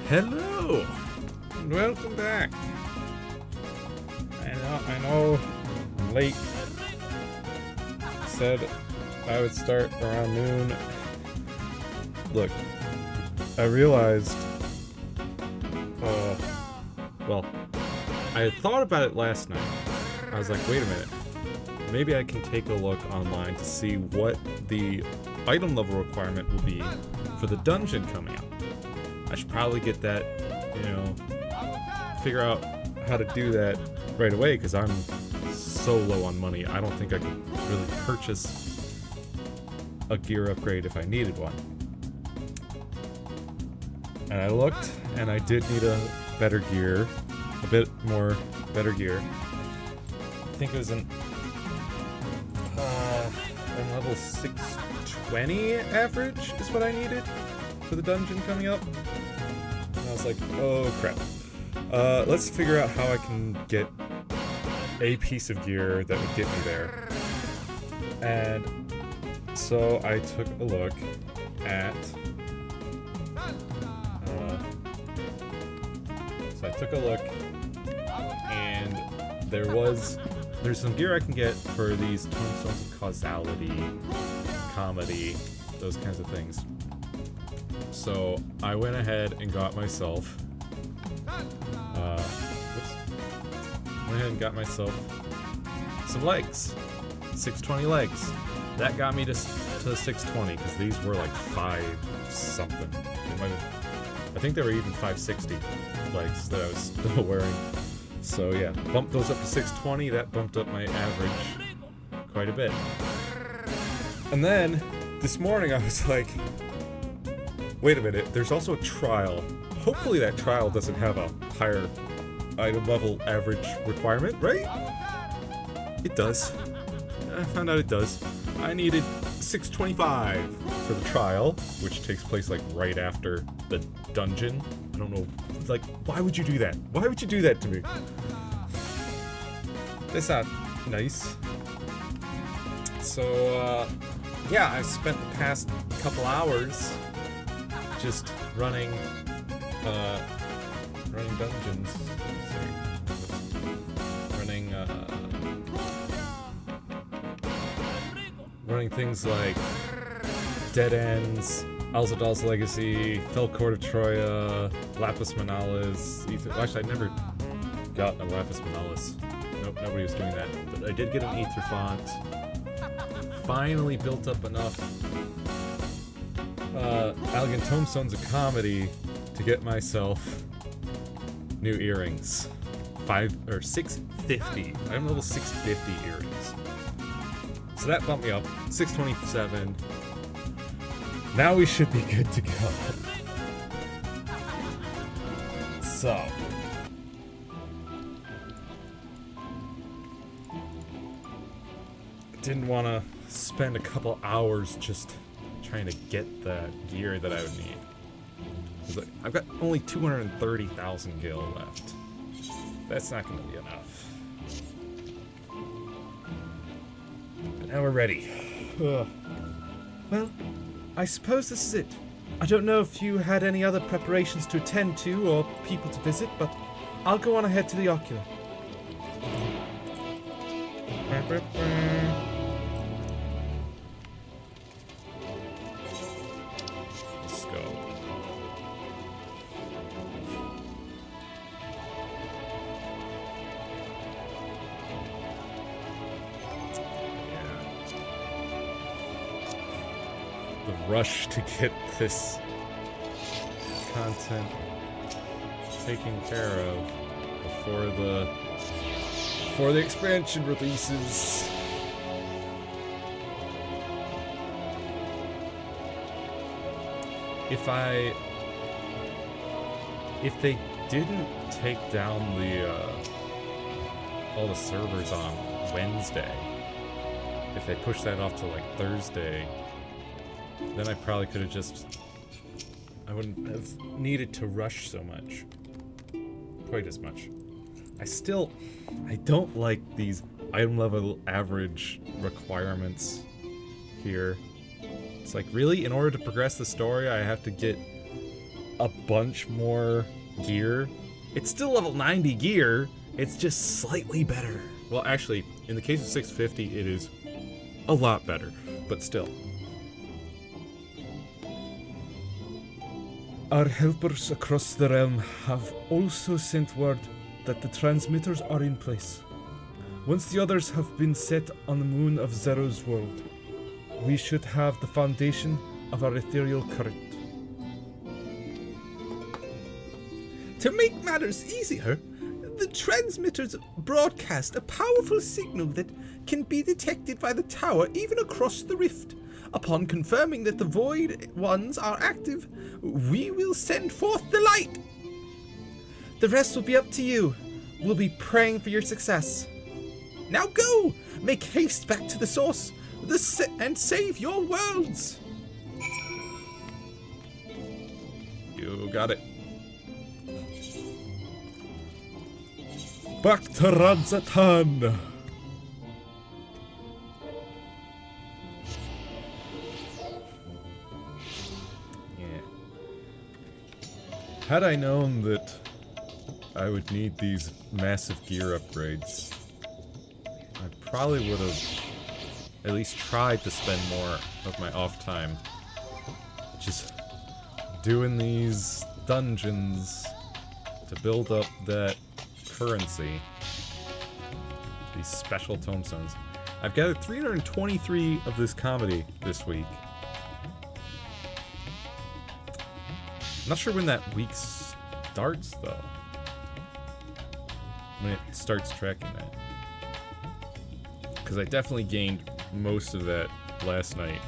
Hello, and welcome back. I know, I'm late. Said I would start around noon. Look, I realized, well, I had thought about it last night. I was like, wait a minute, maybe I can take a look online to see what the item level requirement will be for the dungeon coming up. I should probably get that, figure out how to do that right away, because I'm so low on money. I don't think I could really purchase a gear upgrade if I needed one. And I looked, and I did need a better gear, a bit more better gear. I think it was an level 620 average is what I needed for the dungeon coming up. And I was like, oh crap. Let's figure out how I can get a piece of gear that would get me there. And so I took a look at and there's some gear I can get for these tombstones of causality, comedy, those kinds of things. So I went ahead and got myself some legs, 620 legs. That got me to 620, because these were like 5 something. I think they were even 560 legs that I was still wearing. So yeah, bumped those up to 620. That bumped up my average quite a bit. And then this morning I was like, wait a minute, there's also a trial. Hopefully that trial doesn't have a higher item level average requirement, right? It does. I found out it does. I needed 625 for the trial, which takes place like right after the dungeon. I don't know, like, why would you do that? Why would you do that to me? That's not nice. So, yeah, I spent the past couple hours just running dungeons. Running things like Dead Ends, Alzadal's Legacy, Felcourt of Troya, Lapis Manalis. Actually, I never got a Lapis Manalis. Nope, nobody was doing that. But I did get an Aether Font. Finally built up enough Elegant Tombstones of Comedy to get myself new earrings. 650. I'm level 650 earrings. So that bumped me up. 627. Now we should be good to go. So. Didn't want to spend a couple hours just trying to get the gear that I would need. I've got only 230,000 gil left. That's not going to be enough. But now we're ready. Well, I suppose this is it. I don't know if you had any other preparations to attend to or people to visit, but I'll go on ahead to the Ocular. Let's go. The rush to get this content taken care of before the expansion releases. If they didn't take down all the servers on Wednesday, if they pushed that off to like Thursday, then I probably could have I wouldn't have needed to rush so much. Quite as much. I don't like these item level average requirements here. It's like, really? In order to progress the story, I have to get a bunch more gear. It's still level 90 gear, it's just slightly better. Well, actually, in the case of 650, it is a lot better, but still. Our helpers across the realm have also sent word that the transmitters are in place. Once the others have been set on the moon of Zero's world, we should have the foundation of our ethereal current. To make matters easier, the transmitters broadcast a powerful signal that can be detected by the tower even across the rift. Upon confirming that the Void ones are active, we will send forth the light. The rest will be up to you. We'll be praying for your success. Now go! Make haste back to the source and save your worlds! You got it. Back to Ranzatan! Had I known that I would need these massive gear upgrades, I probably would have at least tried to spend more of my off time just doing these dungeons to build up that currency. These special tomestones. I've gathered 323 of this comedy this week. I'm not sure when that week starts, though. When it starts tracking that. Because I definitely gained most of that last night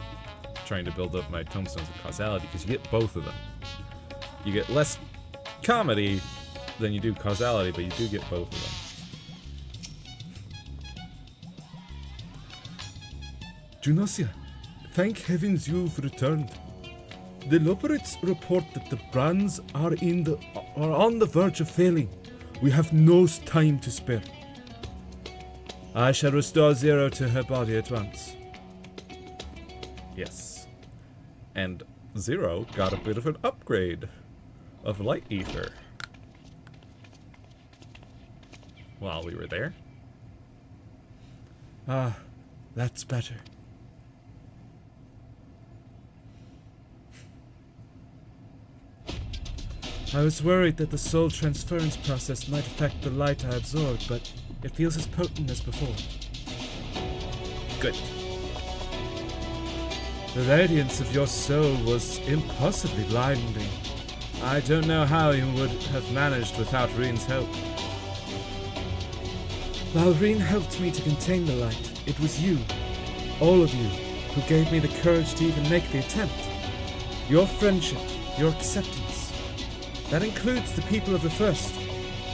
trying to build up my tomestones of causality, because you get both of them. You get less comedy than you do causality, but you do get both of them. Junasia, thank heavens you've returned. The Loporits report that the brands are on the verge of failing. We have no time to spare. I shall restore Zero to her body at once. Yes. And Zero got a bit of an upgrade of Light Ether while we were there. Ah, that's better. I was worried that the soul transference process might affect the light I absorbed, but it feels as potent as before. Good. The radiance of your soul was impossibly blinding. I don't know how you would have managed without Reen's help. While Reen helped me to contain the light, it was you, all of you, who gave me the courage to even make the attempt. Your friendship, your acceptance. That includes the people of the First.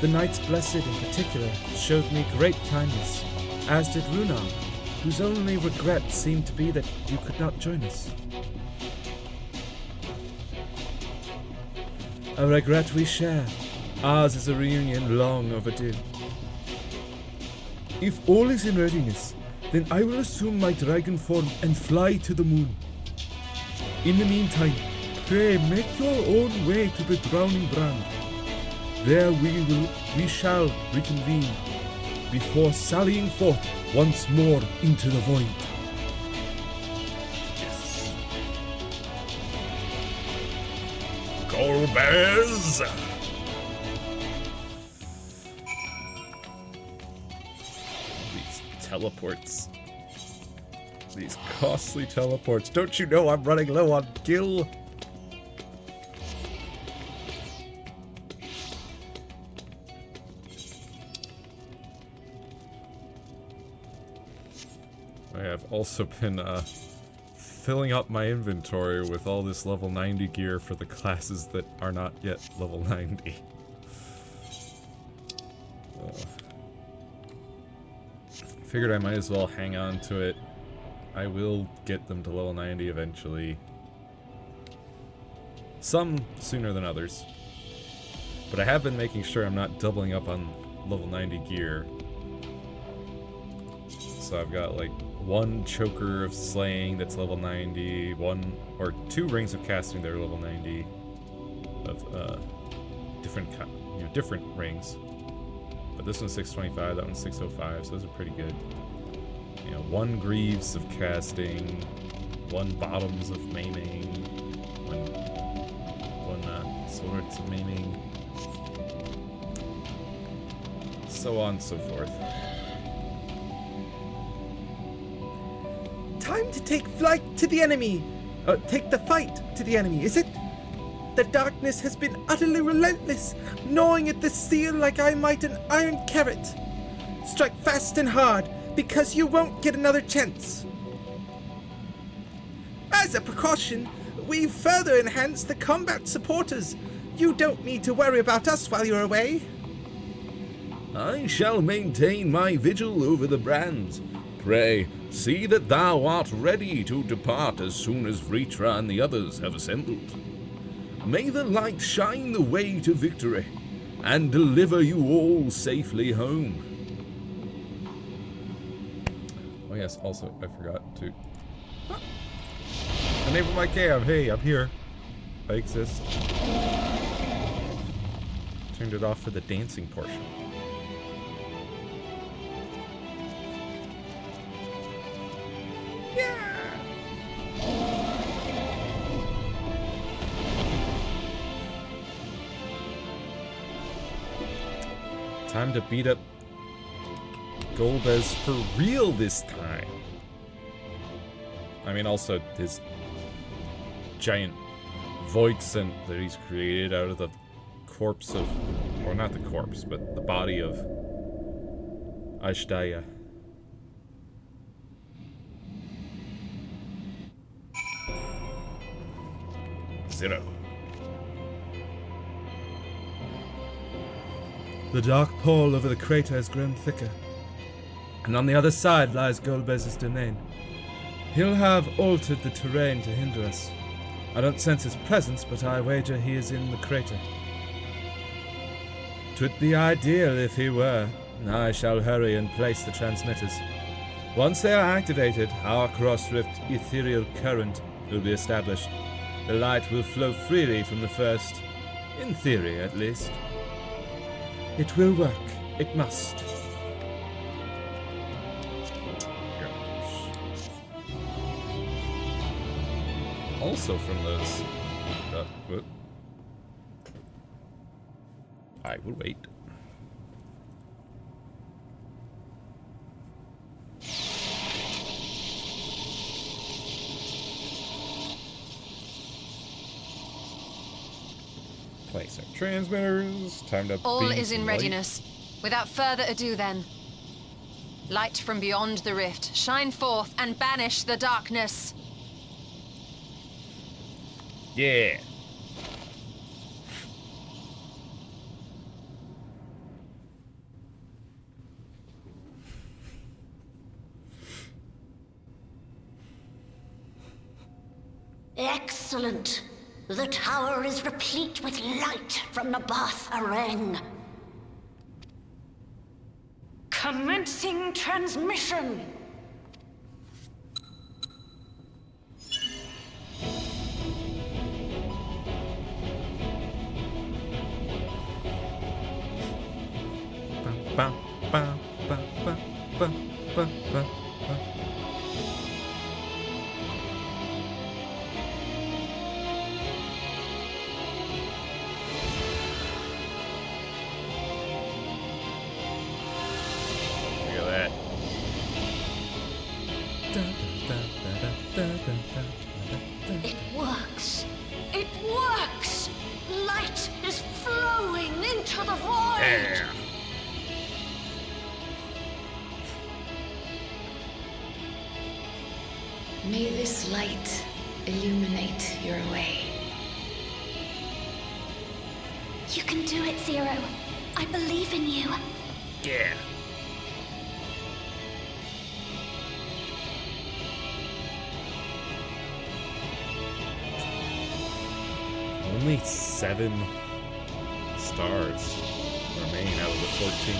The Knights Blessed in particular showed me great kindness, as did Runar, whose only regret seemed to be that you could not join us. A regret we share. Ours is a reunion long overdue. If all is in readiness, then I will assume my dragon form and fly to the moon. In the meantime, pray make your own way to the Drowning Brand. There we shall reconvene before sallying forth once more into the void. Yes. Go Bears! These teleports. These costly teleports. Don't you know I'm running low on gil? I have also been filling up my inventory with all this level 90 gear for the classes that are not yet level 90. Figured I might as well hang on to it. I will get them to level 90 eventually. Some sooner than others. But I have been making sure I'm not doubling up on level 90 gear. So I've got like one choker of slaying that's level 90, one or two rings of casting that are level 90. of different rings. But this one's 625, that one's 605, so those are pretty good. 1 Greaves of casting, 1 Bottoms of maiming, 1 Swords of maiming, so on and so forth. Time to take flight to the enemy. Take the fight to the enemy, is it? The darkness has been utterly relentless, gnawing at the steel like I might an iron carrot. Strike fast and hard, because you won't get another chance. As a precaution, we've further enhanced the combat supporters. You don't need to worry about us while you're away. I shall maintain my vigil over the brands. Pray, see that thou art ready to depart as soon as Vritra and the others have assembled. May the light shine the way to victory, and deliver you all safely home. Oh yes, also, I forgot to enable my cam. Hey, I'm here. I exist. Turned it off for the dancing portion. Time to beat up Golbez for real this time. I mean, also his giant void scent that he's created out of the corpse of, or not the corpse, but the body of Ashdaya. Zero. The dark pall over the crater has grown thicker, and on the other side lies Golbez's domain. He'll have altered the terrain to hinder us. I don't sense his presence, but I wager he is in the crater. 'Twould be ideal if he were. I shall hurry and place the transmitters. Once they are activated, our cross-rift ethereal current will be established. The light will flow freely from the first, in theory at least. It will work. It must. Also from those... whoop. I will wait. Place our transmitters. Time to All beam is some in light. readiness. Without further ado then. Light from beyond the rift, shine forth and banish the darkness. Yeah. Excellent. The tower is replete with light from the Bath Areng. Commencing transmission. Ba, ba, ba, ba, ba, ba, ba, ba. Look at that. It works. It works. Light is flowing into the void. Yeah. May this light illuminate your way. You can do it, Zero. I believe in you. Yeah. Only 7 stars remain out of the 14.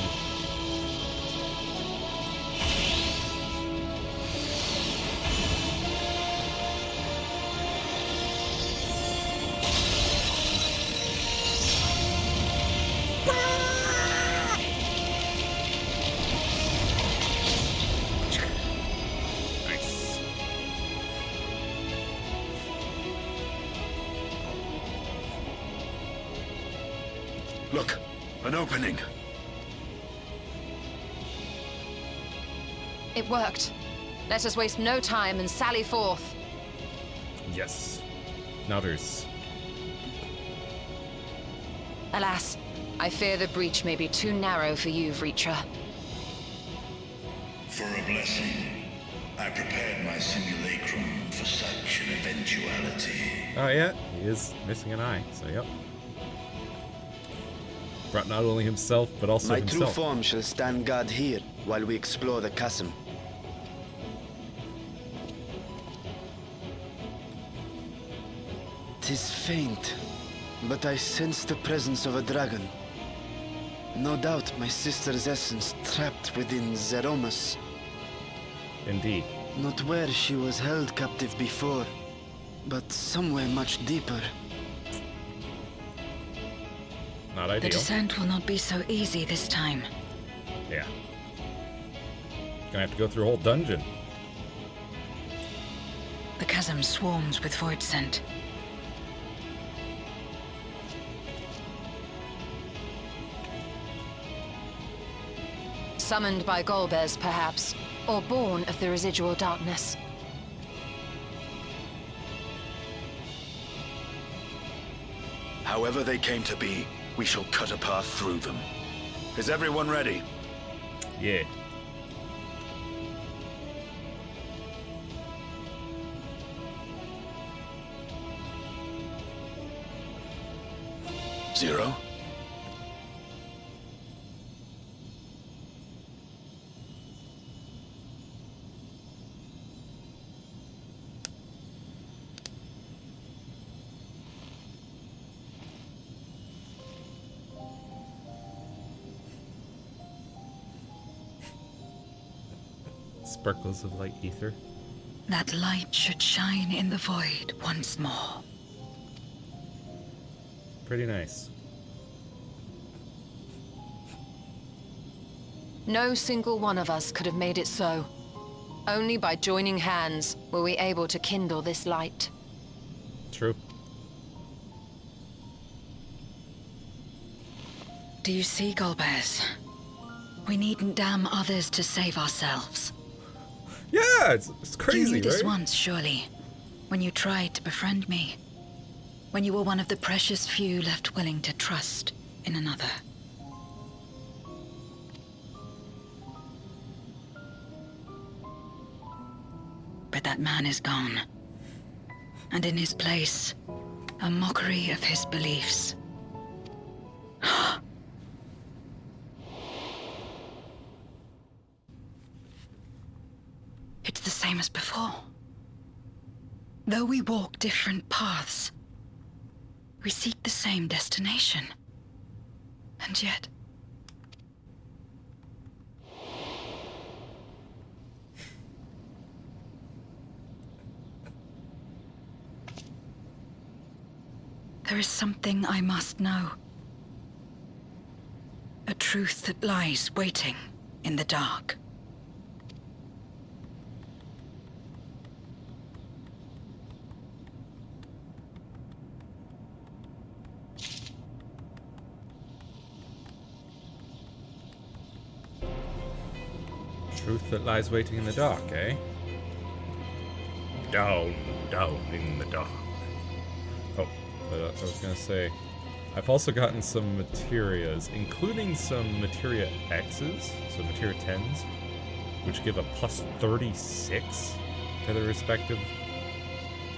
Look, an opening. It worked. Let us waste no time and sally forth. Yes. Nutters. Alas, I fear the breach may be too narrow for you, Vritra. For a blessing, I prepared my simulacrum for such an eventuality. Oh yeah, he is missing an eye, so yep. Brought not only himself, but also My true himself. form shall stand guard here while we explore the chasm. 'Tis faint, but I sense the presence of a dragon. No doubt my sister's essence trapped within Zeromus. Indeed. Not where she was held captive before, but somewhere much deeper. Not The ideal. descent will not be so easy this time. Yeah. Gonna have to go through a whole dungeon. The chasm swarms with void scent. Summoned by Golbez, perhaps, or born of the residual darkness. However they came to be, we shall cut a path through them. Is everyone ready? Yeah. Zero? Sparkles of light ether. That light should shine in the void once more. Pretty nice. No single one of us could have made it so. Only by joining hands were we able to kindle this light. True. Do you see, Golbez? We needn't damn others to save ourselves. Yeah, it's You crazy, knew this right? once, surely, when you tried to befriend me. When you were one of the precious few left willing to trust in another. But that man is gone. And in his place, a mockery of his beliefs. It's the same as before. Though we walk different paths, we seek the same destination. And yet... there is something I must know. A truth that lies waiting in the dark. Truth that lies waiting in the dark, eh? Down, down in the dark. Oh, but I was gonna say, I've also gotten some materias, including some materia X's, so materia 10s, which give a plus 36 to their respective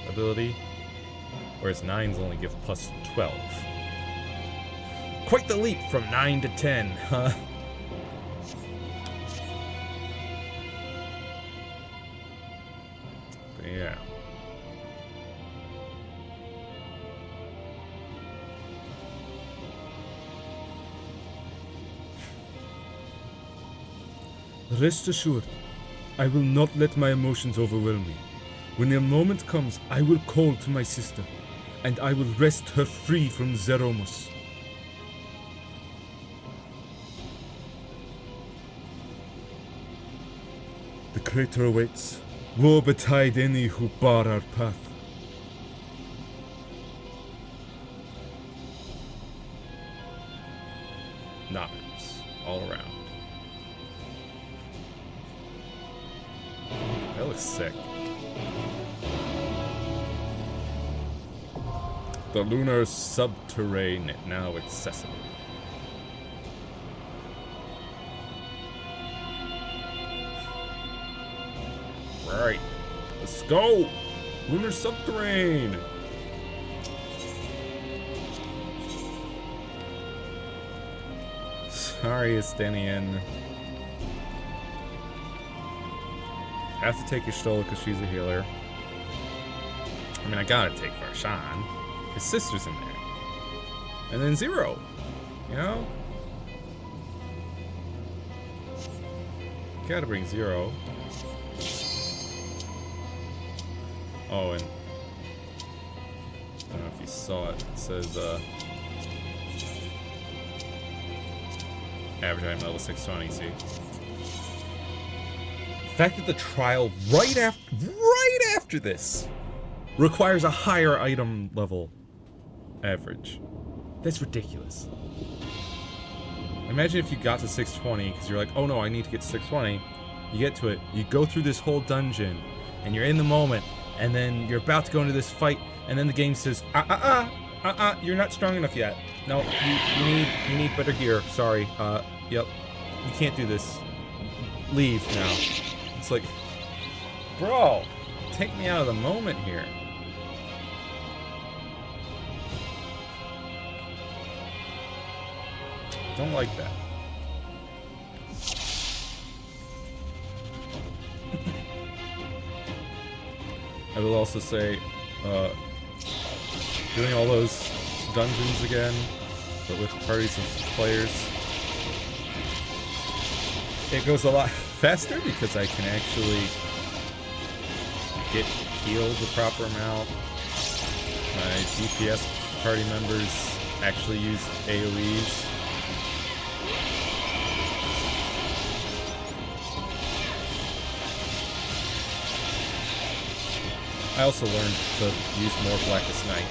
ability, whereas 9s only give plus 12. Quite the leap from 9 to 10, huh? But yeah. Rest assured, I will not let my emotions overwhelm me. When the moment comes, I will call to my sister, and I will wrest her free from Zeromus. The crater awaits. Woe betide any who bar our path. sick. The lunar subterrane now accessible. Right. Let's go! Lunar subterrane! Sorry, Estinian. Have to take Y'shtola because she's a healer. I mean, I gotta take Varshan. His sister's in there. And then Zero. You know? Gotta bring Zero. Oh, and I don't know if you saw it. It says, average item level 620, see? The fact that the trial right after this requires a higher item level average. That's ridiculous. Imagine if you got to 620 because you're like, oh no, I need to get to 620. You get to it, you go through this whole dungeon, and you're in the moment, and then you're about to go into this fight, and then the game says, you're not strong enough yet. No, you need better gear. Sorry. Yep. You can't do this. Leave now. It's like, bro, take me out of the moment here. Don't like that. I will also say, doing all those dungeons again, but with parties of players, it goes a lot faster because I can actually get healed the proper amount. My DPS party members actually use AoEs. I also learned to use more Blackest Night.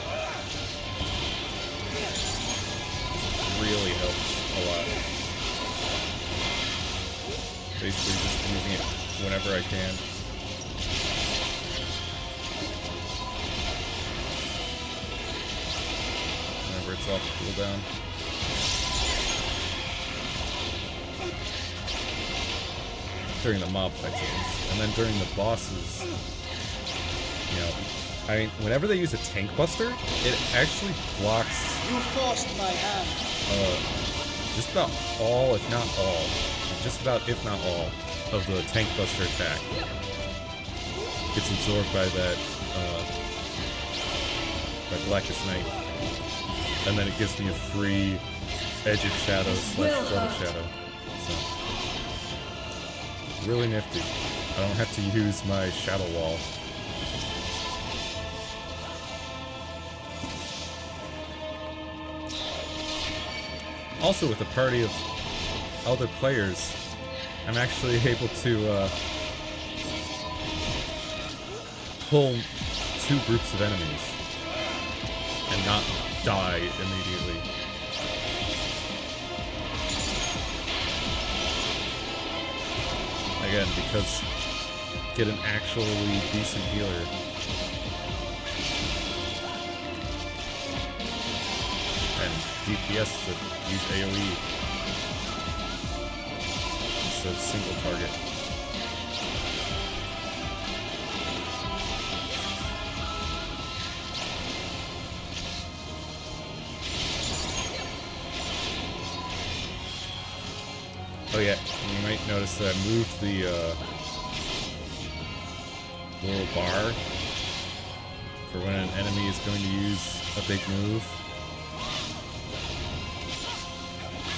Really helps a lot. Basically just using it whenever I can. Whenever it's off cooldown. During the mob fights, and then during the bosses, you know, I mean, whenever they use a tank buster, it actually blocks. You forced my hand. Just about all, if not all, just about if not all, of the tank buster attack gets absorbed by that, by Blackest Night, and then it gives me a free Edge of Shadow / Flood of Shadow. So, really nifty. I don't have to use my Shadow Wall. Also, with a party of other players, I'm actually able to pull 2 groups of enemies and not die immediately. Again, because get an actually decent healer. And DPS that use AoE instead of single target. Oh yeah, you might notice that I moved the little bar for when an enemy is going to use a big move.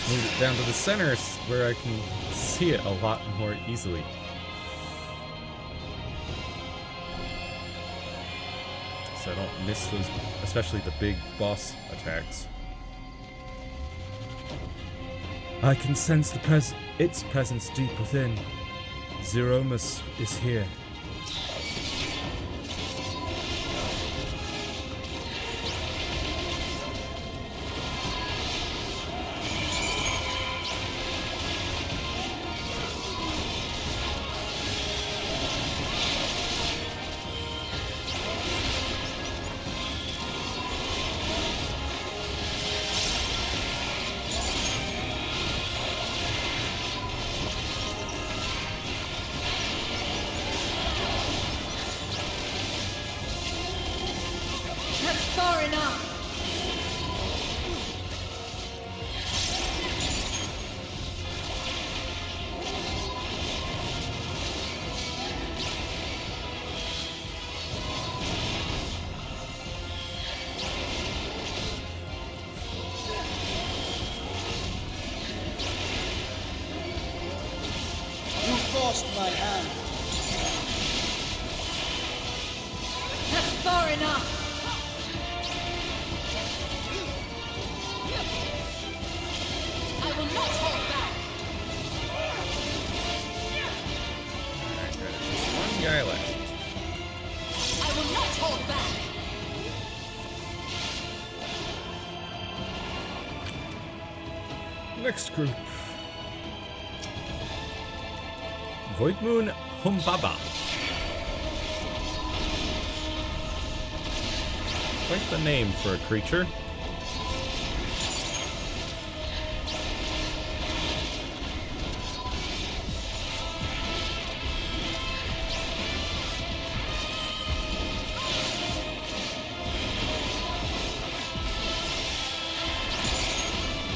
Move it down to the center where I can see it a lot more easily. So I don't miss those, especially the big boss attacks. I can sense its presence deep within. Zeromus is here. far enough. You forced my hand. That's far enough. I will not hold back. Alright, good. There's one guy left. I will not hold back. Next group. Voidmoon Humbaba. Quite the name for a creature.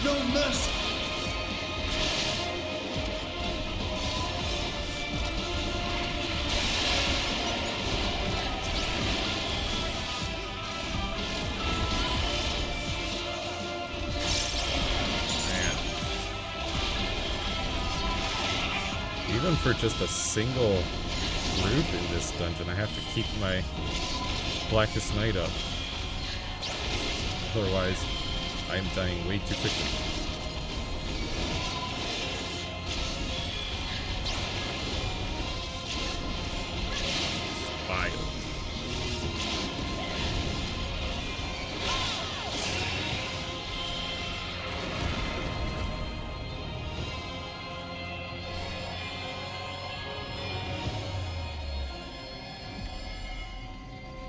No mercy. Man. Even for just a single group in this dungeon, I have to keep my Blackest Night up. Otherwise, I'm dying way too quickly. Vile.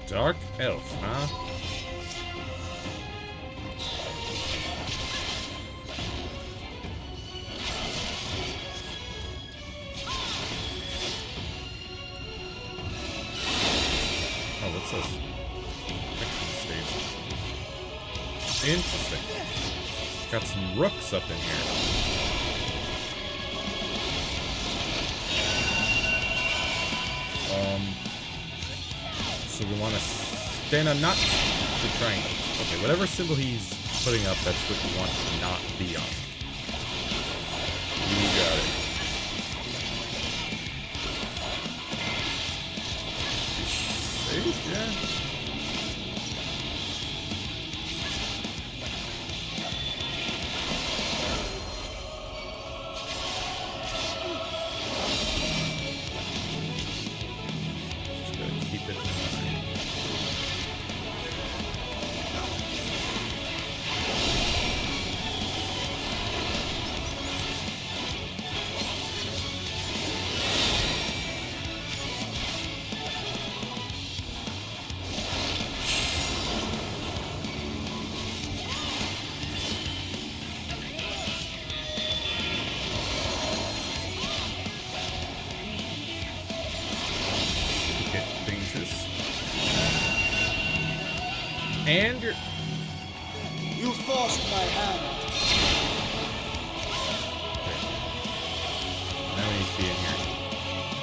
Dark Elf, huh? Oh, what's this? Action stage. Interesting. Got some rooks up in here. So we want to stand on not the triangle. Okay, whatever symbol he's putting up, that's what we want to not be on. You got it. Saved? Yeah. Just gotta keep it in mind. Get dangerous. And you're... You forced my hand. Now we need to be in here.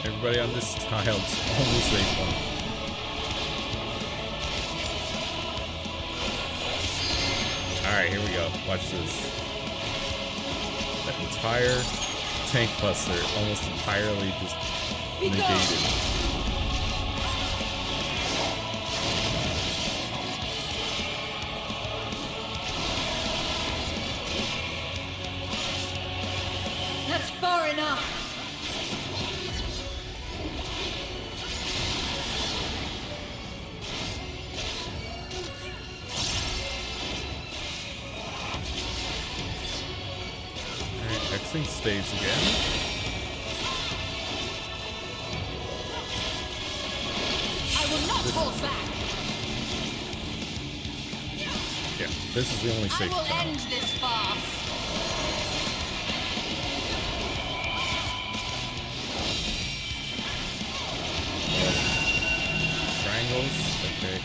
Everybody on this tile's almost raised one. Alright, here we go. Watch this. That entire tank buster almost entirely just negated. That's far enough. Alright, X-Wing staves again. I will not hold back. Yeah, this is the only I safe will tunnel. end this farce. Triangles, okay.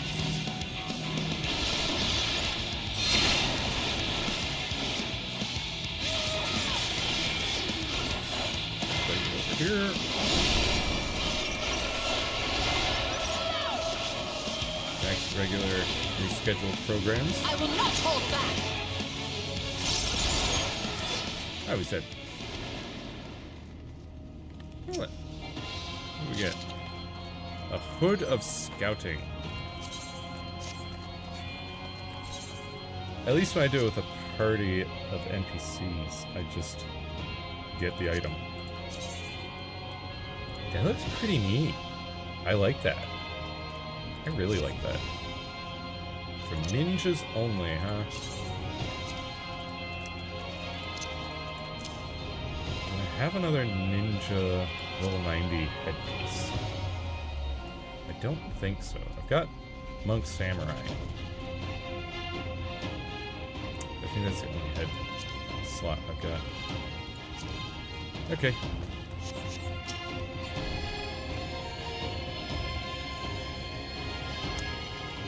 here. Back to regular rescheduled programs. I will not hold back. Oh, we said. What? What do we get? A hood of scouting. At least when I do it with a party of NPCs, I just get the item. That looks pretty neat. I like that. I really like that. For ninjas only, huh? Do I have another ninja level 90 headpiece? I don't think so. I've got Monk Samurai. I think that's the only head slot I've got. Okay.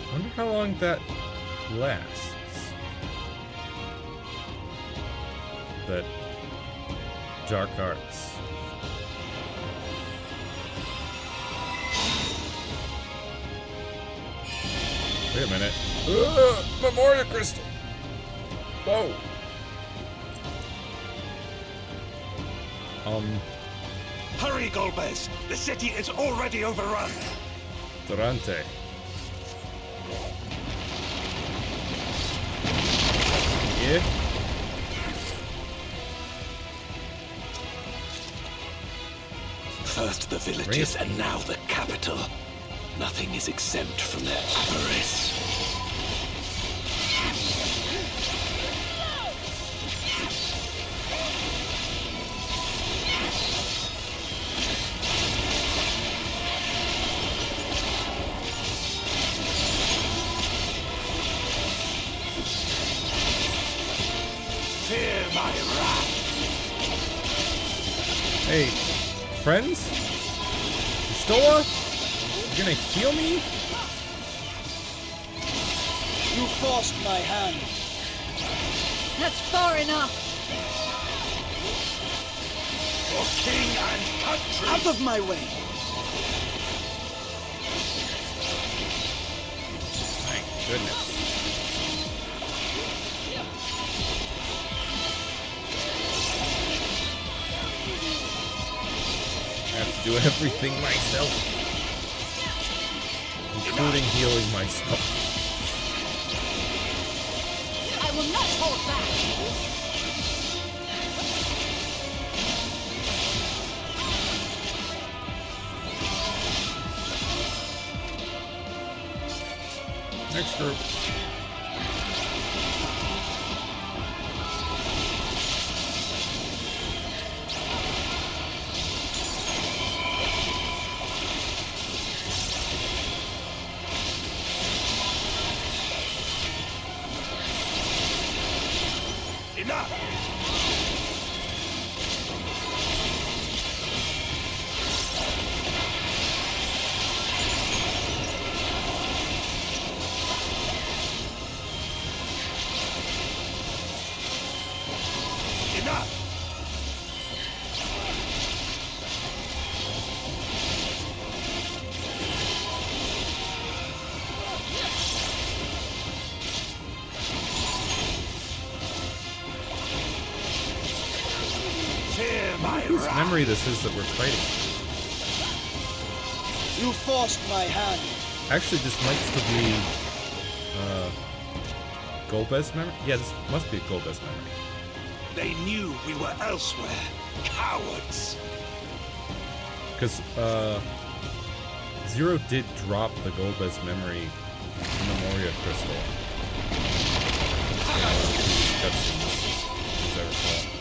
I wonder how long that lasts. That dark arts. Wait a minute. Memoria crystal! Whoa! Hurry, Golbez! The city is already overrun! Durante. Yeah? First the villages and now the capital. Nothing is exempt from their avarice. Fear my wrath. Hey, friends? Stoa? You gonna heal me? You forced my hand. That's far enough. For king and country. Out of my way. Thank goodness. I have to do everything myself, including healing myself. I will not hold back. Next group. Enough! Enough! Fear my Whose wrath. memory this is that we're fighting? You forced my hand. Actually, this might still be Golbez memory? Yeah, this must be a Golbez memory. They knew we were elsewhere. Cowards. Because Zero did drop the Golbez memory in the Moria crystal. Cutscenes, as I recall.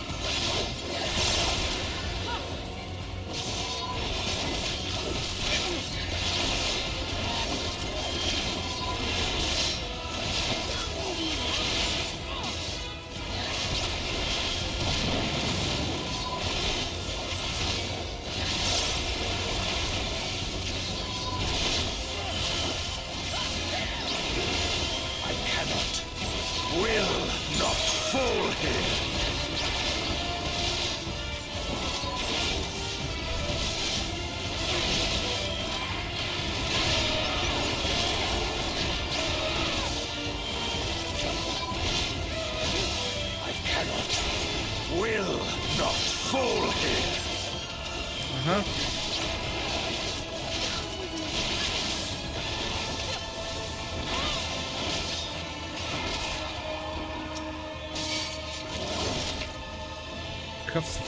I cannot, will not fall here. huh? Cuffs.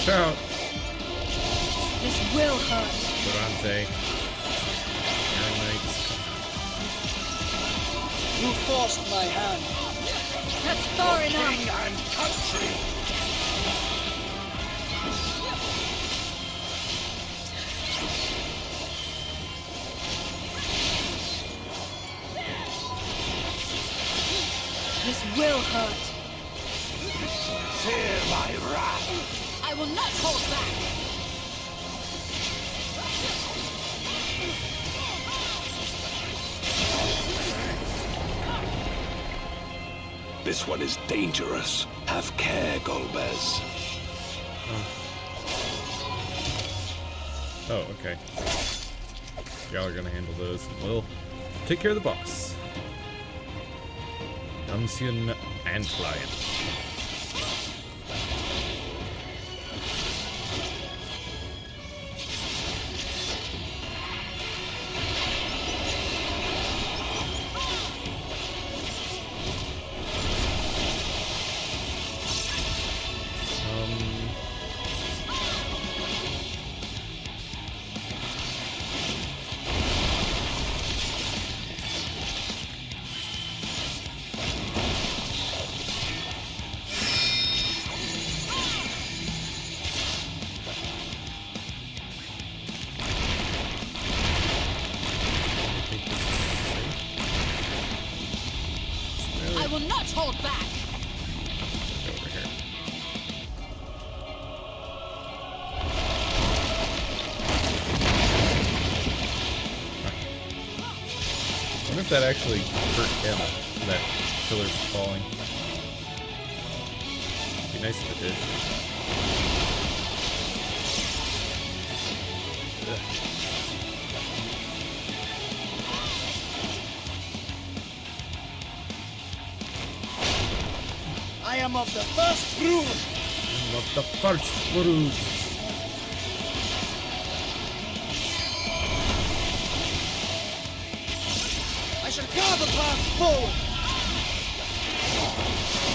Out. This will hurt. Durante. You forced my hand. That's far enough. King and country. This will hurt. Fear my wrath. I will not hold back. This one is dangerous. Have care, Golbez. Oh, okay. Y'all are gonna handle those. We'll take care of the boss. Unseen Antlion. I will not hold back. Over here. I wonder if that actually hurt him, that pillar falling. Be nice if it did. Ugh. I am of the first brood. Not the first brood. I shall carve a path forward.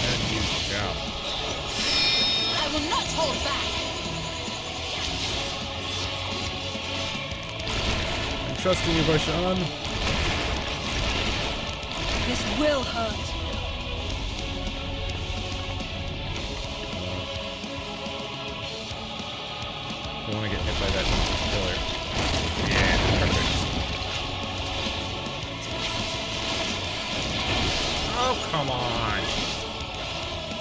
And you shall. I will not hold back. I'm trusting you, Varshan. This will hurt. I want to get hit by that pillar. Yeah, perfect. Oh, come on.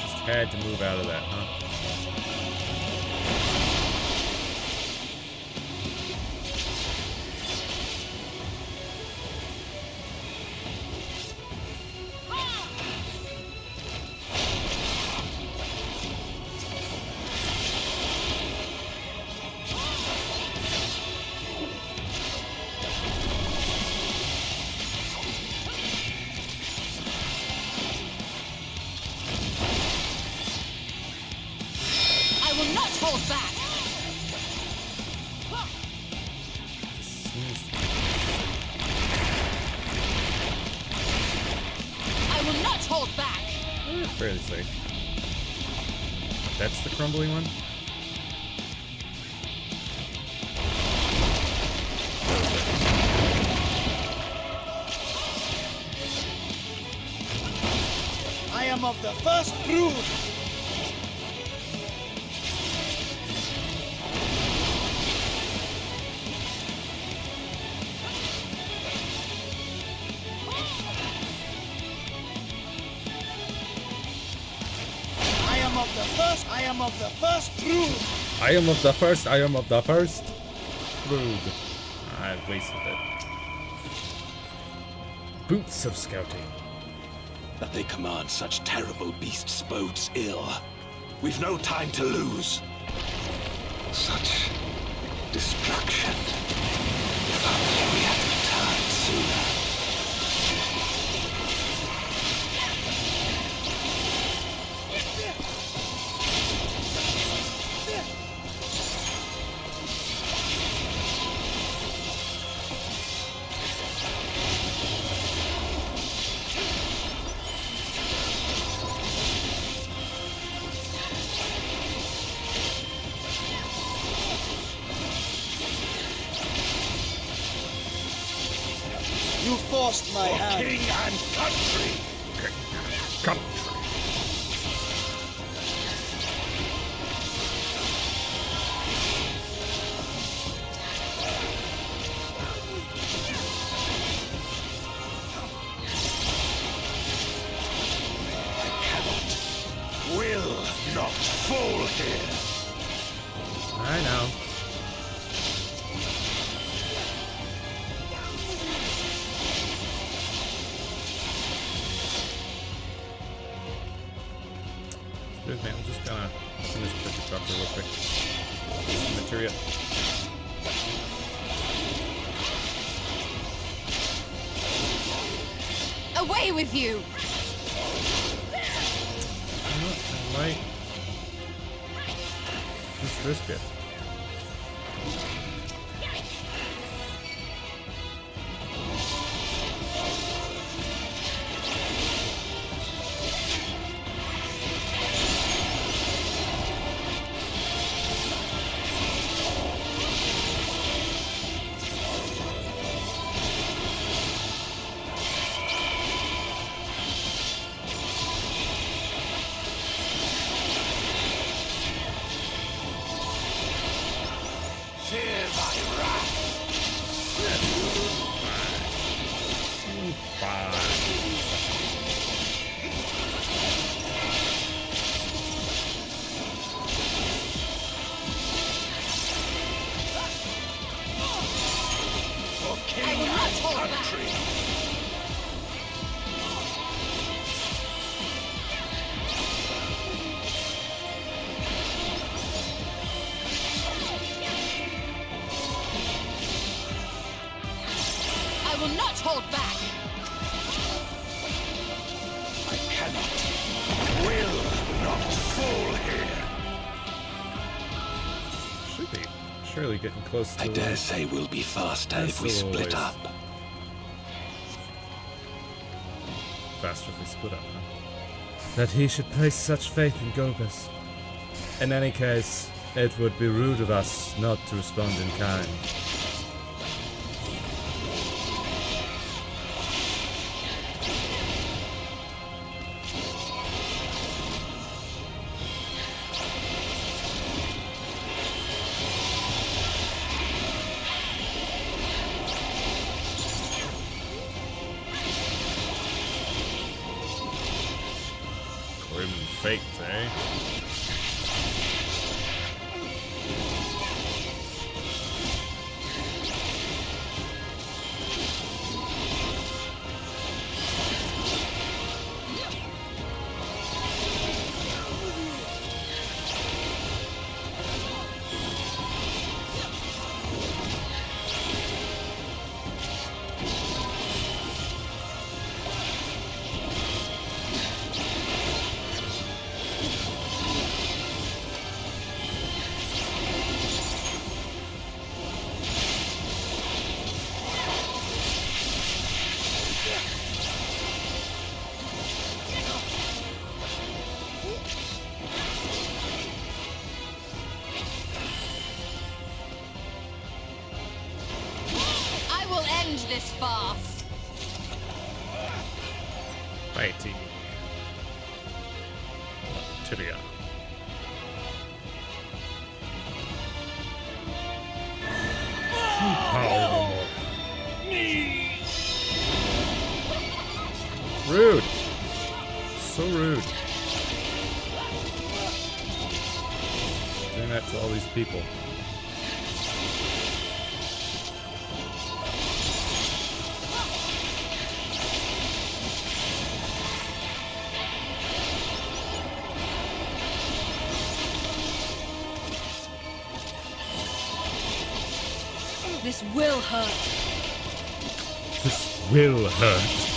Just had to move out of that, huh? I will not hold back. I will not hold back. Fairly safe. That's the crumbling one? I am of the first brood. I am of the first. I am of the first brood. I am of the first. I am of the first. Brood. I wasted it. Boots of scouting. That they command such terrible beasts bodes ill. We've no time to lose. Such destruction. If only we had returned sooner. You forced my hand. King and country! Country. Will not fall here! I know. Excuse me, I'm just gonna finish the trucker real quick. Material. Away with you! I might just risk it. Fear my wrath! For king and country! I will not hold back! I cannot, will not fall here! Should be surely getting close to I dare say we'll be faster if we That's a little split ways. up. faster if we split up, huh? That he should place such faith in Gobus. In any case, it would be rude of us not to respond in kind. Grim fate, eh? I will end this farce! Mighty. Tibia. Power. Rude. So rude. Doing that to all these people. This will hurt. This will hurt.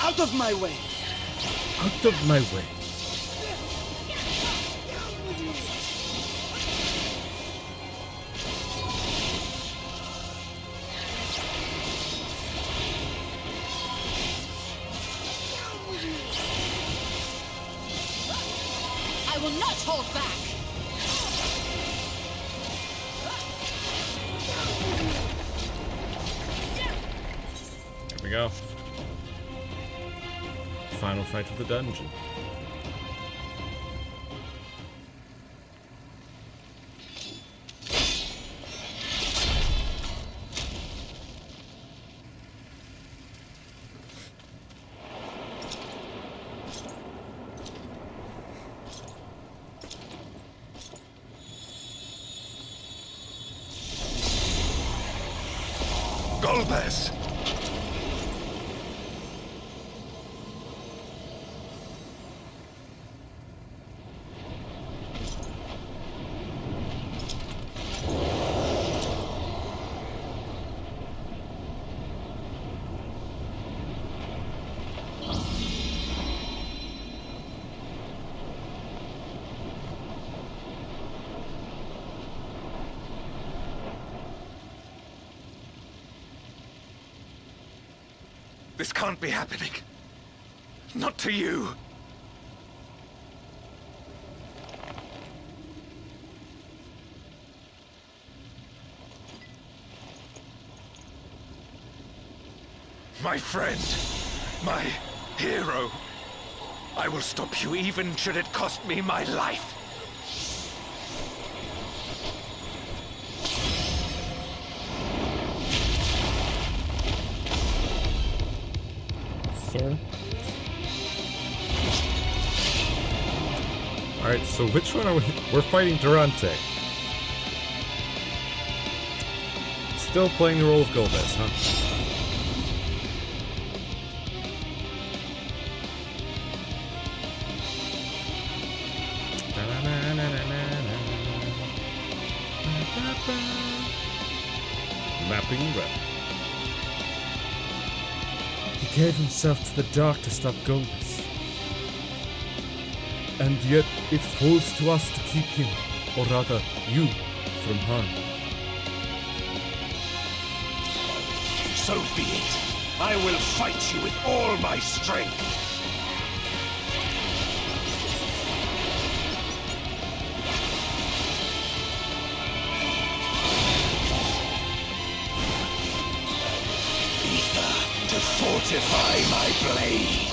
Out of my way! Out of my way. I will not hold back. Here we go. Final fight of the dungeon. Golbez! This can't be happening. Not to you. My friend, my hero. I will stop you even should it cost me my life. Sir? Alright, so which one are we? We're fighting Durante. Still playing the role of Golbez, huh? Mapping red. He gave himself to the dark to stop Golbez. And yet it falls to us to keep him, or rather you, from harm. So be it. I will fight you with all my strength. To fortify my blade.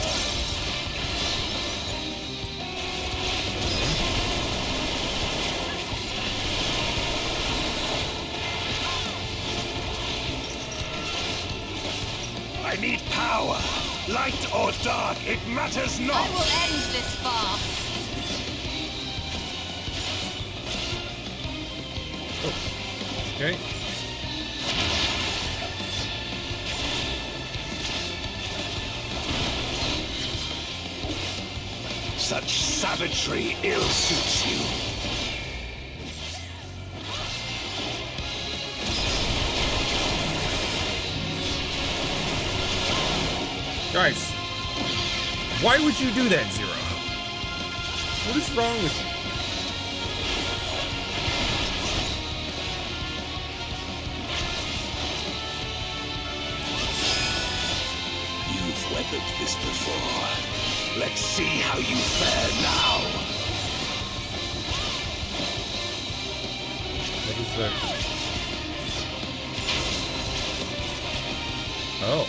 I need power. Light or dark, it matters not. I will end this farce. Okay. Such savagery ill suits you. Guys, why would you do that, Zero? What is wrong with you? You've weathered this before. Let's see how you fare now. What is that? Oh.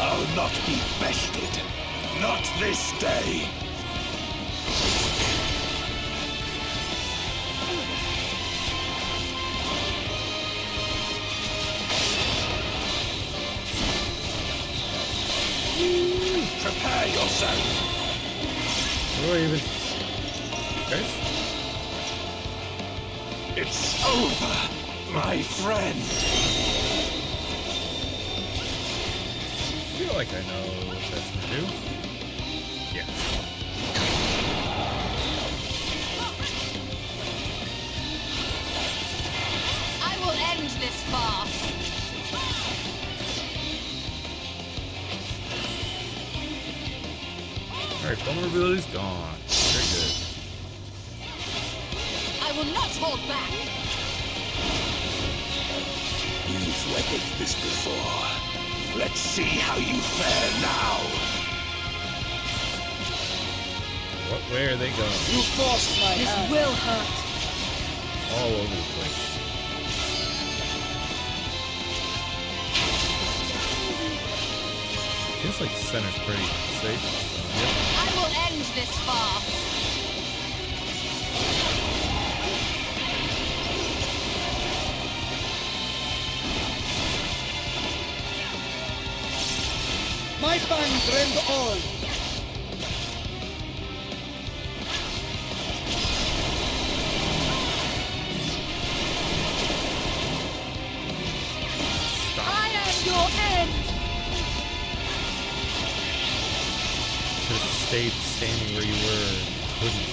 I'll not be bested. Not this day. Prepare yourself. What do I even... Guys? It's over, my friend. I feel like I know what that's gonna do. Yeah. I will end this farce. Alright, vulnerability's gone. Very good. I will not hold back. You've weathered this before. Let's see how you fare now. What way are they going? You forced my This hand. will hurt. All over the place. Feels like center's pretty safe. So, yep. I will end this farce. My fangs rend all. I am your end. Should have stayed standing where you were. Couldn't.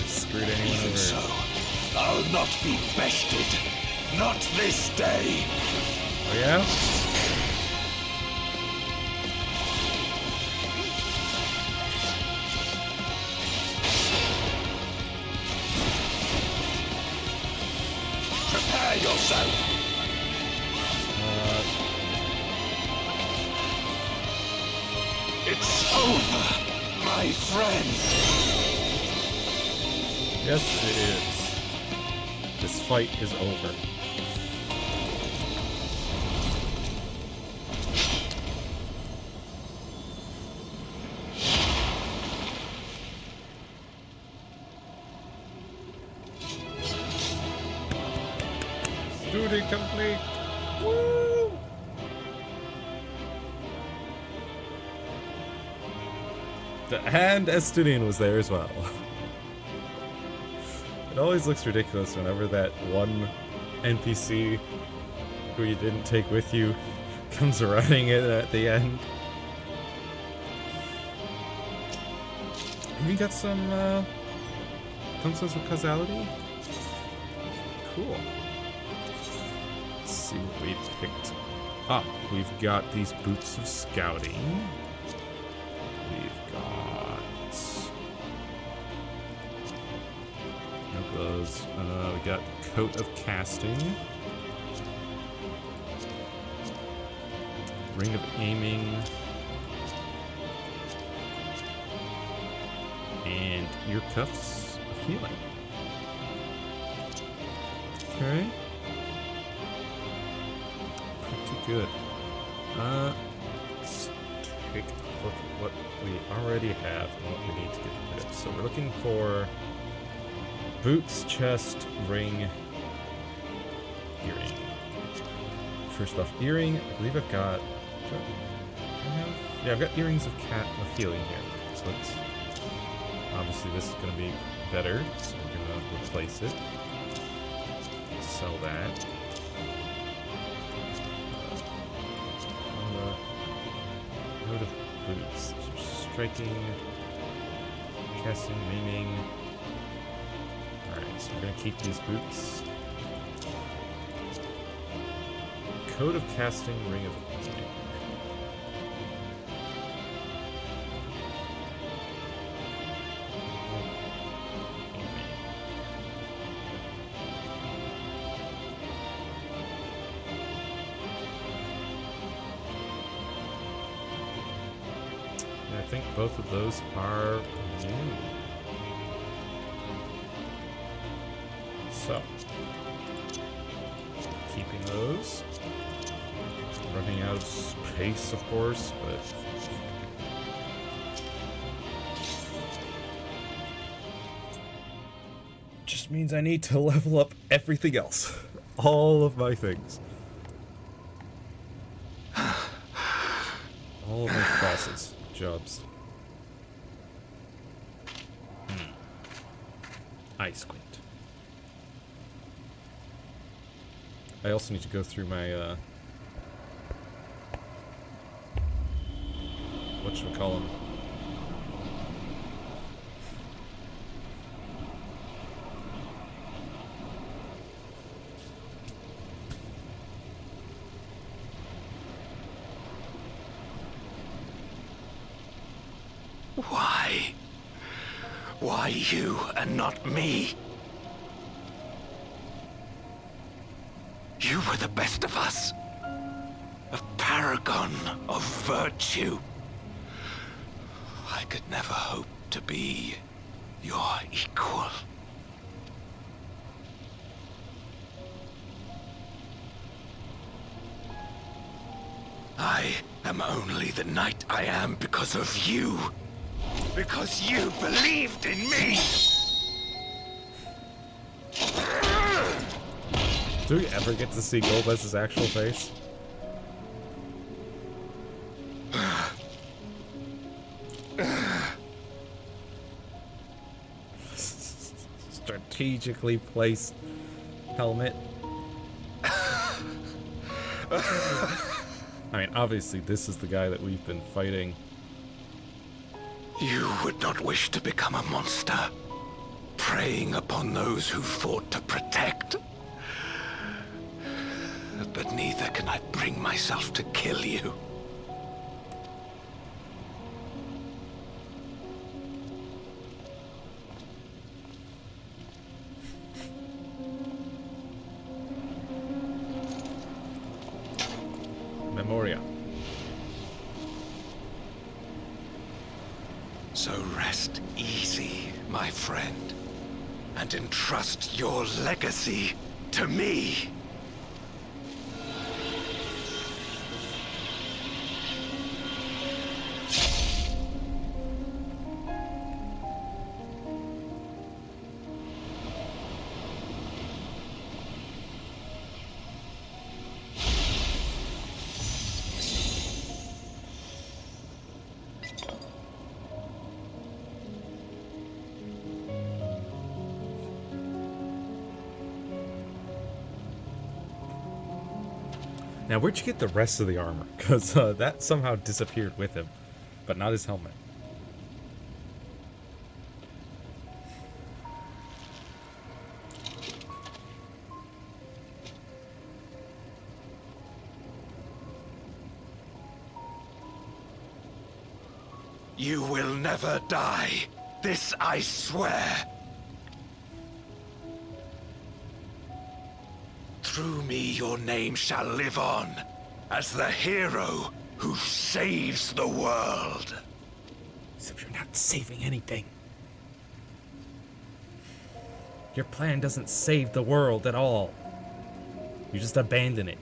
Just screwed anyone Even over. so, I'll not be bested. Not this day. Oh yeah? Prepare yourself. It's over, my friend. Yes, it is. This fight is over. Duty complete. Woo! And Estinian was there as well. It always looks ridiculous whenever that one NPC who you didn't take with you comes running in at the end. We got some sense of causality. Cool. Let's see what we picked up. We've got these boots of scouting. We've got no gloves. We got coat of casting, ring of aiming, and ear cuffs of healing. Okay. Pretty good. Let's take a look at what we already have and what we need to get rid of. So we're looking for boots, chest, ring, earring. First off, earring. I believe I've got. Yeah, I've got earrings of healing here. So let's. Obviously, this is going to be better, so we're going to replace it. Sell that. On the note of boots, striking, casting, maiming. Alright, so we're going to keep these boots. Coat of casting, ring of aiming. I think both of those are new. So, keeping those. running out of space, of course, but... just means I need to level up everything else. All of my things. All of my classes, jobs. I squint. I also need to go through my, whatchamacallem. Why? Why you and not me? You were the best of us. A paragon of virtue. I could never hope to be your equal. I am only the knight I am because of you. Because you believed in me! Do we ever get to see Golbez's actual face? Strategically placed helmet. I mean, obviously this is the guy that we've been fighting. You would not wish to become a monster, preying upon those who fought to protect. But neither can I bring myself to kill you. Memoria. So rest easy, my friend, and entrust your legacy to me. Now, where'd you get the rest of the armor? Because that somehow disappeared with him, but not his helmet. You will never die. This I swear. Through me your name shall live on as the hero who saves the world. Except you're not saving anything. Your plan doesn't save the world at all. You just abandon it.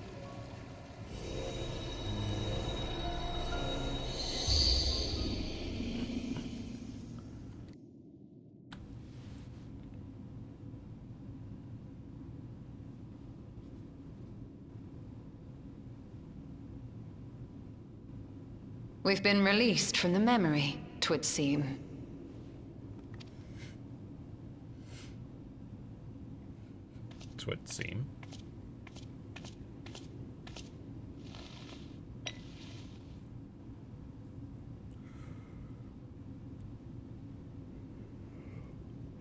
We've been released from the memory, 'twould seem. Twould seem.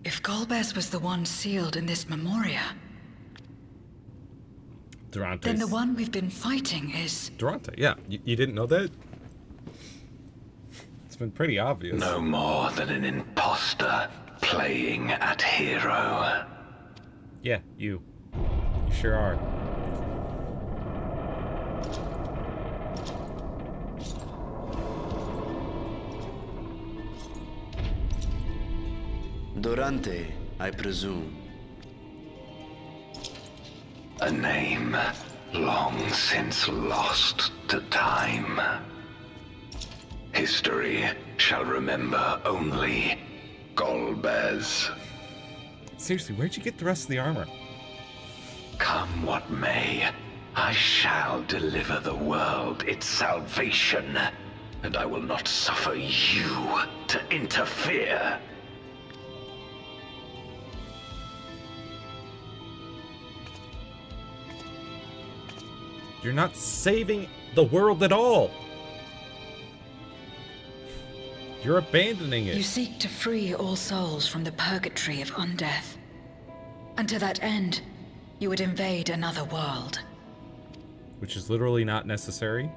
If Golbez was the one sealed in this Memoria, Durante. then the one we've been fighting is... Durante, yeah. You didn't know that? It's been pretty obvious. No more than an imposter playing at hero. Yeah, you. You sure are. Durante, I presume. A name long since lost to time. History shall remember only Golbez. Seriously, where'd you get the rest of the armor? Come what may, I shall deliver the world its salvation, and I will not suffer you to interfere. You're not saving the world at all. You're abandoning it. You seek to free all souls from the purgatory of undeath. And to that end, you would invade another world. Which is literally not necessary.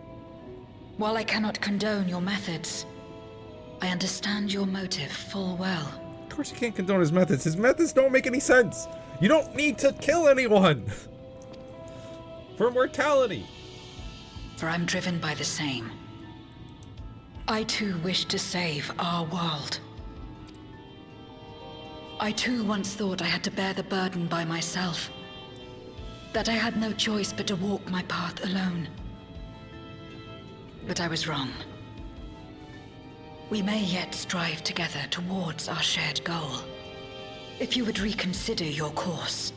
While I cannot condone your methods, I understand your motive full well. Of course you can't condone his methods. His methods don't make any sense. You don't need to kill anyone. For immortality. For I'm driven by the same. I too wish to save our world. I too once thought I had to bear the burden by myself. That I had no choice but to walk my path alone. But I was wrong. We may yet strive together towards our shared goal. If you would reconsider your course.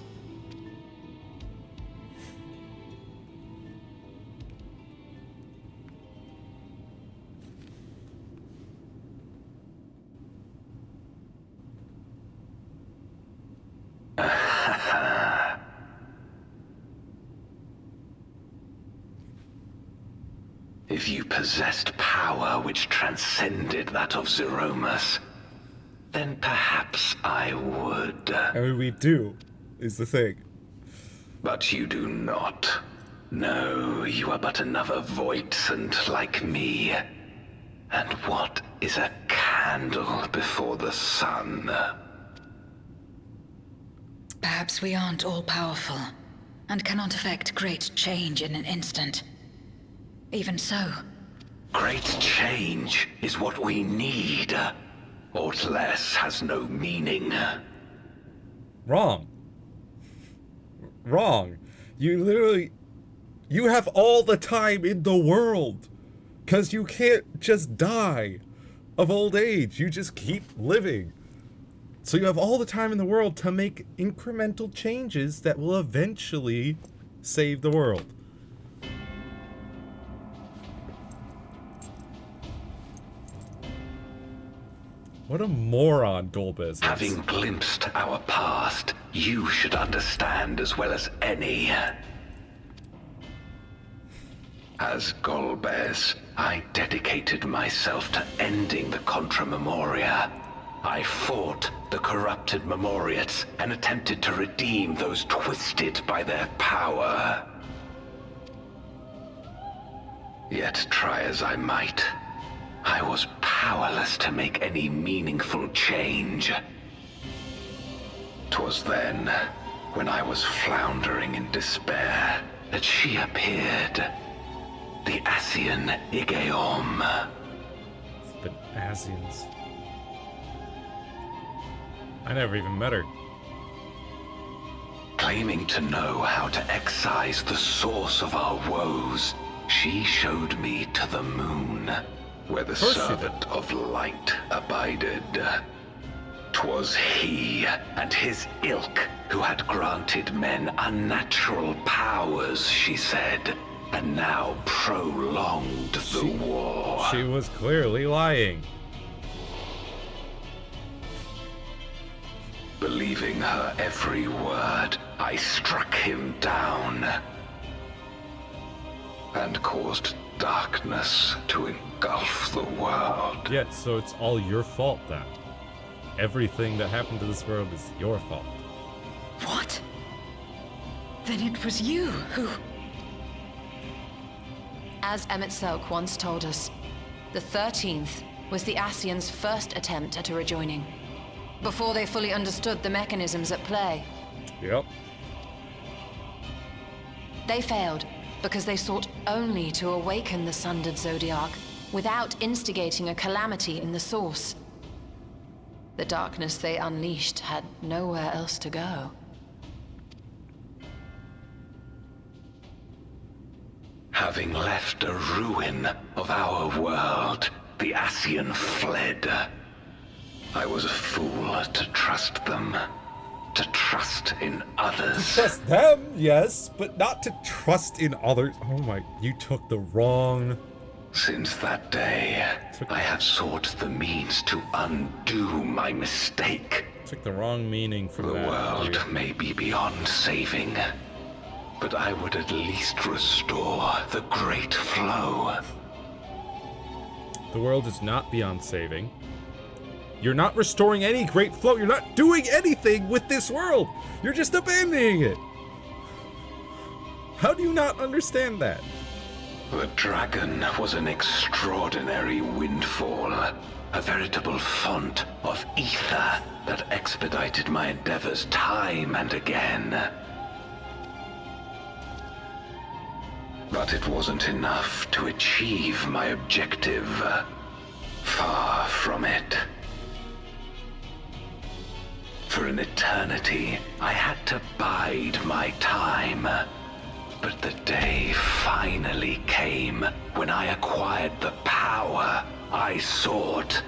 If you possessed power which transcended that of Zeromus, then perhaps I would. I mean, we do, is the thing. But you do not. No, you are but another Voidsent like me. And what is a candle before the sun? Perhaps we aren't all-powerful, and cannot effect great change in an instant. Even so. Great change is what we need. Aught less has no meaning. Wrong. Wrong. You have all the time in the world. Because you can't just die of old age. You just keep living. So you have all the time in the world to make incremental changes that will eventually save the world. What a moron Golbez is. Having glimpsed our past, you should understand as well as any. As Golbez, I dedicated myself to ending the Contra Memoria. I fought the corrupted Memoriates and attempted to redeem those twisted by their power. Yet try as I might, I was powerless to make any meaningful change. 'Twas then, when I was floundering in despair, that she appeared. The Ascian Igaeom. The Ascians. I never even met her. Claiming to know how to excise the source of our woes, she showed me to the moon, where the servant of light abided. 'Twas he and his ilk who had granted men unnatural powers, she said, and now prolonged the war. She was clearly lying. Believing her every word, I struck him down and caused darkness to engulf the world. Yeah, so it's all your fault then. Everything that happened to this world is your fault. What? Then it was you who... As Emet-Selch once told us, the 13th was the Ascians' first attempt at a rejoining, before they fully understood the mechanisms at play. Yep. They failed because they sought only to awaken the sundered Zodiark without instigating a calamity in the source. The darkness they unleashed had nowhere else to go. Having left a ruin of our world, the Ascian fled. I was a fool to trust them, to trust in others. Trust them, yes, but not to trust in others. Oh my, you took the wrong... Since that day, I have sought the means to undo my mistake. Took the wrong meaning from the that. world dude. may be beyond saving, but I would at least restore the Great Flow. The world is not beyond saving. You're not restoring any Great Flow. You're not doing anything with this world. You're just abandoning it. How do you not understand that? The dragon was an extraordinary windfall, a veritable font of ether that expedited my endeavors time and again. But it wasn't enough to achieve my objective. Far from it. For an eternity, I had to bide my time. But the day finally came when I acquired the power I sought.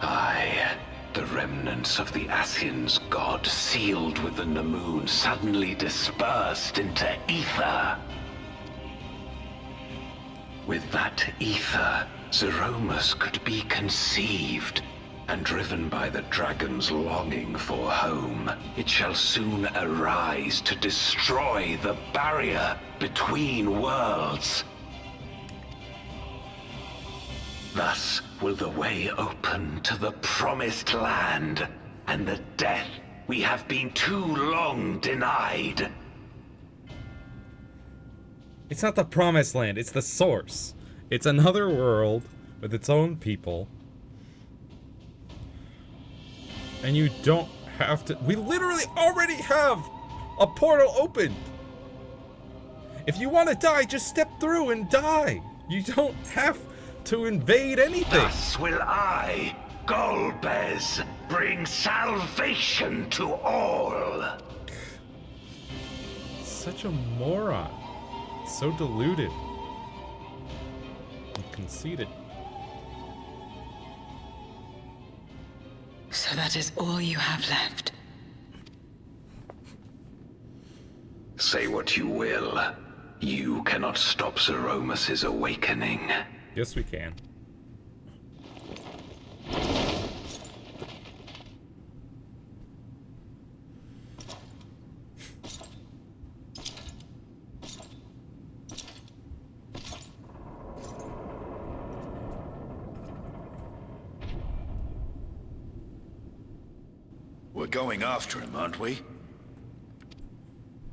I, the remnants of the Ascian's god sealed with the Namoon, suddenly dispersed into ether. With that ether, Zeromus could be conceived. And driven by the dragon's longing for home, it shall soon arise to destroy the barrier between worlds. Thus will the way open to the promised land, and the death we have been too long denied. It's not the promised land, it's the source. It's another world with its own people. And you don't have to... We literally already have a portal opened. If you want to die, just step through and die. You don't have to invade anything. Thus will I, Golbez, bring salvation to all. Such a moron. So deluded. And conceited. So that is all you have left. Say what you will. You cannot stop Zeromus' awakening. Yes, we can. We're going after him, aren't we?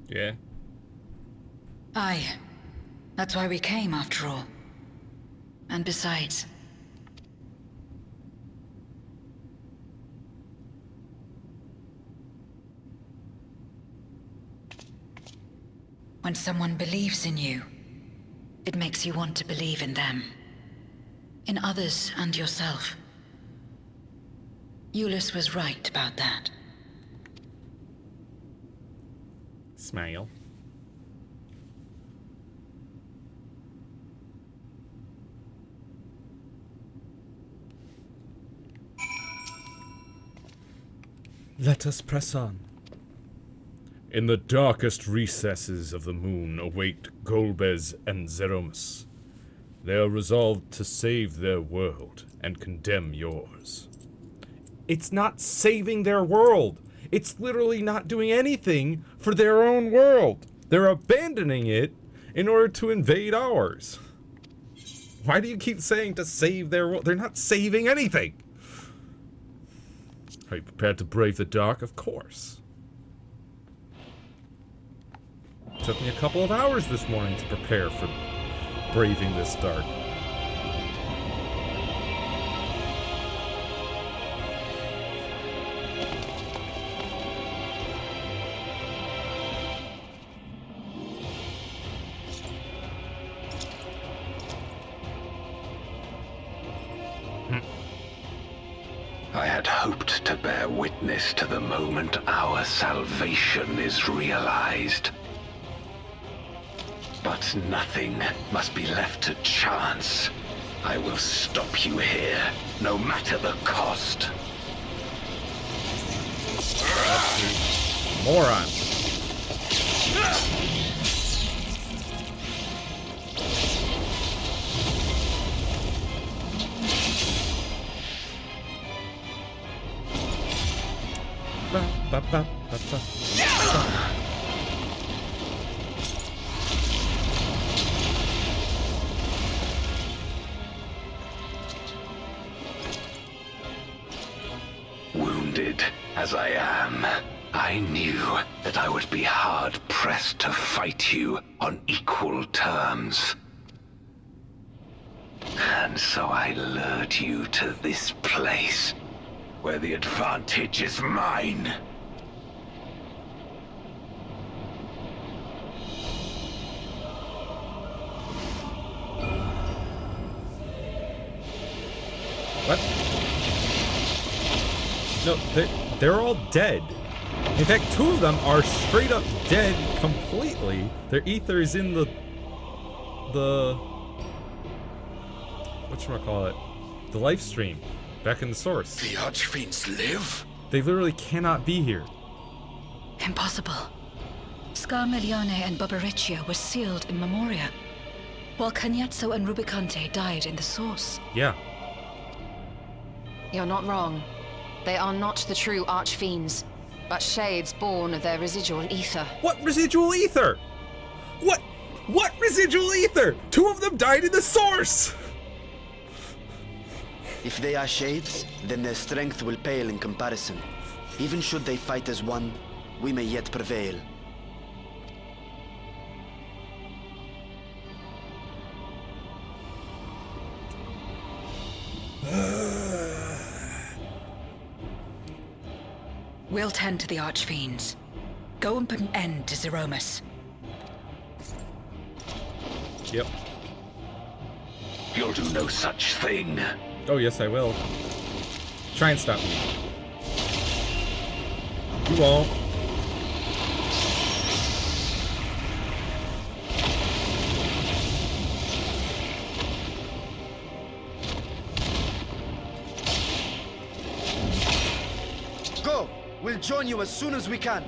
Yeah. Aye. That's why we came, after all. And besides... when someone believes in you, it makes you want to believe in them. In others and yourself. Eulus was right about that. Smile. Let us press on. In the darkest recesses of the moon await Golbez and Zeromus. They are resolved to save their world and condemn yours. It's not saving their world. It's literally not doing anything for their own world. They're abandoning it in order to invade ours. Why do you keep saying to save their world? They're not saving anything. Are you prepared to brave the dark? Of course. It took me a couple of hours this morning to prepare for braving this dark. I had hoped to bear witness to the moment our salvation is realized. But nothing must be left to chance. I will stop you here, no matter the cost. Moron. Ba, ba, ba, ba, ba. Wounded as I am, I knew that I would be hard-pressed to fight you on equal terms. And so I lured you to this place, where the advantage is mine. What? No, they're all dead. In fact, two of them are straight up dead completely. Their ether is in the whatchamacallit? The life stream. Back in the source. The Archfiends live? They literally cannot be here. Impossible. Scarmelione and Barbariccia were sealed in Memoria, while Cagnazzo and Rubicante died in the source. Yeah. You're not wrong. They are not the true Archfiends, but shades born of their residual ether. What residual ether? What residual ether? Two of them died in the source! If they are shades, then their strength will pale in comparison. Even should they fight as one, we may yet prevail. We'll tend to the Archfiends. Go and put an end to Zeromus. Yep. You'll do no such thing. Oh, yes, I will. Try and stop me. You won't. Go! We'll join you as soon as we can.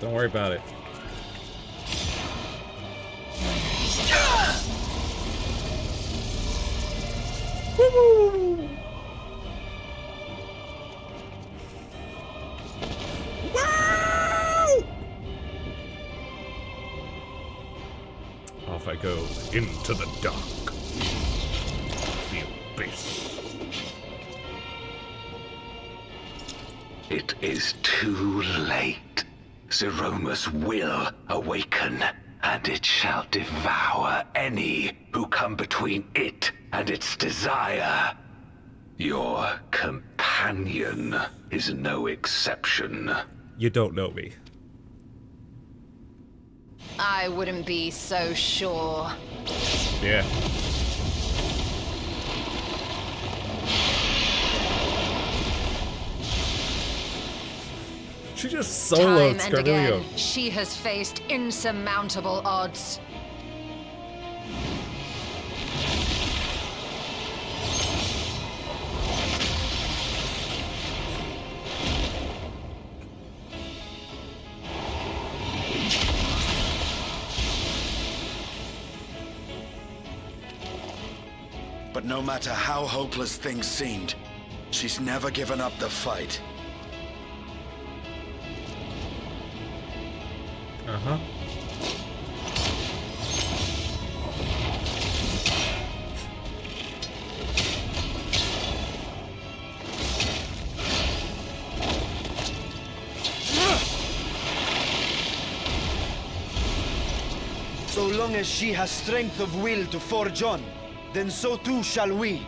Don't worry about it. Woo! Wow! Off I go into the dark. The abyss. It is too late. Zeromus will awaken, and it shall devour any who come between it and its desire. Your companion is no exception. You don't know me. I wouldn't be so sure. Yeah. She just soloed Time and again, Scarlio. she has faced insurmountable odds. But no matter how hopeless things seemed, she's never given up the fight. Uh-huh. So long as she has strength of will to forge on, then so too shall we.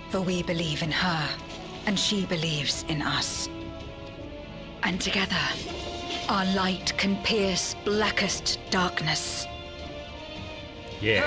For we believe in her, and she believes in us. And together, our light can pierce blackest darkness. Yeah.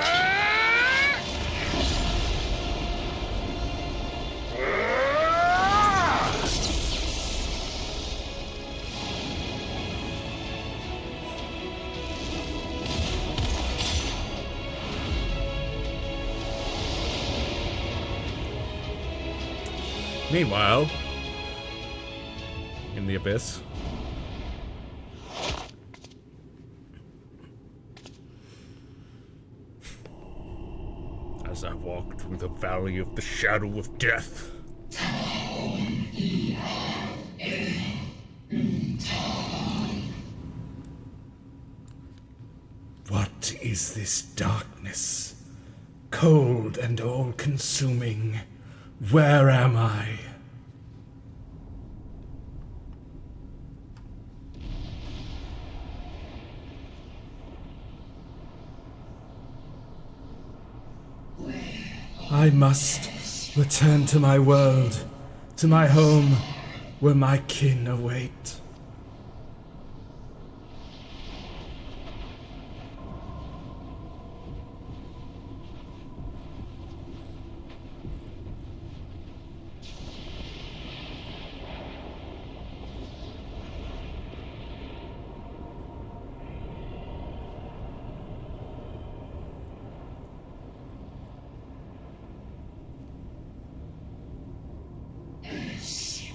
Meanwhile, in the abyss. As I walked through the valley of the shadow of death. What is this darkness? Cold and all-consuming. Where am I? I must return to my world, to my home, where my kin await.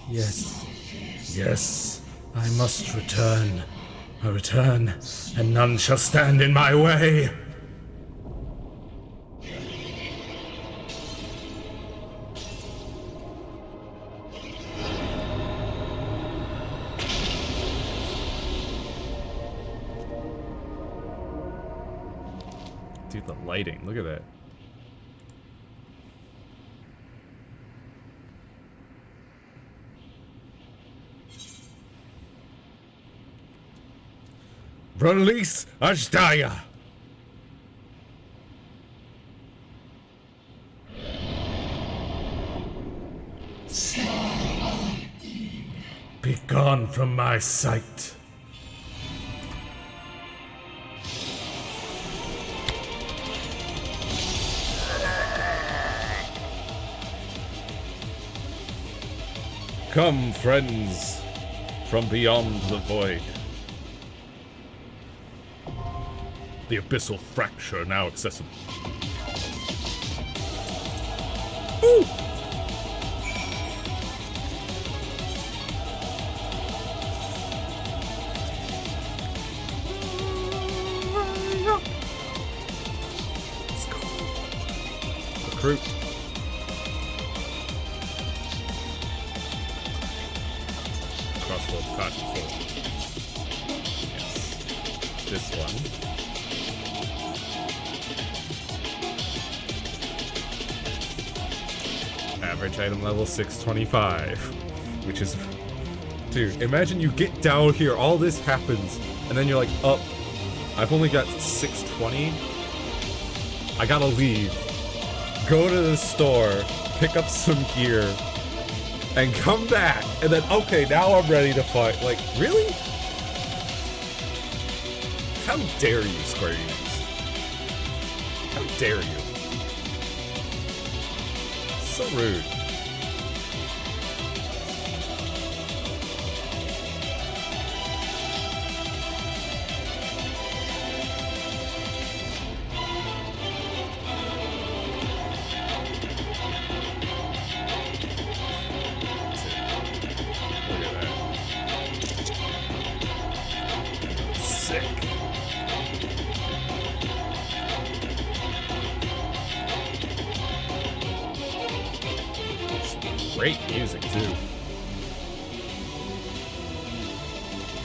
Yes, yes, I must return. I return, and none shall stand in my way. Dude, the lighting, look at that. Release Azdaja! Be gone from my sight. Come, friends, from beyond the void. The abyssal fracture now accessible. Ooh! Let's go. Recruit. Crossbow caution full. Yes. This one. Average item level 625, which is, dude, imagine you get down here, all this happens, and then you're like, oh, I've only got 620, I gotta leave, go to the store, pick up some gear, and come back, and then, okay, now I'm ready to fight. Like, really? How dare you, Square Enix? How dare you? So rude. Look at that. Sick. Great music too.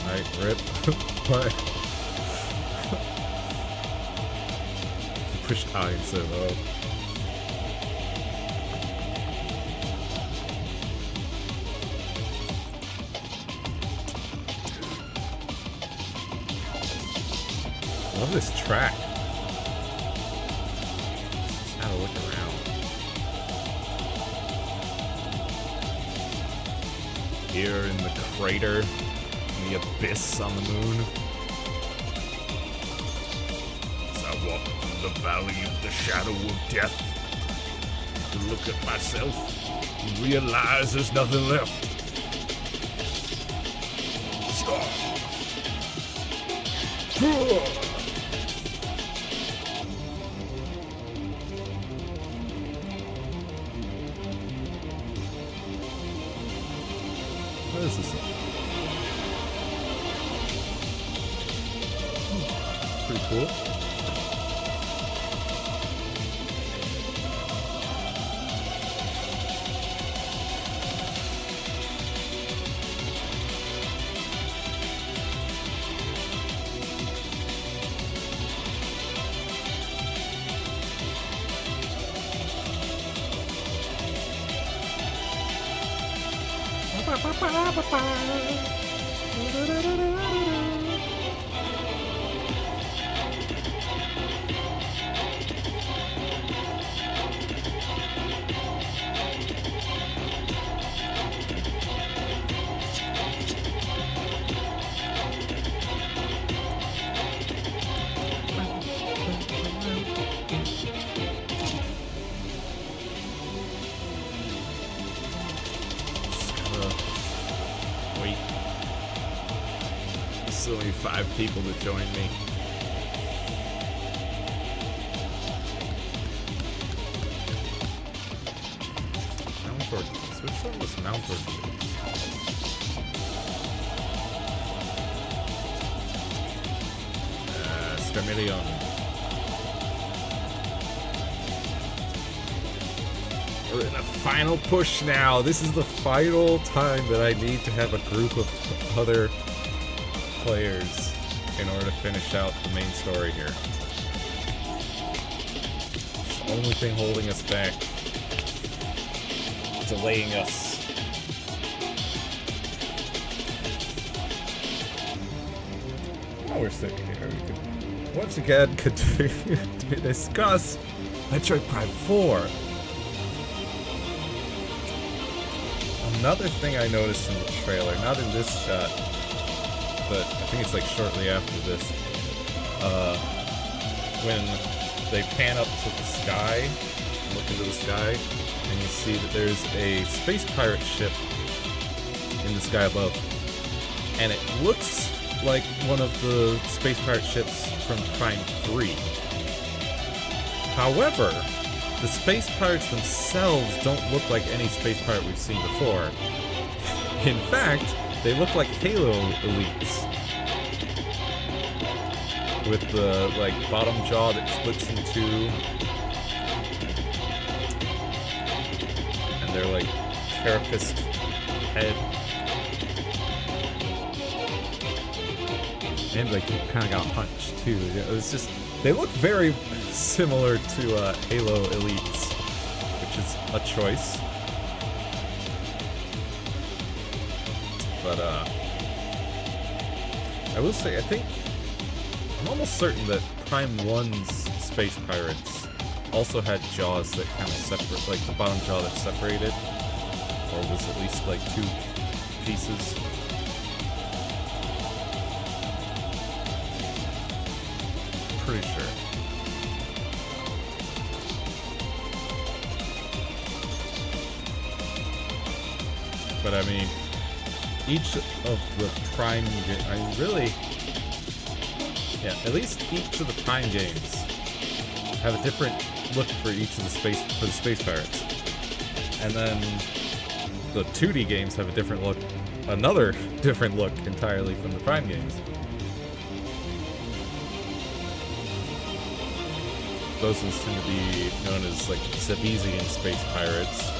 Alright, rip. What? Pushed I instead of O. Love this track. Just have a look around. Here in the crater, in the abyss on the moon. As I walk through the valley of the shadow of death, to look at myself and realize there's nothing left. What is this? Pretty cool. Wait. There's only 5 people to join me. Switch on this Mountford. Scarmillion. We're in a final push now. This is the final time that I need to have a group of other players in order to finish out the main story here. It's the only thing holding us back. Delaying us. Now we're sitting here. We can once again continue to discuss Metroid Prime 4. Another thing I noticed in the trailer, not in this shot, but I think it's like shortly after this, when they pan up to the sky, look into the sky, and you see that there's a space pirate ship in the sky above. And it looks like one of the space pirate ships from Prime 3. However, the space pirates themselves don't look like any space pirate we've seen before. In fact, they look like Halo elites. With the, like, bottom jaw that splits in two. Their like carapace head, and like kind of got punched too. It was just they look very similar to Halo Elites, which is a choice. But I will say I'm almost certain that Prime 1's space pirates also had jaws that kind of separate, like the bottom jaw that separated, or was at least like 2 pieces. Pretty sure. But I mean, each of the Prime at least each of the Prime games have a different look for each of the space pirates, and then the 2D games have a different look, another different look entirely from the Prime games. Those ones tend to be known as like Sabizian space pirates,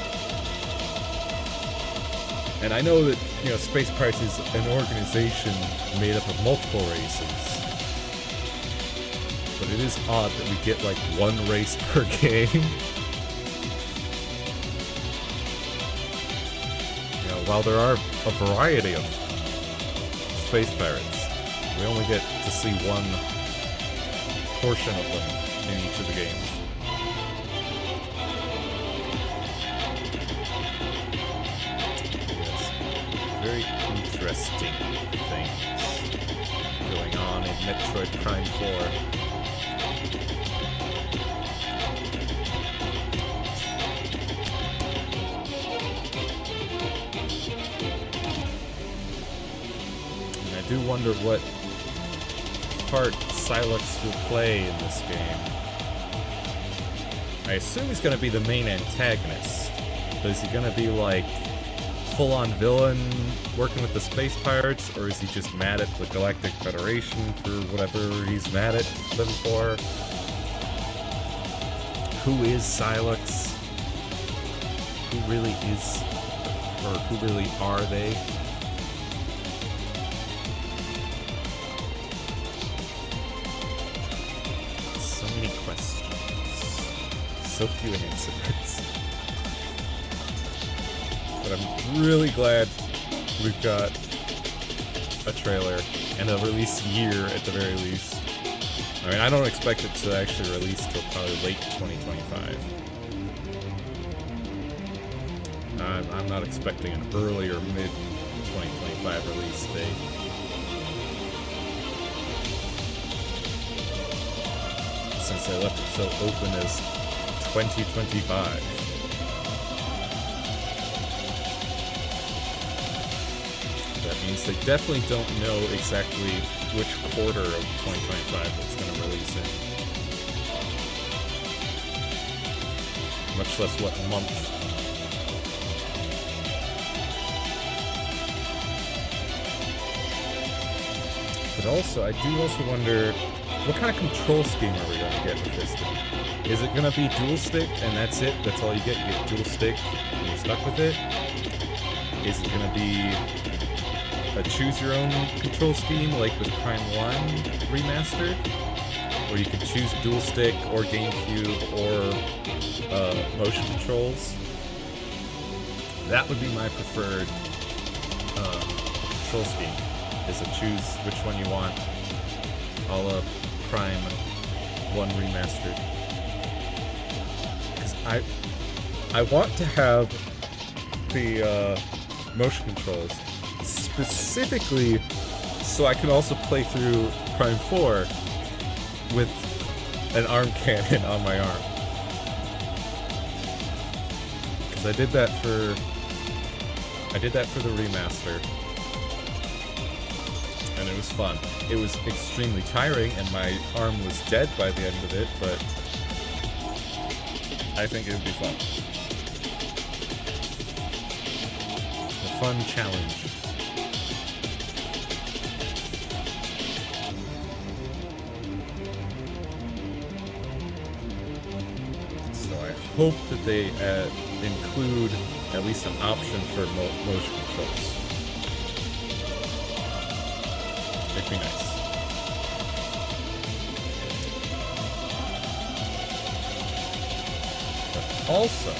and I know that Space Pirates is an organization made up of multiple races. But it is odd that we get like 1 race per game. While there are a variety of space pirates, we only get to see 1 portion of them in each of the games. Yes, very interesting things going on in Metroid Prime 4. I do wonder what part Sylux will play in this game. I assume he's going to be the main antagonist, but is he going to be like full-on villain working with the space pirates, or is he just mad at the Galactic Federation for whatever he's mad at them for? Who is Silex? Who really is, or who really are they? So many questions, so few answers. But I'm really glad we've got a trailer and a release year at the very least. I mean, I don't expect it to actually release till probably late 2025. I'm not expecting an early or mid 2025 release date. Since I left it so open as 2025. That means they definitely don't know exactly which quarter of 2025 it's going to release in. Much less what month. But also, I do also wonder, what kind of control scheme are we going to get with this thing? Is it going to be dual stick and that's it? That's all you get? You get dual stick and you're stuck with it? Is it going to be a choose your own control scheme like with Prime 1 Remastered? Or you could choose dual stick or GameCube or motion controls? That would be my preferred control scheme, is to choose which one you want, a la Prime 1 Remastered. Because I want to have the motion controls specifically so I can also play through Prime 4 with an arm cannon on my arm. Because I did that for the remaster, and it was fun. It was extremely tiring, and my arm was dead by the end of it, but I think it would be fun. A fun challenge. Hope that they include at least an option for motion controls. It'd be nice. But also,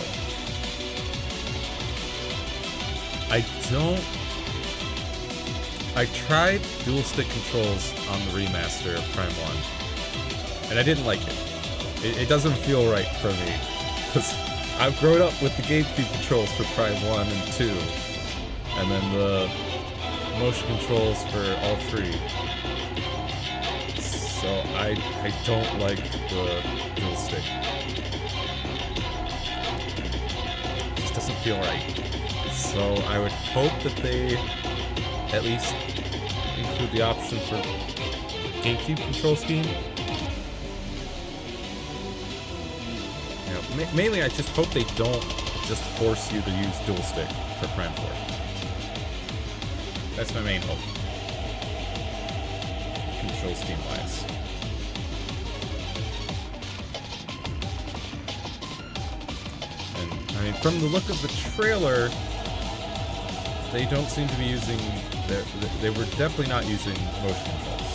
I tried dual stick controls on the remaster of Prime 1, and I didn't like it. It doesn't feel right for me. Because I've grown up with the GameCube controls for Prime 1 and 2, and then the motion controls for all three. So I don't like the dual stick. It just doesn't feel right. So I would hope that they at least include the option for GameCube control scheme. Mainly, I just hope they don't just force you to use dual stick for Prime 4. That's my main hope. Control scheme wise. And I mean, from the look of the trailer, they don't seem to be using. They were definitely not using motion controls,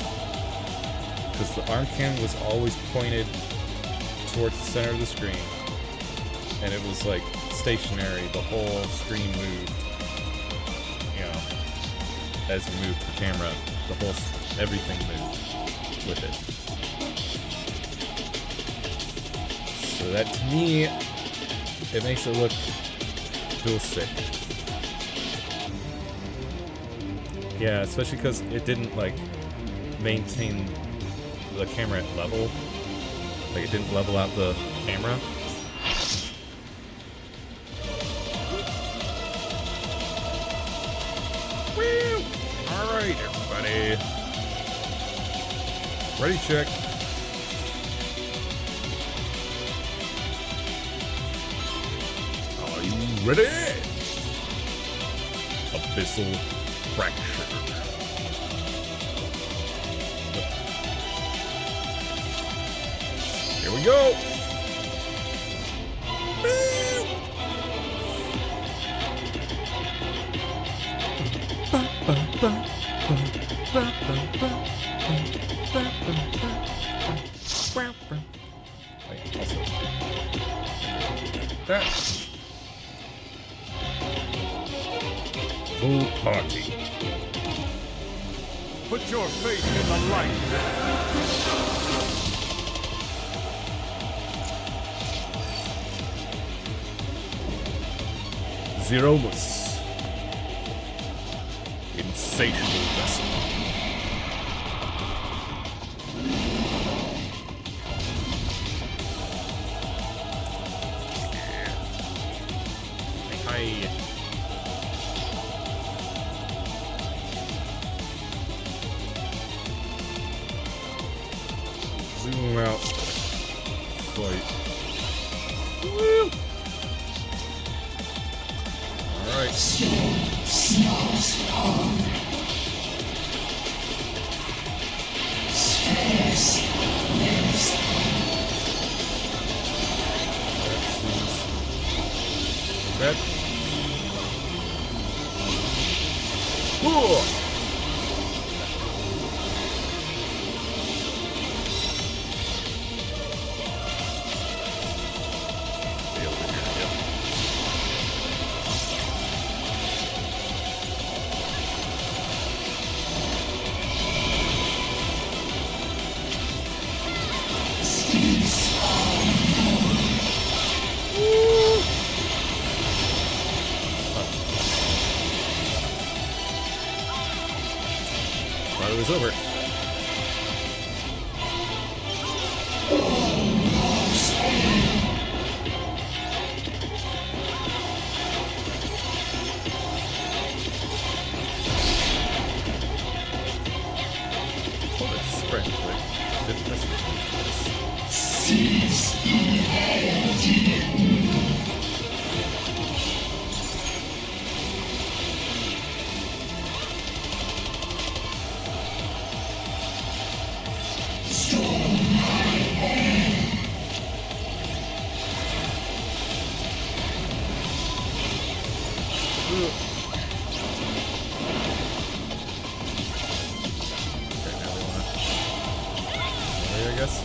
because the arm cannon was always pointed towards the center of the screen. And it was like stationary, the whole screen moved, you know, as you moved the camera, everything moved with it. So that, to me, it makes it look dual stick. Yeah, especially because it didn't, like, maintain the camera at level. Like, it didn't level out the camera. Alright, everybody. Ready, check. Are you ready? Abyssal Fracture. Here we go! Wait, also. That. Full party. Put your faith in the light. Zeromus. Insatiable vessel. Hi. Zoom out. Fight. Woo! Alright. That. Whoa! Thought it was over. Hold it, sprint quick. Didn't miss it. Seize I guess.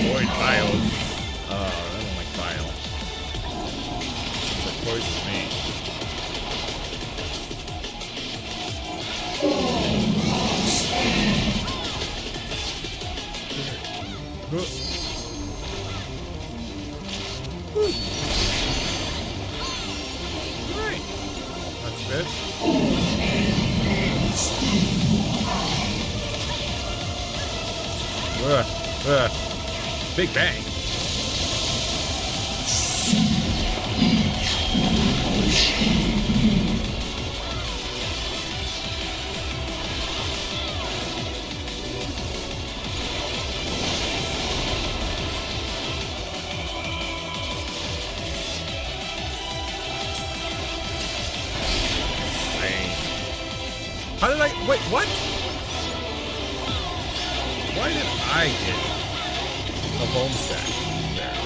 Void Bile. I don't like Bile. It's like poison me. Right. That's good. Big bang. How did I... Wait, what? Why did I get a bone stack there?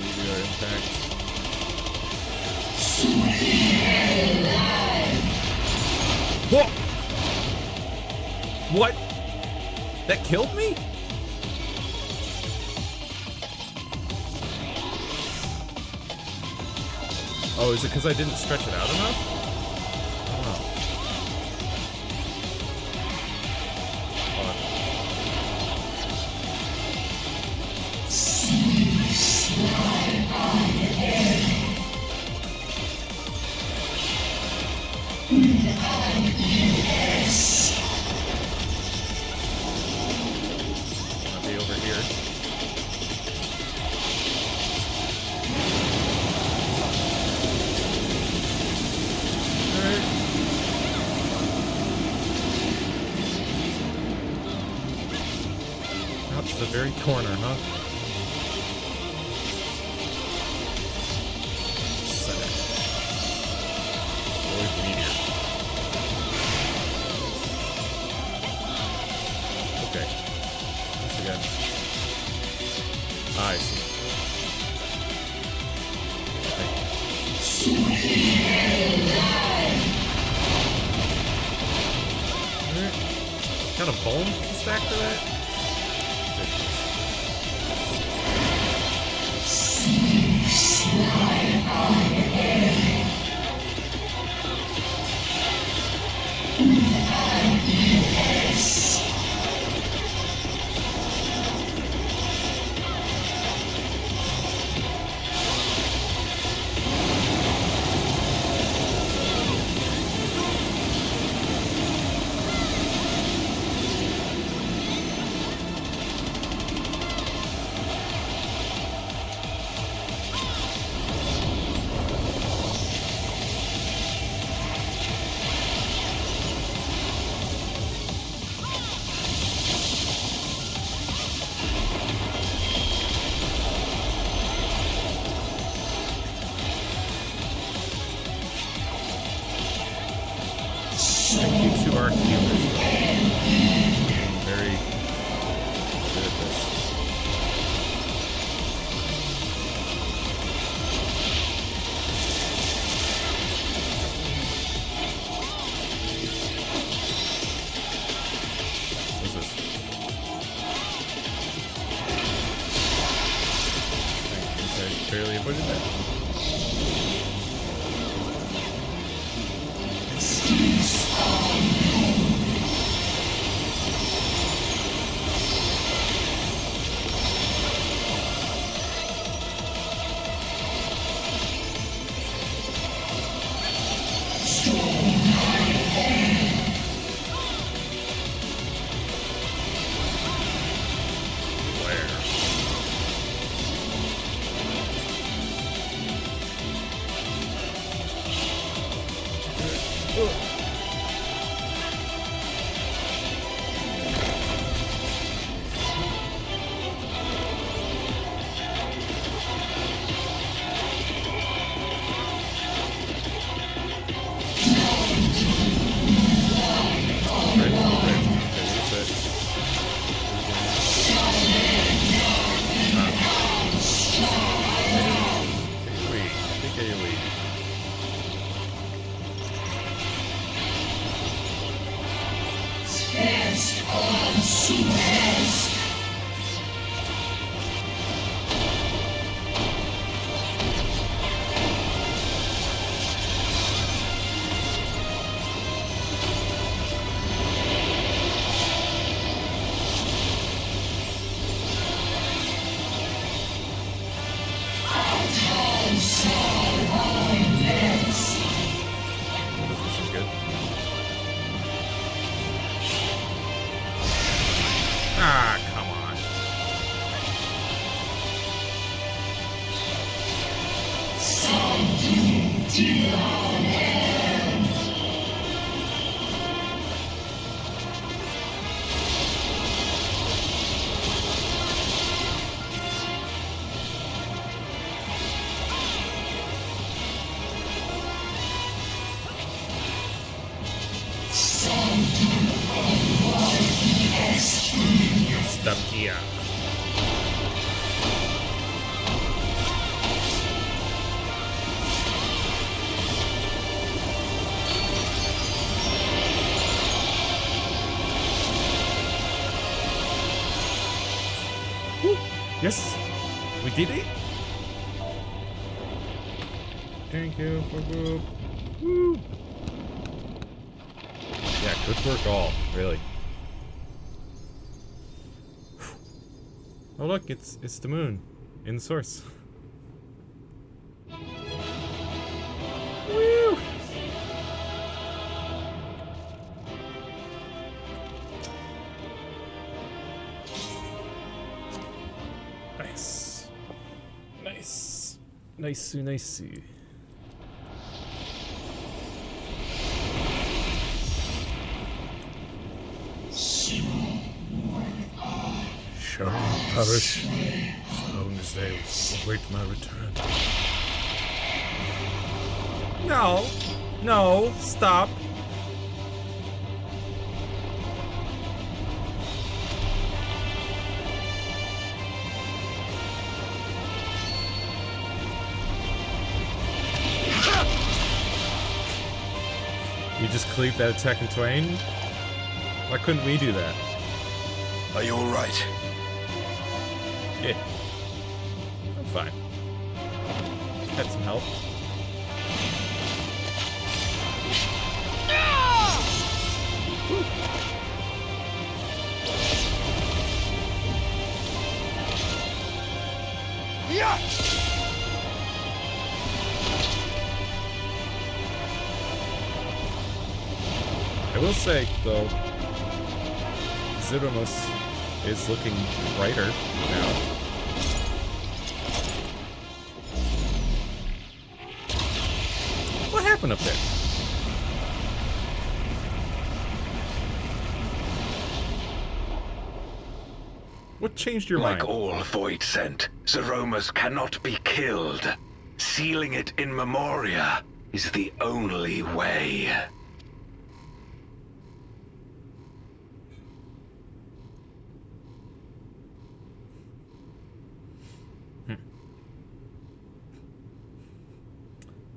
Meteor impact. Whoa! What? That killed me? Oh, is it because I didn't stretch it out enough? I don't know. the very corner, huh? Center. Void meteor. Okay. Once again. I see. Alright. Kind of bone stack for that? Thank you to our healers, though. Very good at this. What's this? I barely avoided that. Ah, come on. Stop here. Woo. Yes, we did it. Thank you for group. Woo. Yeah, good work all, really. Oh look, it's the moon in the source. Woo! Nice. Nice. Nice-oo, nice-oo. shall not perish as long as they await my return. No. No. Stop. You just cleave that attack in twain? Why couldn't we do that? Are you alright? Yeah. I'm fine. Had some help. Yeah! I will say, though, Zidromos is looking brighter now. What happened up there? What changed your mind? Like all Void Sent, Zeromus cannot be killed. Sealing it in Memoria is the only way.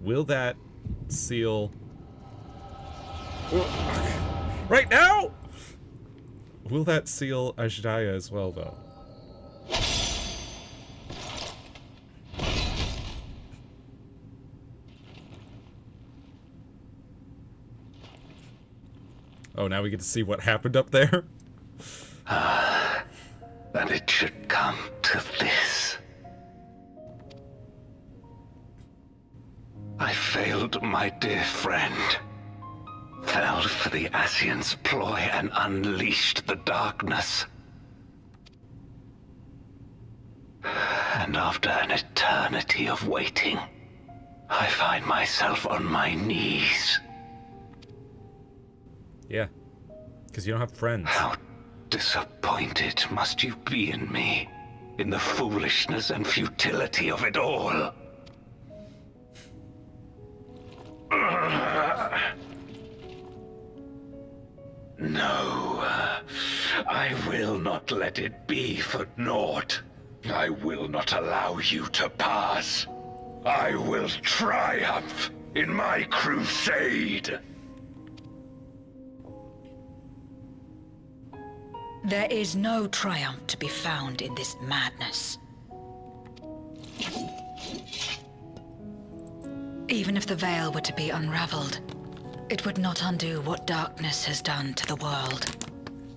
Will that seal... Right now? Will that seal Azhdaya as well, though? Oh, now we get to see what happened up there? And it should come to this. I failed my dear friend. Fell for the Ascians' ploy and unleashed the darkness. And after an eternity of waiting, I find myself on my knees. Yeah, because you don't have friends. How disappointed must you be in me, in the foolishness and futility of it all. No, I will not let it be for naught. I will not allow you to pass. I will triumph in my crusade. There is no triumph to be found in this madness. Even if the veil were to be unraveled, it would not undo what darkness has done to the world.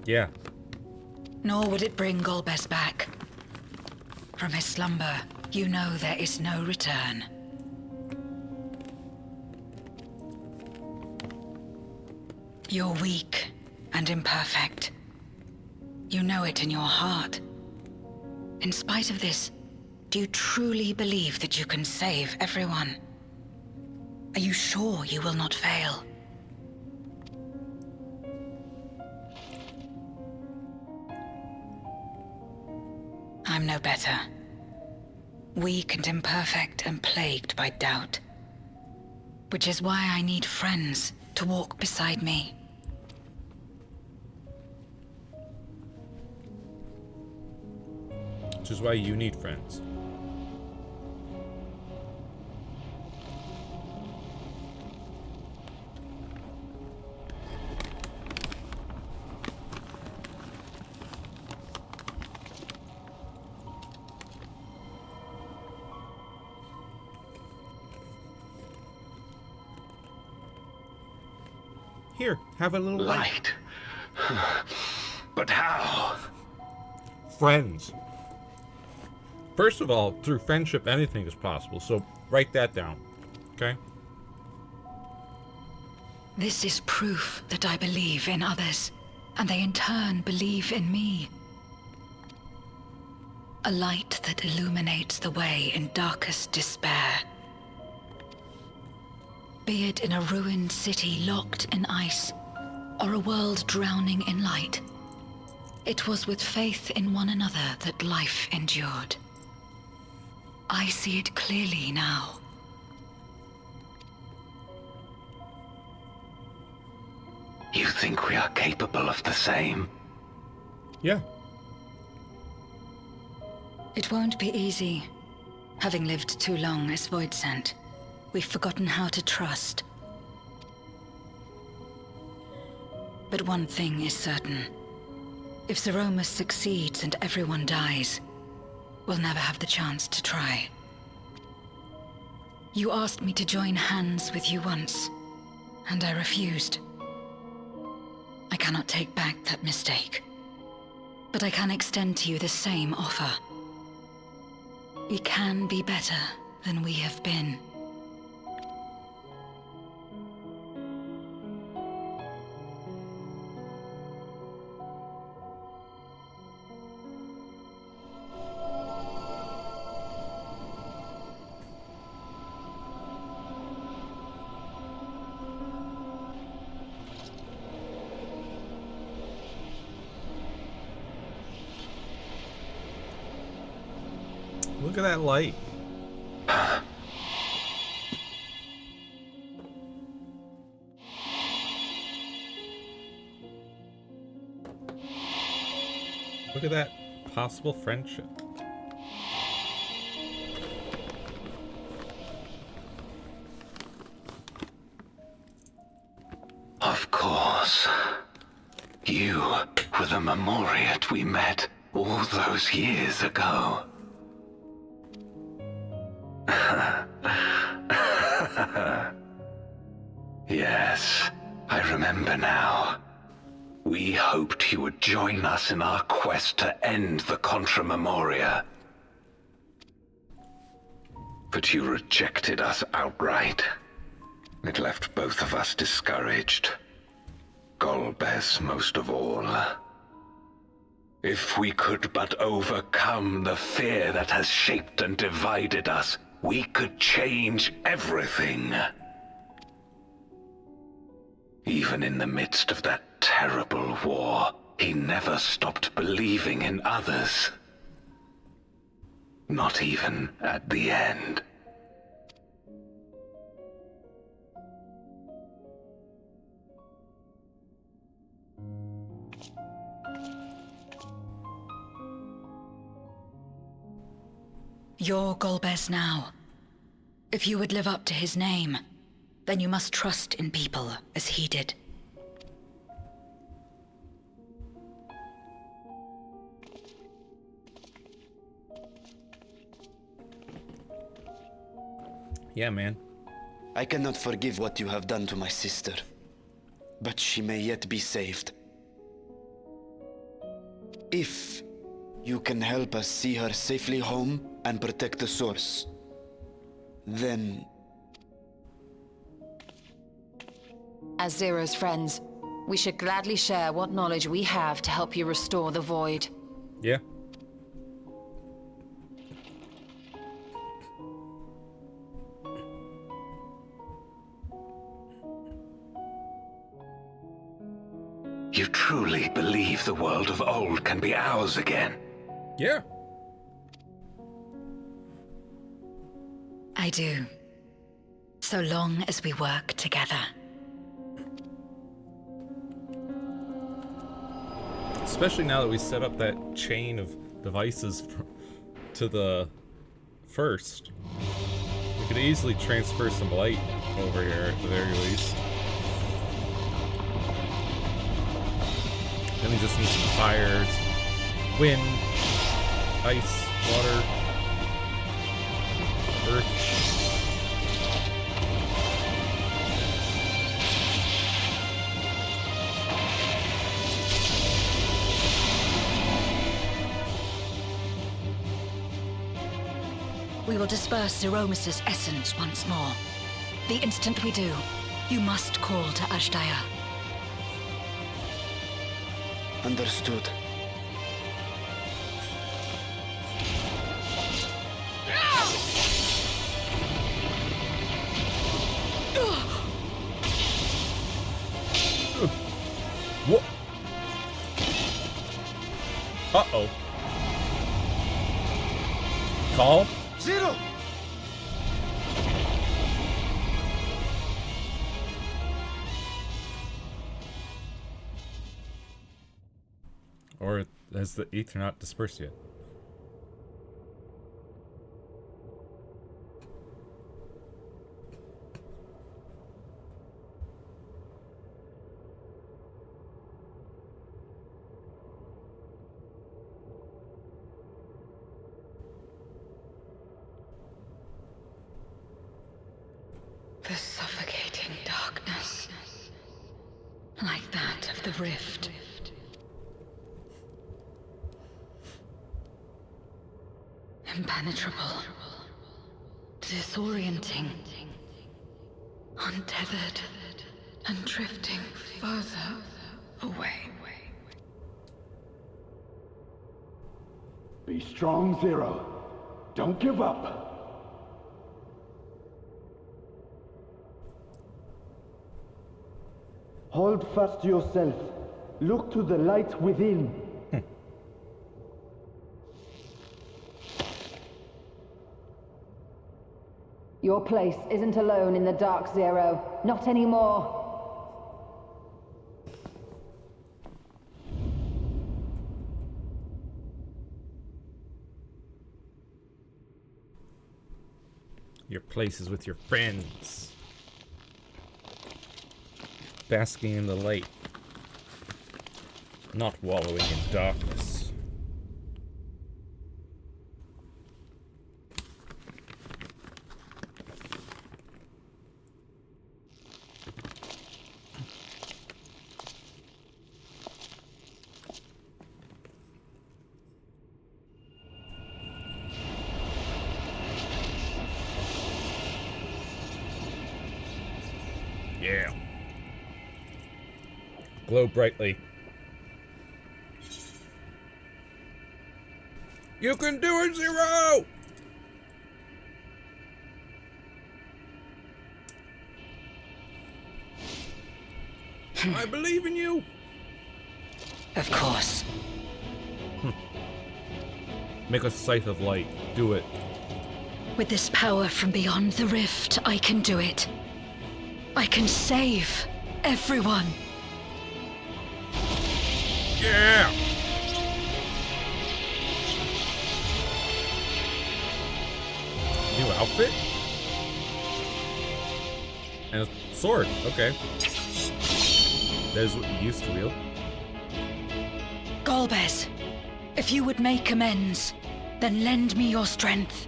Yeah. Nor would it bring Golbez back. From his slumber, you know there is no return. You're weak and imperfect. You know it in your heart. In spite of this, do you truly believe that you can save everyone? Are you sure you will not fail? I'm no better. Weak and imperfect and plagued by doubt. Which is why I need friends to walk beside me. Which is why you need friends. Here, have a little light. But how? Friends. First of all, through friendship, anything is possible. So write that down, okay? This is proof that I believe in others, and they in turn believe in me. A light that illuminates the way in darkest despair. Be it in a ruined city locked in ice, or a world drowning in light. It was with faith in one another that life endured. I see it clearly now. You think we are capable of the same? Yeah. It won't be easy. Having lived too long as Voidsent, we've forgotten how to trust. But one thing is certain. If Zeromus succeeds and everyone dies, we'll never have the chance to try. You asked me to join hands with you once, and I refused. I cannot take back that mistake. But I can extend to you the same offer. We can be better than we have been. Look at that light. Look at that possible friendship. Of course. You were the Memoriat we met all those years ago. Yes, I remember now. We hoped you would join us in our quest to end the Contra Memoria. But you rejected us outright. It left both of us discouraged. Golbez most of all. If we could but overcome the fear that has shaped and divided us, we could change everything. Even in the midst of that terrible war, he never stopped believing in others. Not even at the end. You're Golbez now. If you would live up to his name, then you must trust in people as he did. Yeah, man. I cannot forgive what you have done to my sister, but she may yet be saved. If you can help us see her safely home and protect the source, then... As Zero's friends, we should gladly share what knowledge we have to help you restore the Void. Yeah. You truly believe the world of old can be ours again? Yeah. I do. So long as we work together. Especially now that we set up that chain of devices to the first. We could easily transfer some light over here at the very least. Then we just need some fires, wind, ice, water, earth. We will disperse Zeromus' essence once more. The instant we do, you must call to Ashdaya. Understood. What? Uh-oh. Call? Zero! Or has the ether not dispersed yet? The suffocating darkness, like that of the rift. Impenetrable, disorienting, untethered, and drifting further away. Be strong, Zero. Don't give up. Hold fast to yourself. Look to the light within. Your place isn't alone in the dark, Zero. Not anymore. Your place is with your friends. Basking in the light. Not wallowing in darkness. Yeah. Glow brightly. You can do it, Zero! I believe in you! Of course. Make a scythe of light. Do it. With this power from beyond the rift, I can do it. I can save everyone. Yeah! New outfit? And a sword. Okay. That is what you used to wield. Golbez, if you would make amends, then lend me your strength.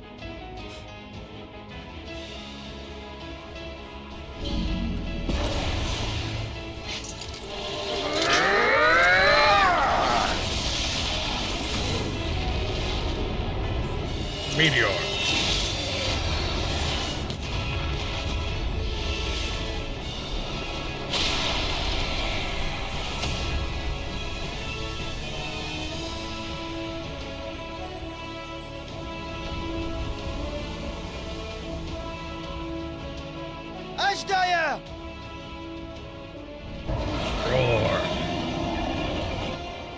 Meteor. Ashdaya! Roar.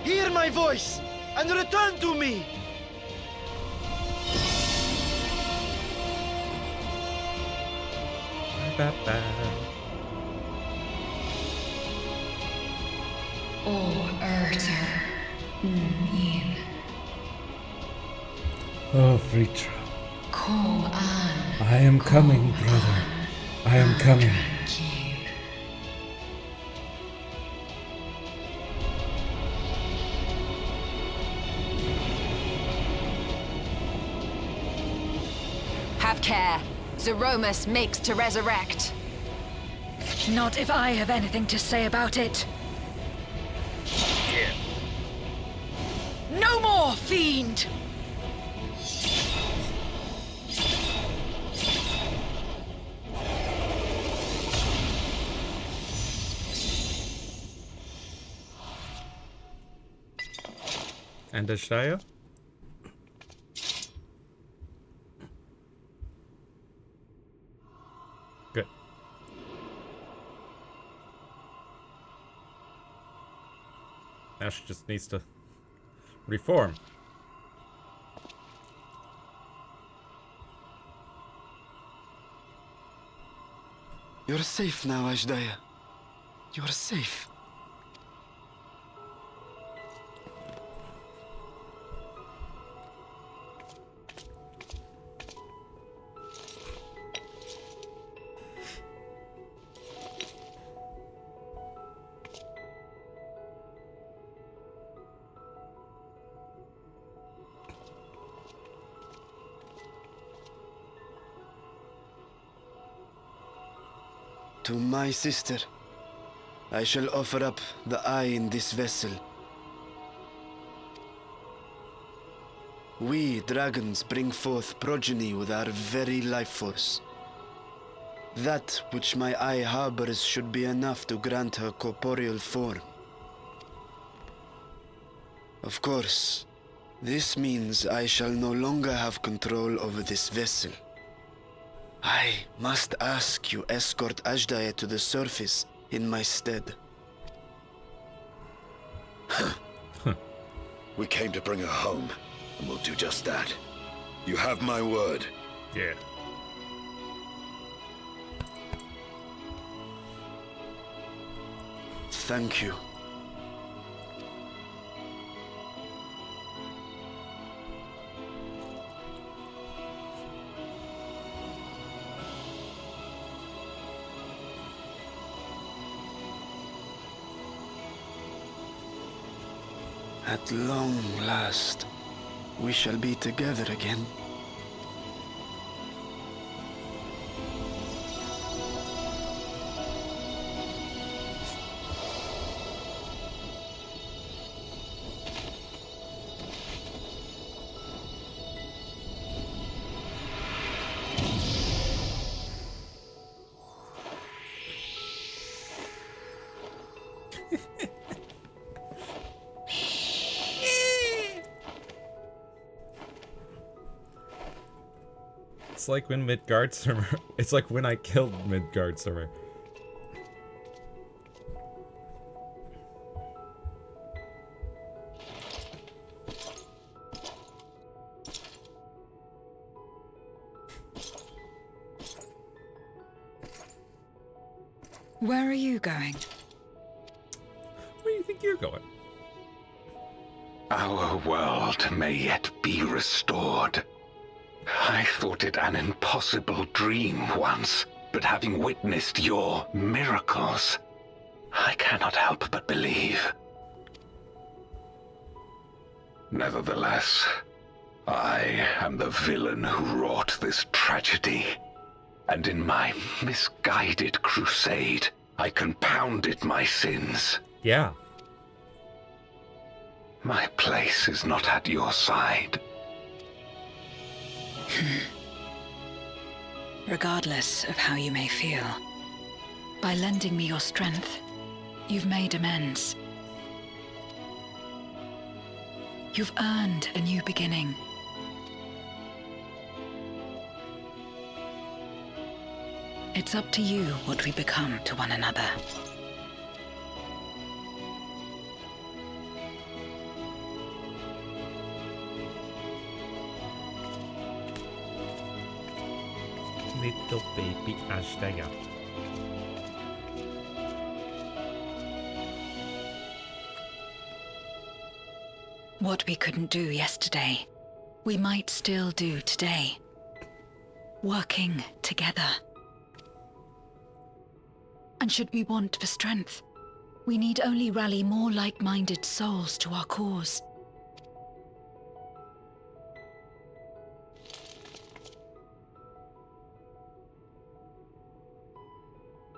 Hear my voice and return to me! Oh, Vritra. I am coming, brother. I am coming. Have care. Zeromus makes to resurrect. Not if I have anything to say about it. Yeah. No more, fiend! And Ashdaya? Good. Now she just needs to Reform. You're safe now, Ashdaya. You're safe. To my sister, I shall offer up the eye in this vessel. We, dragons, bring forth progeny with our very life force. That which my eye harbors should be enough to grant her corporeal form. Of course, this means I shall no longer have control over this vessel. I must ask you escort Ashdaya to the surface in my stead. We came to bring her home, and we'll do just that. You have my word. Yeah. Thank you. At long last, we shall be together again. It's like when Midgardsormr. It's like when I killed Midgardsormr. Where are you going? Where do you think you're going? Our world may yet be restored. I thought it an impossible dream once, but having witnessed your miracles, I cannot help but believe. Nevertheless, I am the villain who wrought this tragedy, and in my misguided crusade, I compounded my sins. Yeah. My place is not at your side. Regardless of how you may feel, by lending me your strength, you've made amends. You've earned a new beginning. It's up to you what we become to one another. Little baby Ashdaya. What we couldn't do yesterday, we might still do today. Working together. And should we want for strength, we need only rally more like-minded souls to our cause.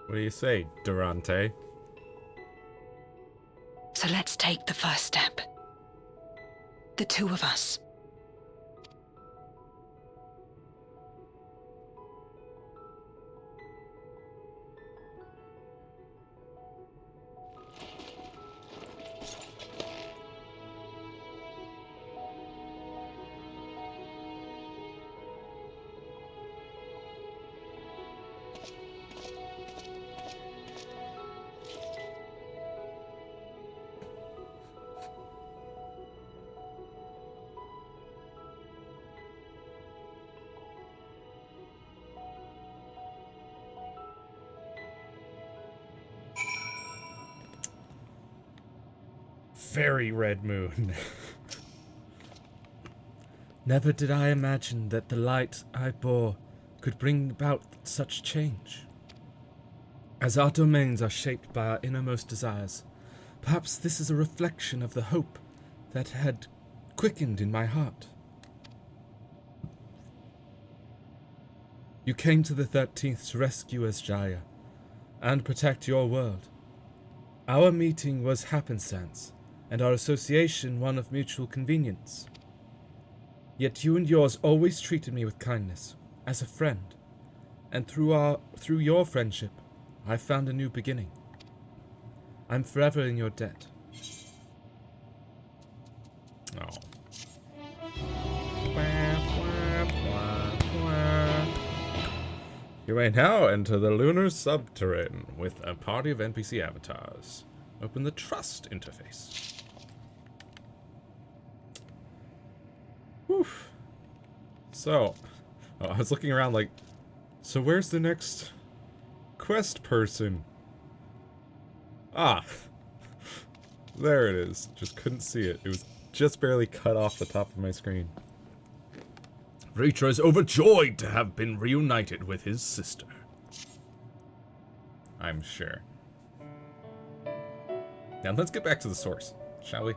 What do you say, Durante? So let's take the first step. The two of us. very red moon. Never did I imagine that the light I bore could bring about such change. As our domains are shaped by our innermost desires, perhaps this is a reflection of the hope that had quickened in my heart. You came to the 13th to rescue Asjaya and protect your world. Our meeting was happenstance, and our association one of mutual convenience. Yet you and yours always treated me with kindness, as a friend, and through your friendship, I found a new beginning. I'm forever in your debt. Oh. You may now enter the lunar subterrane with a party of NPC avatars. Open the Trust interface. Oof. So, I was looking around like, so where's the next quest person? Ah, there it is. Just couldn't see it. It was just barely cut off the top of my screen. Ritra is overjoyed to have been reunited with his sister. I'm sure. Now let's get back to the source, shall we?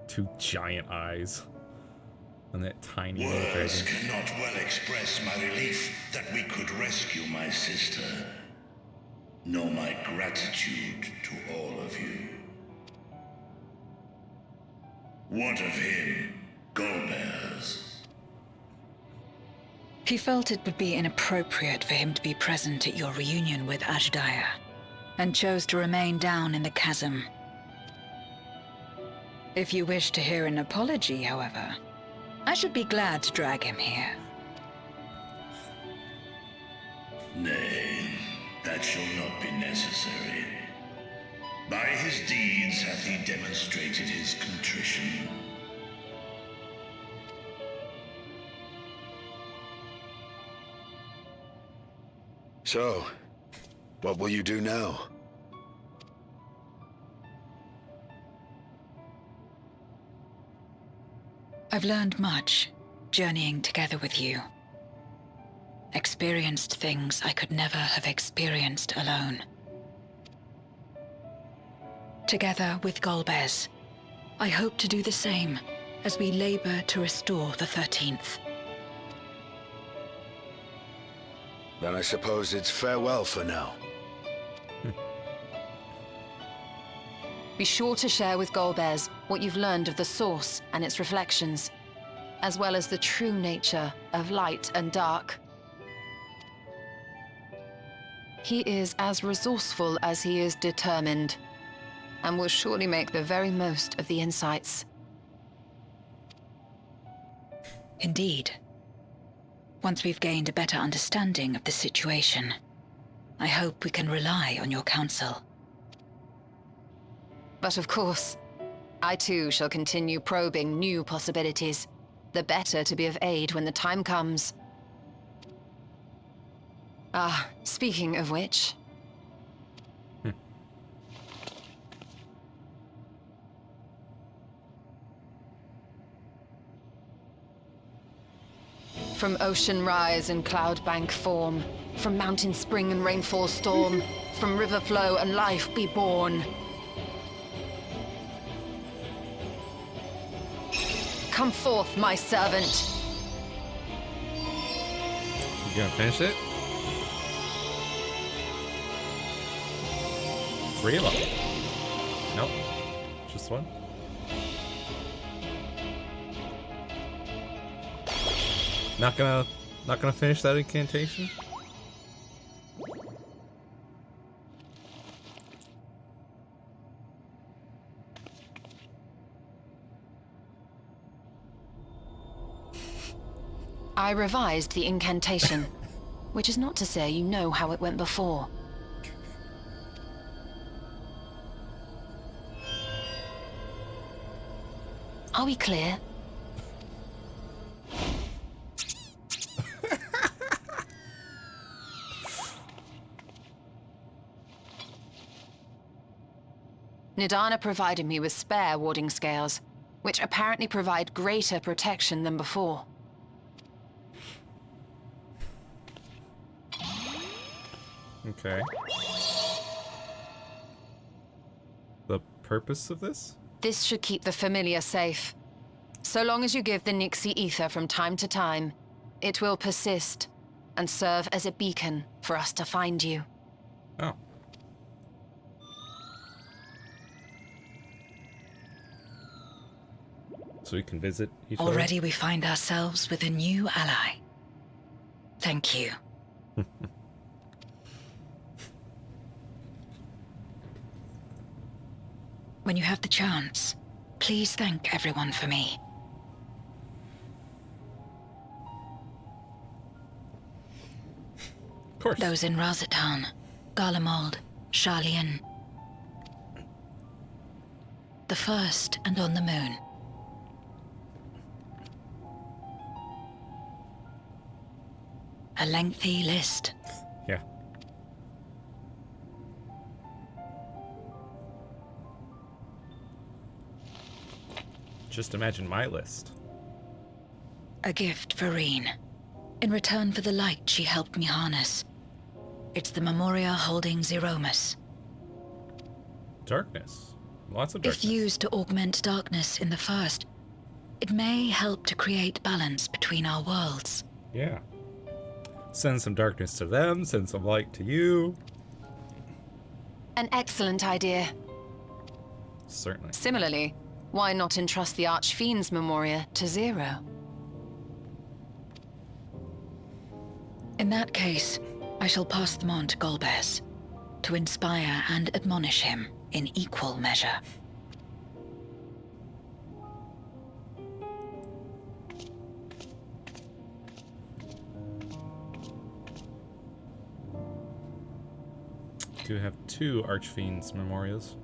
Two giant eyes on that tiny little Words dragon. cannot well express my relief that we could rescue my sister, nor my gratitude to all of you. What of him, Golbez? He felt it would be inappropriate for him to be present at your reunion with Ashdaya, and chose to remain down in the chasm. If you wish to hear an apology, however, I should be glad to drag him here. Nay, that shall not be necessary. By his deeds hath he demonstrated his contrition. So, what will you do now? I've learned much, journeying together with you. Experienced things I could never have experienced alone. Together with Golbez, I hope to do the same as we labor to restore the 13th. Then I suppose it's farewell for now. Be sure to share with Golbez what you've learned of the Source and its reflections, as well as the true nature of light and dark. He is as resourceful as he is determined, and will surely make the very most of the insights. Indeed. Once we've gained a better understanding of the situation, I hope we can rely on your counsel. But of course, I too shall continue probing new possibilities, the better to be of aid when the time comes. Ah, speaking of which... From ocean rise and cloud bank form, from mountain spring and rainfall storm, from river flow and life be born. Come forth, my servant. You gonna finish it? 3 of them. Nope. Just one. Not gonna finish that incantation? I revised the incantation, which is not to say you know how it went before. Are we clear? Nidana provided me with spare warding scales, which apparently provide greater protection than before. Okay. The purpose of this? This should keep the familiar safe. So long as you give the Nixie ether from time to time, it will persist and serve as a beacon for us to find you. Oh. So we can visit each other? Already we find ourselves with a new ally. Thank you. When you have the chance, please thank everyone for me. Of course. Those in Razatan, Garlemald, Sharlayan. The First and on the Moon. A lengthy list. Yeah. Just imagine my list. A gift for Reen. In return for the light she helped me harness. It's the Memoria holding Zeromus. Darkness. Lots of darkness. If used to augment darkness in the First, it may help to create balance between our worlds. Yeah. Send some darkness to them, send some light to you. An excellent idea. Certainly. Similarly, why not entrust the Archfiend's Memoria to Zero? In that case, I shall pass them on to Golbez, to inspire and admonish him in equal measure. Do have 2 Archfiend's Memorias.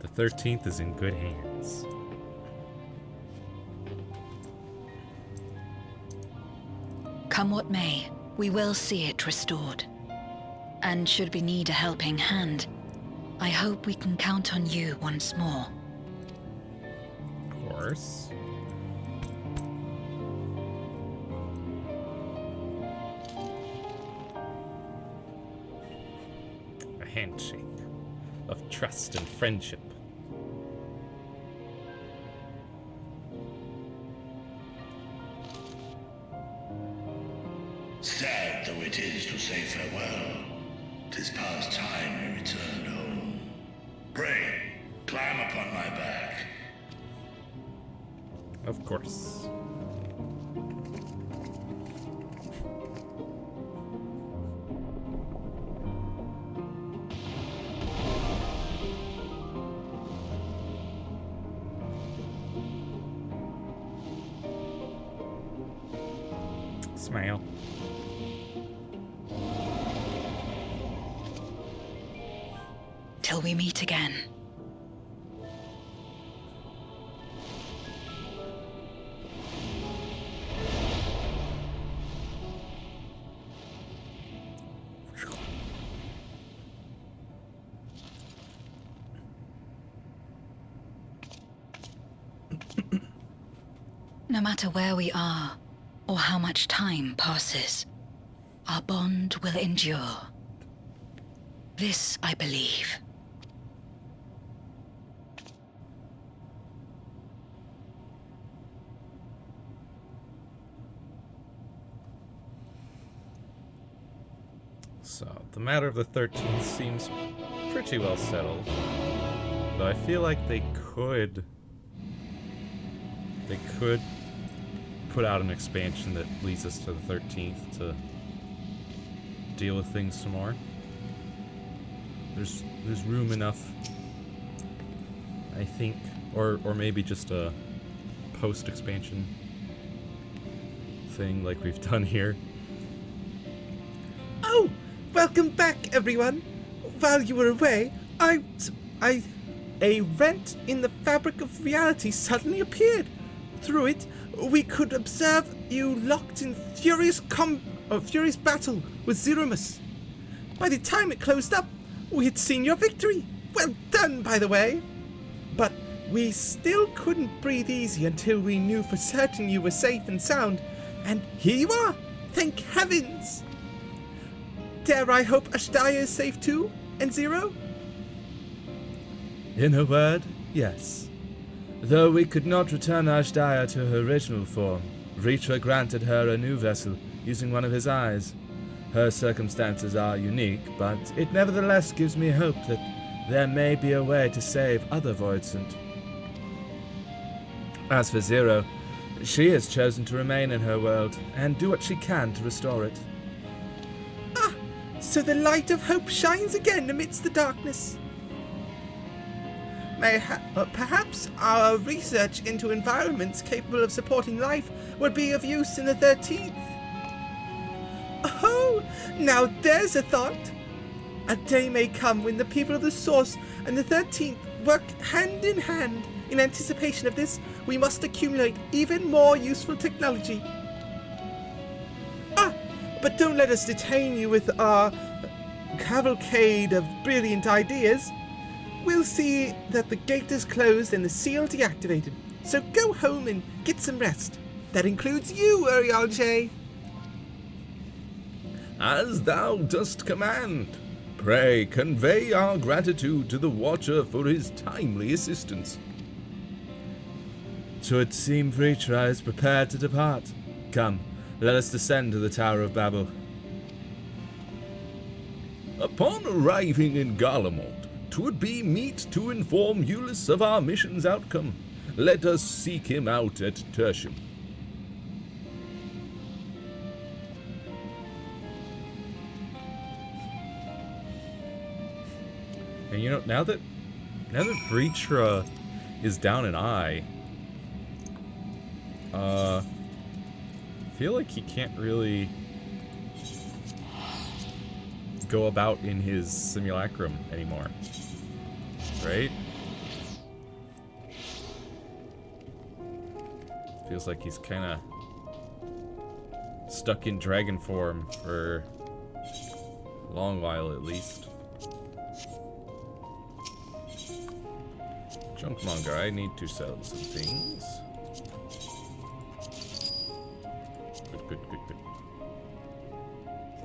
The 13th is in good hands. Come what may, we will see it restored. And should we need a helping hand, I hope we can count on you once more. Of course. A handshake of trust and friendship. Sad though it is to say farewell, 'tis past time we returned home. Pray, climb upon my back. Of course. Smile. Till we meet again. No matter where we are, or how much time passes, our bond will endure. This I believe. So, the matter of the 13th seems pretty well settled. Though I feel like they could put out an expansion that leads us to the 13th to deal with things some more. There's room enough, I think, or maybe just a post-expansion thing like we've done here. Oh, welcome back, everyone. While you were away, a rent in the fabric of reality suddenly appeared. Through it, we could observe you locked in furious battle with Zeromus. By the time it closed up, we had seen your victory. Well done, by the way. But we still couldn't breathe easy until we knew for certain you were safe and sound. And here you are. Thank heavens. Dare I hope Ashdaya is safe too, and Zero? In a word, yes. Though we could not return Ashdaya to her original form, Ritra granted her a new vessel using one of his eyes. Her circumstances are unique, but it nevertheless gives me hope that there may be a way to save other Voidsent. As for Zero, she has chosen to remain in her world and do what she can to restore it. Ah, so the light of hope shines again amidst the darkness. Perhaps our research into environments capable of supporting life would be of use in the 13th. Oh, now there's a thought. A day may come when the people of the Source and the 13th work hand in hand. In anticipation of this, we must accumulate even more useful technology. Ah, but don't let us detain you with our cavalcade of brilliant ideas. We'll see that the gate is closed and the seal deactivated. So go home and get some rest. That includes you, Uriel J. As thou dost command. Pray convey our gratitude to the Watcher for his timely assistance. Should seem Ritra is prepared to depart. Come, let us descend to the Tower of Babel. Upon arriving in Garlemald, 'twould be meet to inform Euless of our mission's outcome. Let us seek him out at Tertium. And you know, now that Ritra is down an eye, I feel like he can't really go about in his simulacrum anymore, right? Feels like he's kind of stuck in dragon form for a long while at least. Junkmonger, I need to sell some things. Good.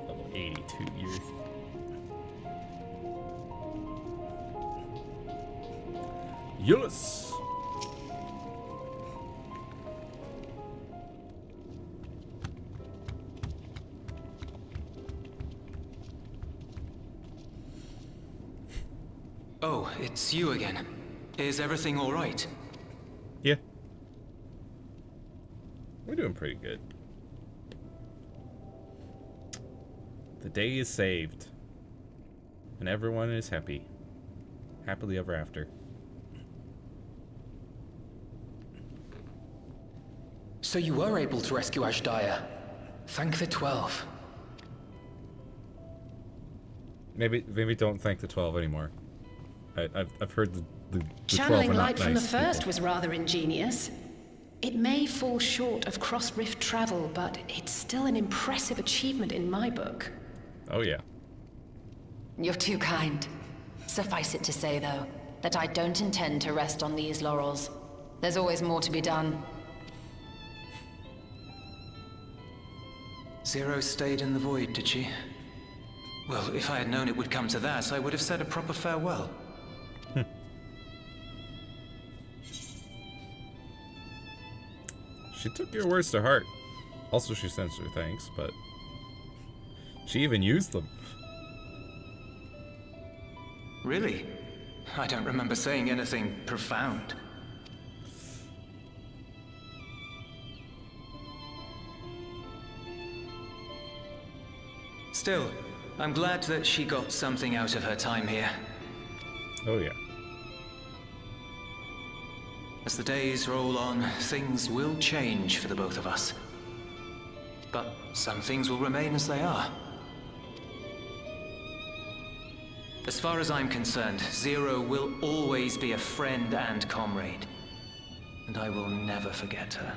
Level 82 here. Euless! Oh, it's you again. Is everything all right? Yeah. We're doing pretty good. The day is saved. And everyone is happy. Happily ever after. So you were able to rescue Ashdaya. Thank the 12. Maybe don't thank the 12 anymore. I've heard the 12 Channeling are not light from the nice first people. was rather ingenious. It may fall short of cross-rift travel, but it's still an impressive achievement in my book. Oh yeah. You're too kind. Suffice it to say, though, that I don't intend to rest on these laurels. There's always more to be done. Zero stayed in the void, did she? Well, if I had known it would come to that, I would have said a proper farewell. She took your words to heart. Also, she sends her thanks, but she even used them. Really? I don't remember saying anything profound. Still, I'm glad that she got something out of her time here. Oh yeah. As the days roll on, things will change for the both of us. But some things will remain as they are. As far as I'm concerned, Zero will always be a friend and comrade. And I will never forget her.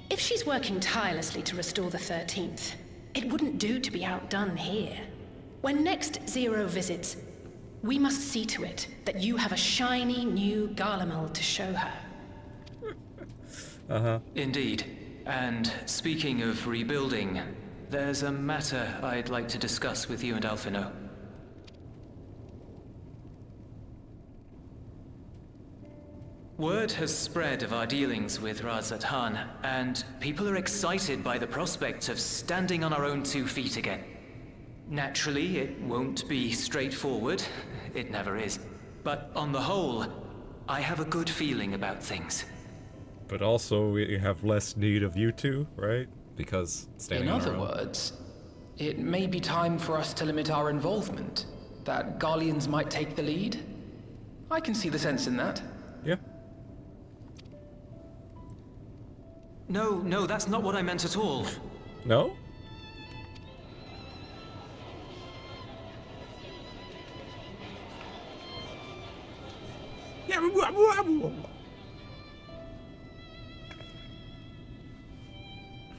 If she's working tirelessly to restore the 13th, it wouldn't do to be outdone here. When next Zero visits, we must see to it that you have a shiny new Garlemald to show her. Indeed. And speaking of rebuilding, there's a matter I'd like to discuss with you and Alphinaud. Word has spread of our dealings with Razat Han, and people are excited by the prospect of standing on our own 2 feet again. Naturally, it won't be straightforward. It never is. But on the whole, I have a good feeling about things. But also, we have less need of you two, right? Because standing In on our other own. words, it may be time for us to limit our involvement. That Garleans might take the lead. I can see the sense in that. Yeah. No, that's not what I meant at all. No?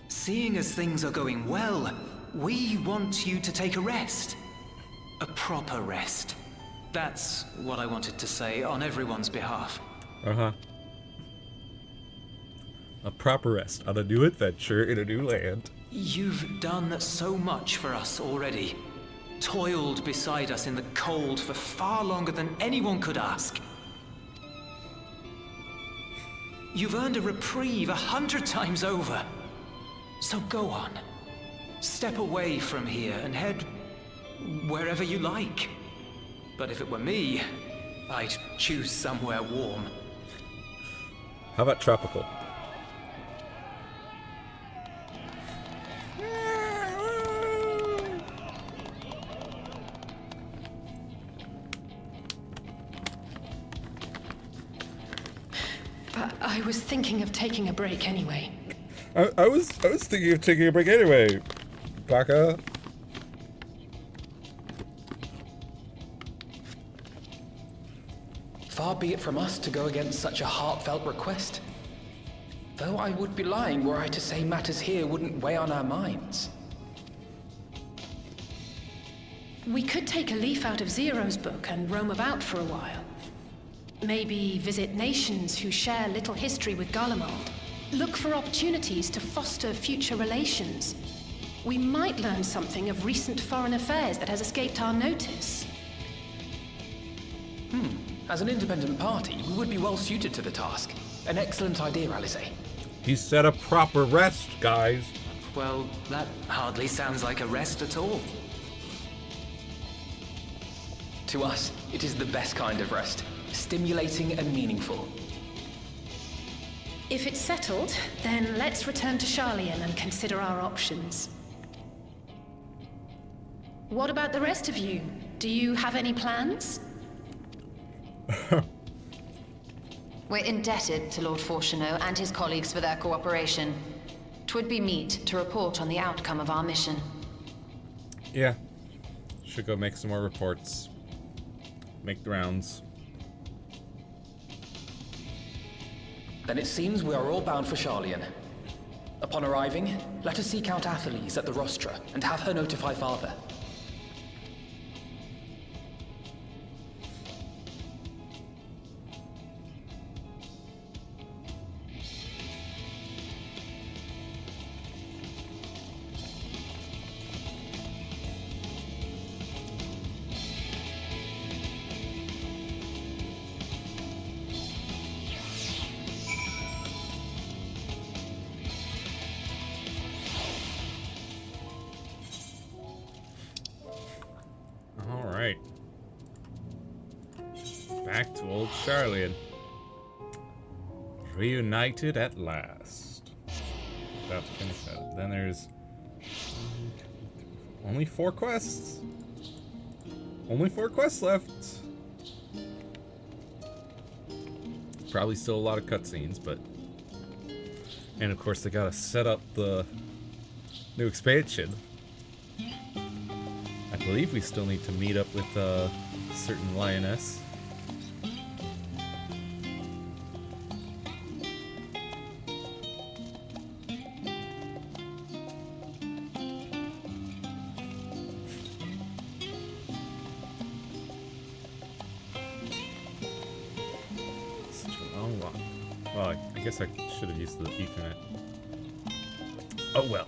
Seeing as things are going well, we want you to take a rest. A proper rest. That's what I wanted to say on everyone's behalf. Uh-huh. A proper rest on a new adventure in a new land. You've done so much for us already. Toiled beside us in the cold for far longer than anyone could ask. You've earned a reprieve 100 times over. So go on. Step away from here and head wherever you like. But if it were me, I'd choose somewhere warm. How about tropical? But I was thinking of taking a break anyway. I was thinking of taking a break anyway, Baka. Far be it from us to go against such a heartfelt request. Though I would be lying were I to say matters here wouldn't weigh on our minds. We could take a leaf out of Zero's book and roam about for a while. Maybe visit nations who share little history with Garlemald. Look for opportunities to foster future relations. We might learn something of recent foreign affairs that has escaped our notice. As an independent party, we would be well suited to the task. An excellent idea, Alisaie. He said a proper rest, guys. Well, that hardly sounds like a rest at all. To us, it is the best kind of rest. Stimulating and meaningful. If it's settled, then let's return to Sharlayan and consider our options. What about the rest of you? Do you have any plans? We're indebted to Lord Fortunaud and his colleagues for their cooperation. 'Twould be meet to report on the outcome of our mission. Yeah. Should go make some more reports. Make the rounds. Then it seems we are all bound for Sharlayan. Upon arriving, let us seek out Atheles at the Rostra and have her notify Father. Alright. Back to old Sharlayan. Reunited at last. about to finish that up. Then there's only 4 quests. Only 4 quests left. Probably still a lot of cutscenes, but... And of course they gotta set up the new expansion. I believe we still need to meet up with a certain lioness. Well, I guess I should have used the Ethernet. Oh well.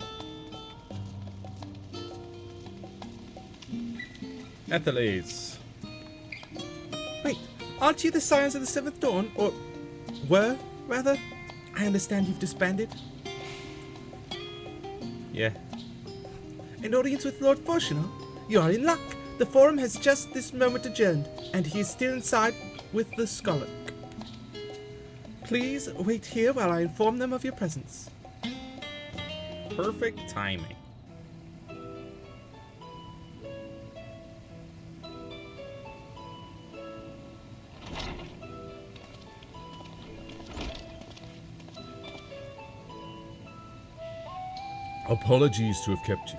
Athales. Wait, aren't you the Scions of the Seventh Dawn? Or were, rather? I understand you've disbanded. Yeah. An audience with Lord Fortuno? You are in luck. The Forum has just this moment adjourned, and he is still inside with the Skolok. Please wait here while I inform them of your presence. Perfect timing. Apologies to have kept you.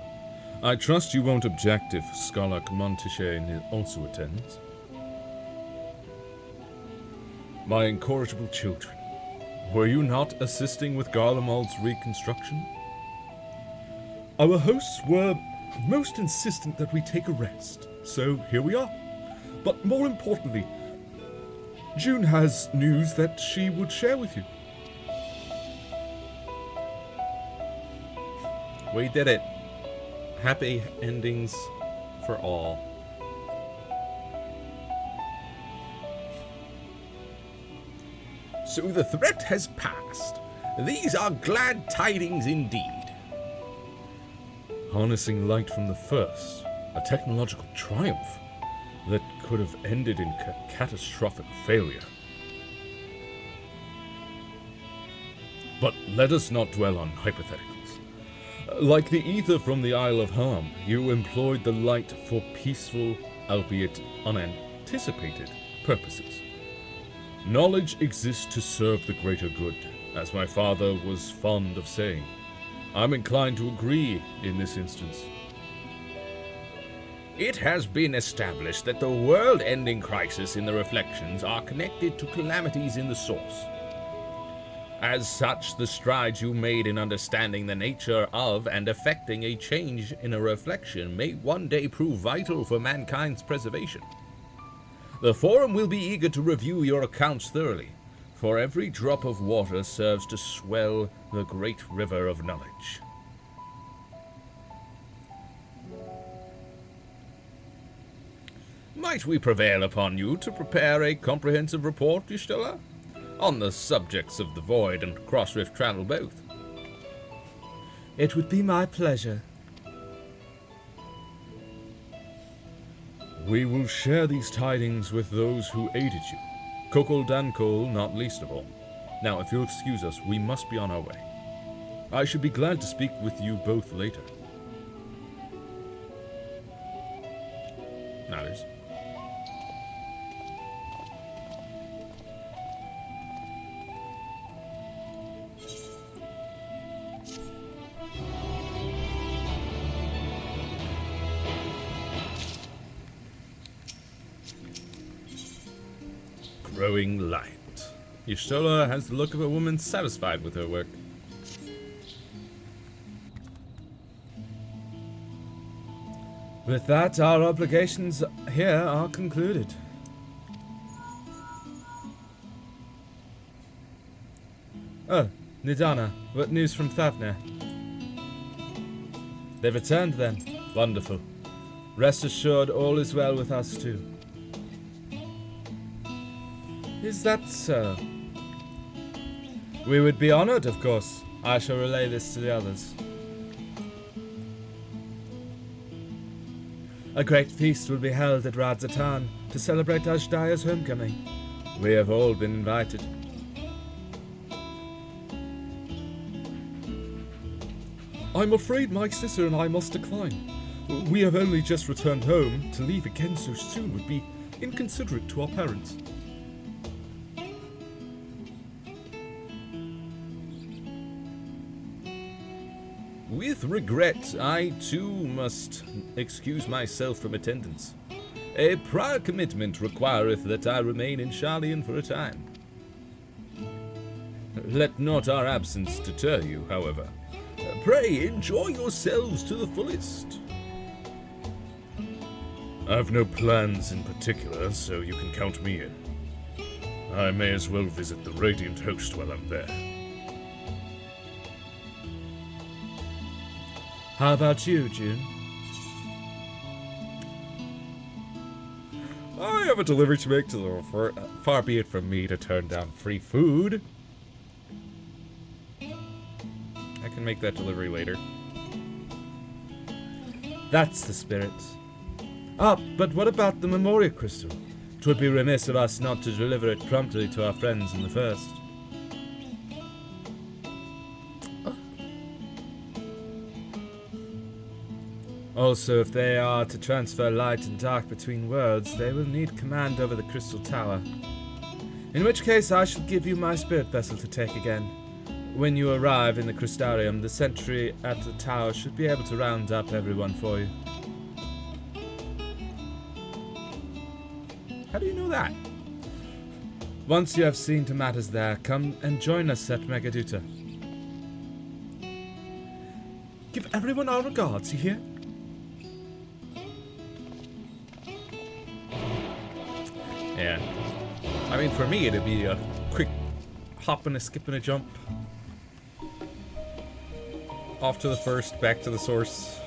I trust you won't object if Skolok Montiche also attends. My incorrigible children, were you not assisting with Garlemald's reconstruction? Our hosts were most insistent that we take a rest, so here we are. But more importantly, June has news that she would share with you. We did it. Happy endings for all. So the threat has passed. These are glad tidings indeed. Harnessing light from the first, a technological triumph that could have ended in catastrophic failure. But let us not dwell on hypotheticals. Like the ether from the Isle of Harm, you employed the light for peaceful, albeit unanticipated, purposes. Knowledge exists to serve the greater good, as my father was fond of saying. I'm inclined to agree in this instance. It has been established that the world-ending crisis in the Reflections are connected to calamities in the Source. As such, the strides you made in understanding the nature of and affecting a change in a reflection may one day prove vital for mankind's preservation. The Forum will be eager to review your accounts thoroughly, for every drop of water serves to swell the great river of knowledge. Might we prevail upon you to prepare a comprehensive report, Y'shtola, on the subjects of the Void and Crossrift travel both? It would be my pleasure. We will share these tidings with those who aided you, Kokol Dankol not least of all. Now, if you'll excuse us, we must be on our way. I should be glad to speak with you both later. Matters. Growing light. Y'shtola has the look of a woman satisfied with her work. With that, our obligations here are concluded. Oh, Nidana, what news from Thavner? They've returned then. Wonderful. Rest assured all is well with us too. Is that so? We would be honored, of course. I shall relay this to the others. A great feast will be held at Radzatan to celebrate Ajdaya's homecoming. We have all been invited. I'm afraid my sister and I must decline. We have only just returned home. To leave again so soon would be inconsiderate to our parents. With regret, I too must excuse myself from attendance. A prior commitment requireth that I remain in Sharlayan for a time. Let not our absence deter you, however. Pray enjoy yourselves to the fullest. I've no plans in particular, so you can count me in. I may as well visit the Radiant Host while I'm there. How about you, June? I have a delivery to make to the far be it from me to turn down free food. I can make that delivery later. That's the spirit. Ah, but what about the Memoria Crystal? 'Twould be remiss of us not to deliver it promptly to our friends in the First. Also, if they are to transfer light and dark between worlds, they will need command over the Crystal Tower. In which case, I shall give you my spirit vessel to take again. When you arrive in the Crystarium, the sentry at the tower should be able to round up everyone for you. How do you know that? Once you have seen to matters there, come and join us at Megaduta. Give everyone our regards, you hear? Yeah. I mean, for me, it'd be a quick hop and a skip and a jump. Off to the First, back to the source.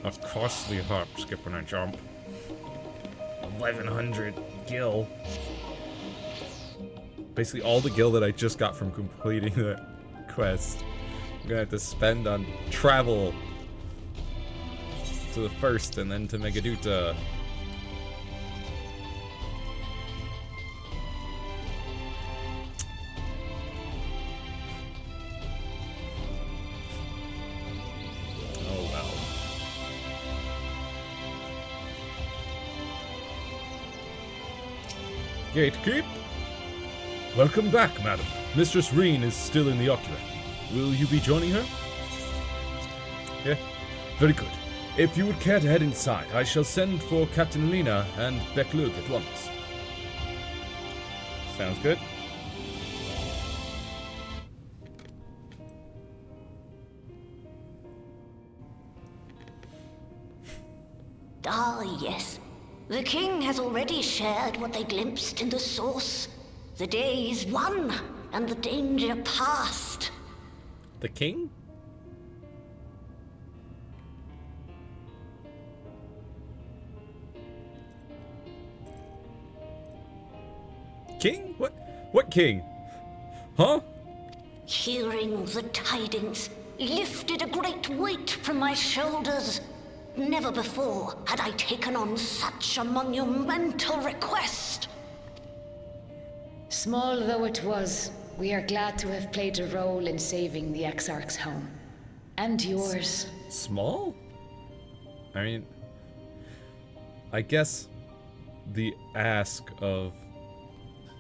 A costly hop, skip and a jump. 1100 gil. Basically all the gil that I just got from completing the quest. I'm gonna have to spend on travel to the First and then to Megaduta. Gatekeep? Welcome back, madam. Mistress Reen is still in the Oculus. Will you be joining her? Yeah. Very good. If you would care to head inside, I shall send for Captain Lena and Beklug at once. Sounds good. Ah, yes. The king has already shared what they glimpsed in the source. The day is won, and the danger past. The king? King? What king? Huh? Hearing the tidings lifted a great weight from my shoulders. Never before had I taken on such a monumental request. Small though it was, we are glad to have played a role in saving the Exarch's home. And yours. Small? I mean, I guess the ask of,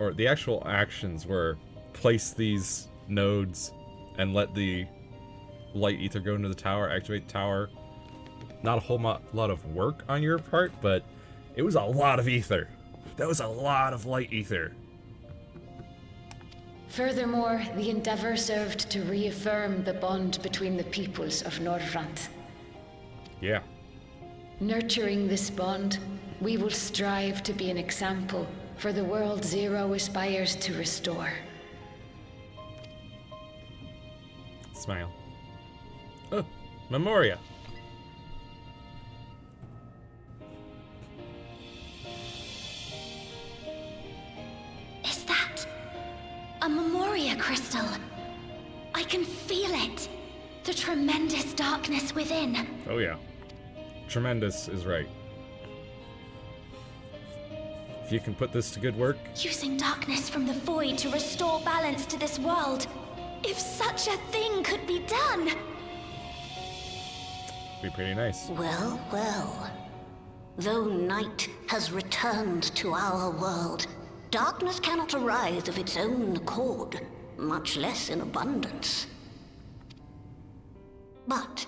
or the actual actions were place these nodes and let the light ether go into the tower, activate the tower. Not a whole lot of work on your part, but it was a lot of ether. That was a lot of light ether. Furthermore, the Endeavor served to reaffirm the bond between the peoples of Norvrant. Yeah. Nurturing this bond, we will strive to be an example for the world Zero aspires to restore. Smile. Oh, Memoria. Is that a Memoria crystal? I can feel it. The tremendous darkness within. Oh yeah. Tremendous is right. If you can put this to good work. Using darkness from the void to restore balance to this world. If such a thing could be done. Be pretty nice. Well, well. Though night has returned to our world, darkness cannot arise of its own accord, much less in abundance. But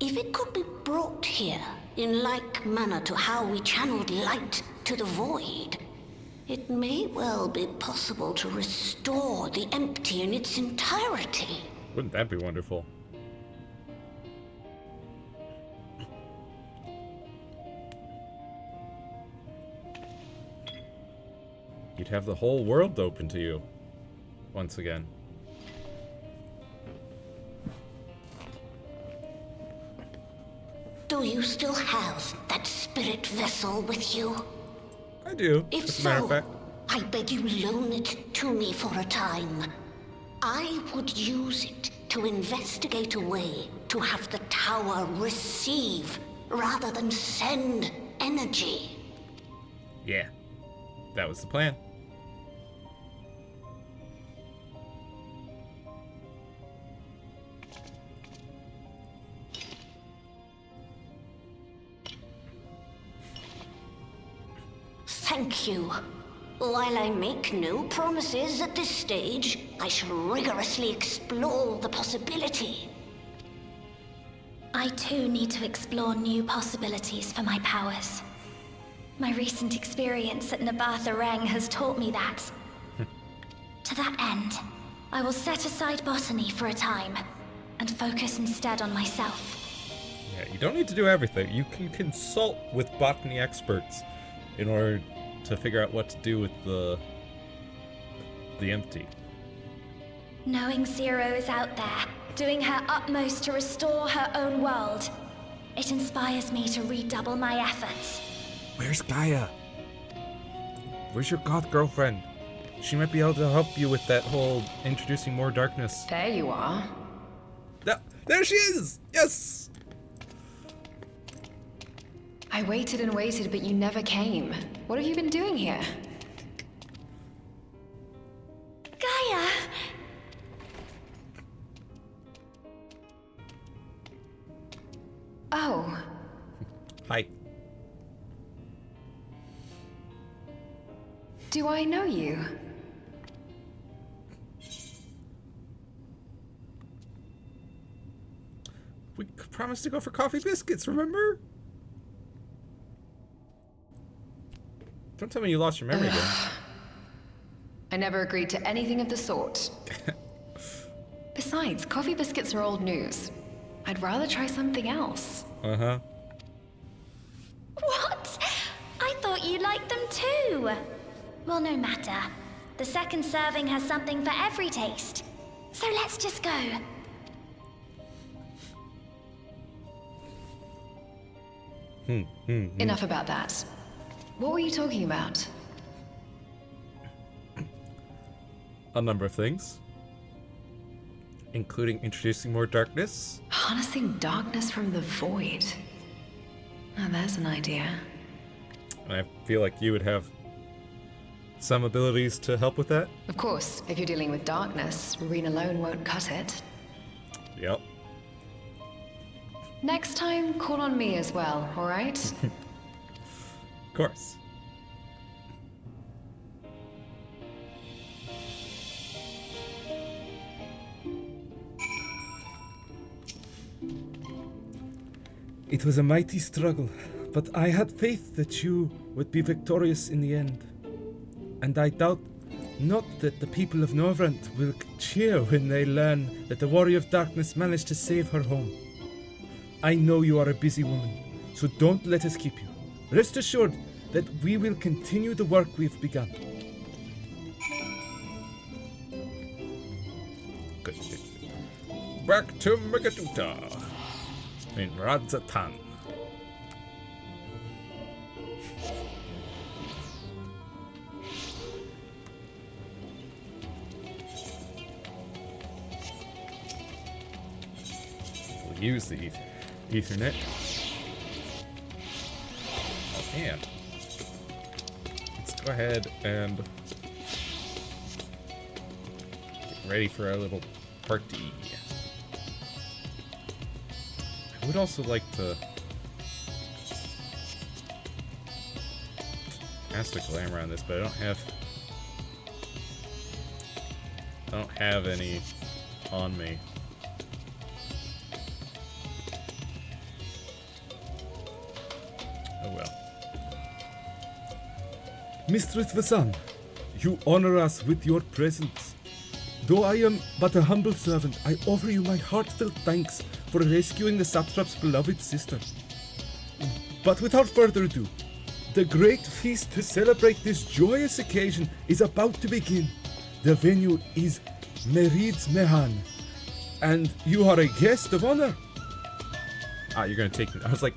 if it could be brought here in like manner to how we channeled light to the void, it may well be possible to restore the empty in its entirety. Wouldn't that be wonderful? You'd have the whole world open to you once again. Do you still have that spirit vessel with you? I do, If as a matter of so, fact. I beg you loan it to me for a time. I would use it to investigate a way to have the tower receive rather than send energy. Yeah, that was the plan. Thank you. While I make no promises at this stage, I shall rigorously explore the possibility. I too need to explore new possibilities for my powers. My recent experience at Nabatha Reng has taught me that. To that end, I will set aside botany for a time, and focus instead on myself. Yeah, you don't need to do everything. You can consult with botany experts in order to figure out what to do with the empty. Knowing Zero is out there, doing her utmost to restore her own world, it inspires me to redouble my efforts. Where's Gaia? Where's your goth girlfriend? She might be able to help you with that whole introducing more darkness. There you are. There she is! Yes! I waited and waited, but you never came. What have you been doing here? Gaia! Oh. Hi. Do I know you? We promised to go for coffee biscuits, remember? Don't tell me you lost your memory again. I never agreed to anything of the sort. Besides, coffee biscuits are old news. I'd rather try something else. Uh-huh. What? I thought you liked them too. Well, no matter. The second serving has something for every taste. So let's just go. Enough about that. What were you talking about? A number of things, including introducing more darkness. Harnessing darkness from the void. Now there's an idea. And I feel like you would have some abilities to help with that. Of course, if you're dealing with darkness, Reen alone won't cut it. Yep. Next time, call on me as well, alright? Of course. It was a mighty struggle, but I had faith that you would be victorious in the end. And I doubt not that the people of Norvrent will cheer when they learn that the Warrior of Darkness managed to save her home. I know you are a busy woman, so don't let us keep you. Rest assured that we will continue the work we've begun. Good. Back to Megaduta in Radzatan. We'll use the Ethernet. And let's go ahead and get ready for our little party. I would also like to cast a glamour on this, but I don't have any on me. Oh well. Mistress Vasan, you honor us with your presence. Though I am but a humble servant, I offer you my heartfelt thanks for rescuing the satrap's beloved sister. But without further ado, the great feast to celebrate this joyous occasion is about to begin. The venue is Merid's Mehan, and you are a guest of honor. Ah, you're gonna take me. I was like,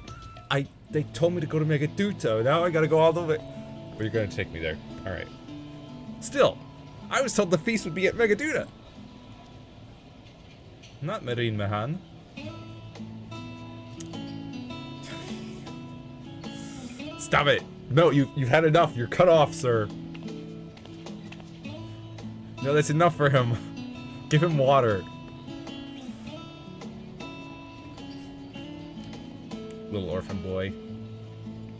they told me to go to Megaduto. Now I gotta go all the way. But you're gonna take me there. All right. Still, I was told the feast would be at Megaduta. Not Merid Mehan. Stop it! No, you've had enough. You're cut off, sir. No, that's enough for him. Give him water. Little orphan boy.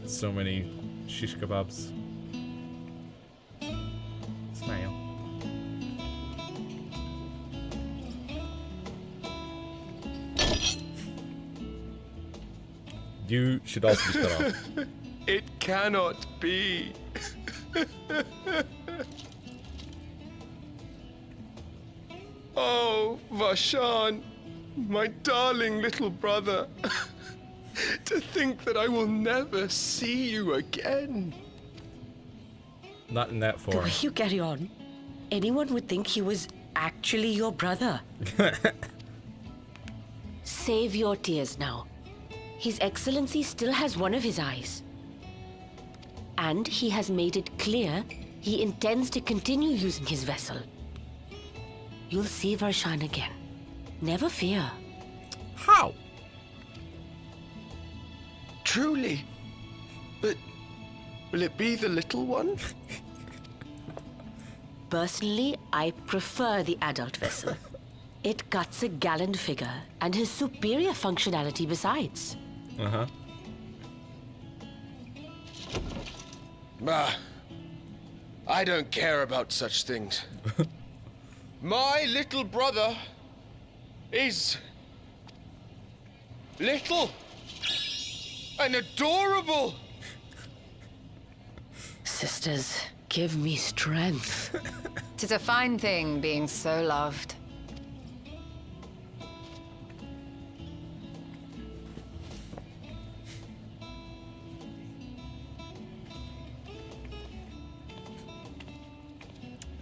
So many shish kebabs. Smile. You should also be cut off. It cannot be. Oh, Vashan, my darling little brother. To think that I will never see you again. Not in that The form. way you carry on, anyone would think he was actually your brother. Save your tears now. His Excellency still has one of his eyes. And he has made it clear he intends to continue using his vessel. You'll see Varshan again. Never fear. How? Truly? But will it be the little one? Personally, I prefer the adult vessel. It cuts a gallant figure and has superior functionality besides. Uh-huh. Bah, I don't care about such things. My little brother is little and adorable. Sisters, give me strength. 'Tis a fine thing being so loved.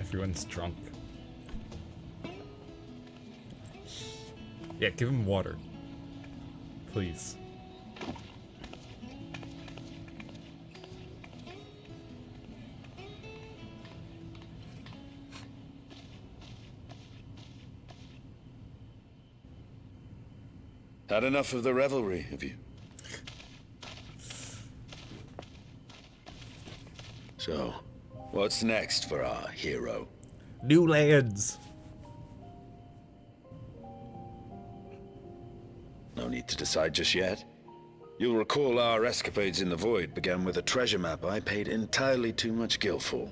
Everyone's drunk. Yeah, give him water. Please. Had enough of the revelry, have you? So, what's next for our hero? New lands. No need to decide just yet. You'll recall our escapades in the Void began with a treasure map I paid entirely too much gil for.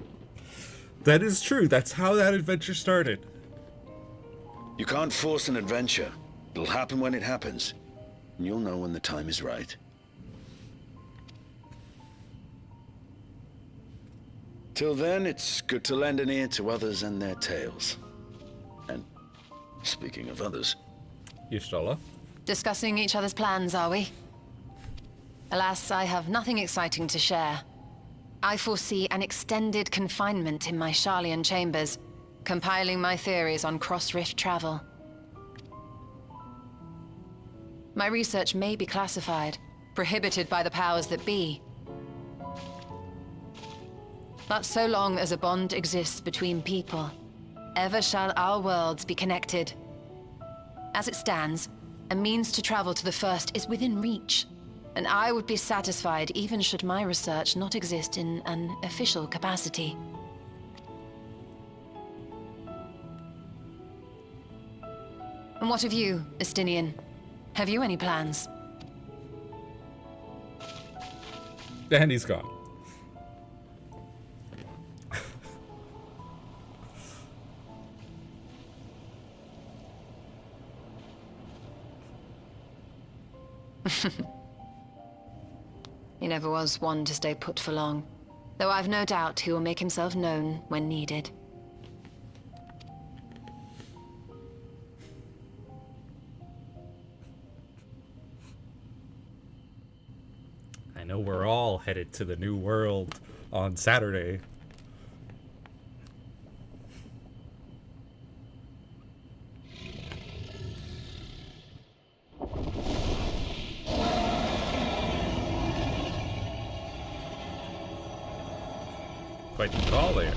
That is true. That's how that adventure started. You can't force an adventure. It'll happen when it happens. And you'll know when the time is right. Till then, it's good to lend an ear to others and their tales. And speaking of others... Y'shtola? Discussing each other's plans, are we? Alas, I have nothing exciting to share. I foresee an extended confinement in my Sharlayan chambers, compiling my theories on cross-rift travel. My research may be classified, prohibited by the powers that be. But so long as a bond exists between people, ever shall our worlds be connected. As it stands, a means to travel to the First is within reach, and I would be satisfied even should my research not exist in an official capacity. And what of you, Estinian? Have you any plans? And he's gone. He never was one to stay put for long, though I've no doubt he will make himself known when needed. I know we're all headed to the New World on Saturday. Quite the call there.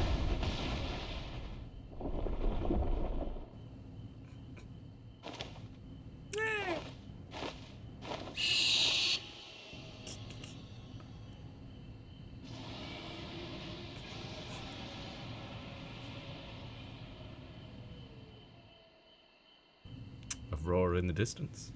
A roar in the distance.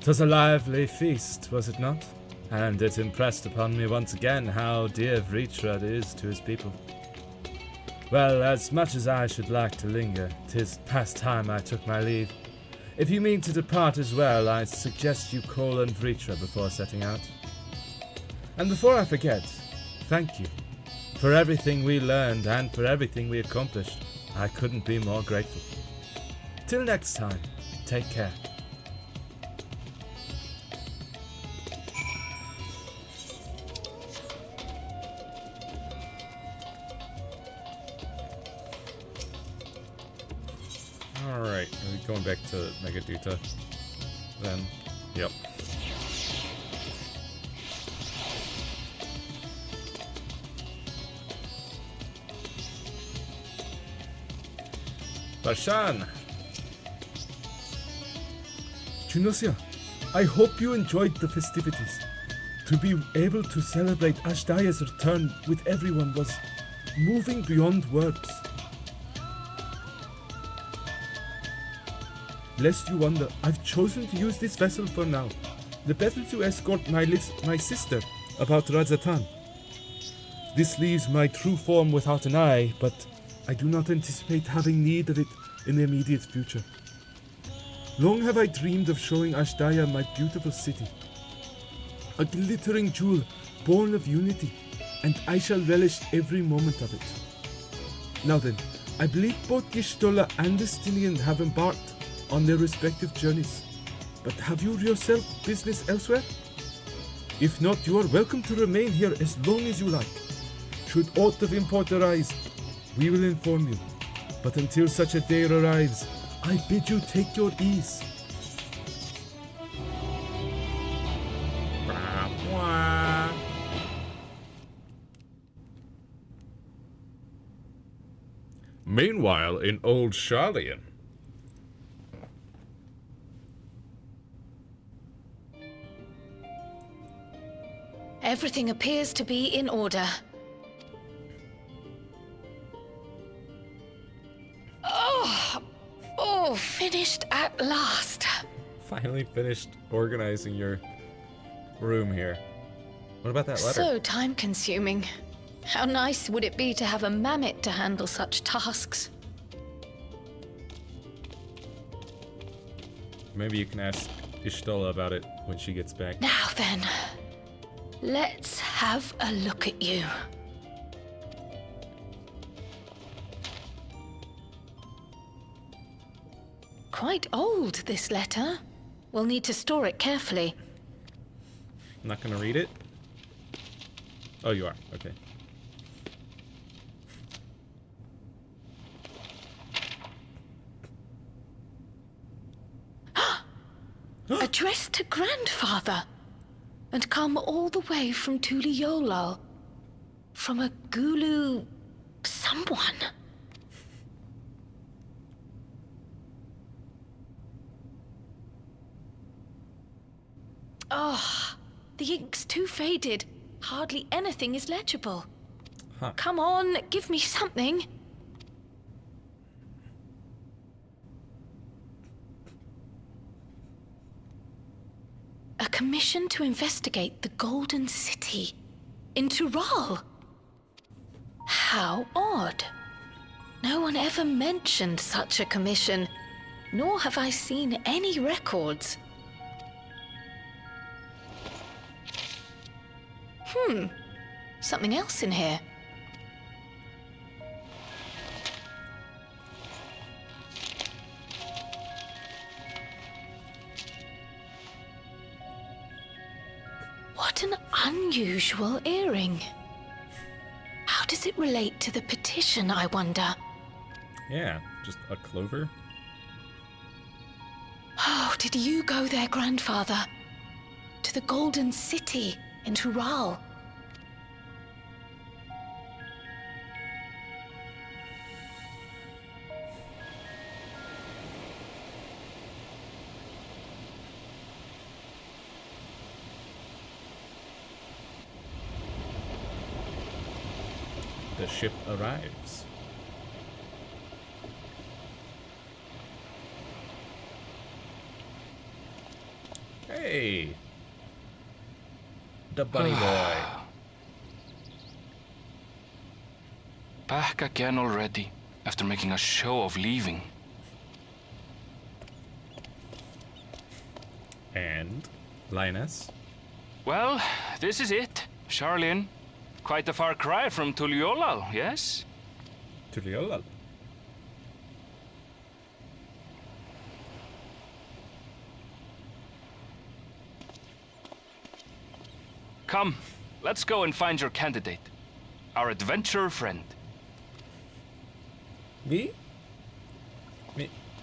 'Twas a lively feast, was it not? And it impressed upon me once again how dear Vritra is to his people. Well, as much as I should like to linger, 'tis past time I took my leave. If you mean to depart as well, I suggest you call on Vritra before setting out. And before I forget, thank you. For everything we learned and for everything we accomplished, I couldn't be more grateful. Till next time, take care. Alright, are we going back to Megaduta then? Yep. Barshan! Junosia, I hope you enjoyed the festivities. To be able to celebrate Ashdaya's return with everyone was moving beyond words. Lest you wonder, I've chosen to use this vessel for now, the better to escort my sister about Radzatan. This leaves my true form without an eye, but I do not anticipate having need of it in the immediate future. Long have I dreamed of showing Ashdaya my beautiful city, a glittering jewel born of unity, and I shall relish every moment of it. Now then, I believe both Y'shtola and Estinian have embarked on their respective journeys, but have you yourself business elsewhere? If not, you are welcome to remain here as long as you like. Should aught of import arise, we will inform you, but until such a day arrives, I bid you take your ease. Meanwhile, in Old Sharlayan. Everything appears to be in order. Oh, finished at last. Finally finished organizing your room here. What about that letter? So time-consuming. How nice would it be to have a mammoth to handle such tasks? Maybe you can ask Y'shtola about it when she gets back. Now then, let's have a look at you. Quite old, this letter. We'll need to store it carefully. I'm not gonna read it? Oh, you are. Okay. Addressed to Grandfather, and come all the way from Tuliolal, from a Gulu someone. Oh, the ink's too faded. Hardly anything is legible. Huh. Come on, give me something. commission to investigate the Golden City in Tural. How odd. No one ever mentioned such a commission, nor have I seen any records. Something else in here. What an unusual earring. How does it relate to the petition, I wonder? Yeah, just a clover. Oh, did you go there, grandfather? To the Golden City in Tural? The ship arrives. Hey! The bunny boy. Back again already, after making a show of leaving. And Linus? Well, this is it, Sharlayan. Quite a far cry from Tuliolal, yes? Tuliolal? Come, let's go and find your candidate. Our adventurer friend. Me?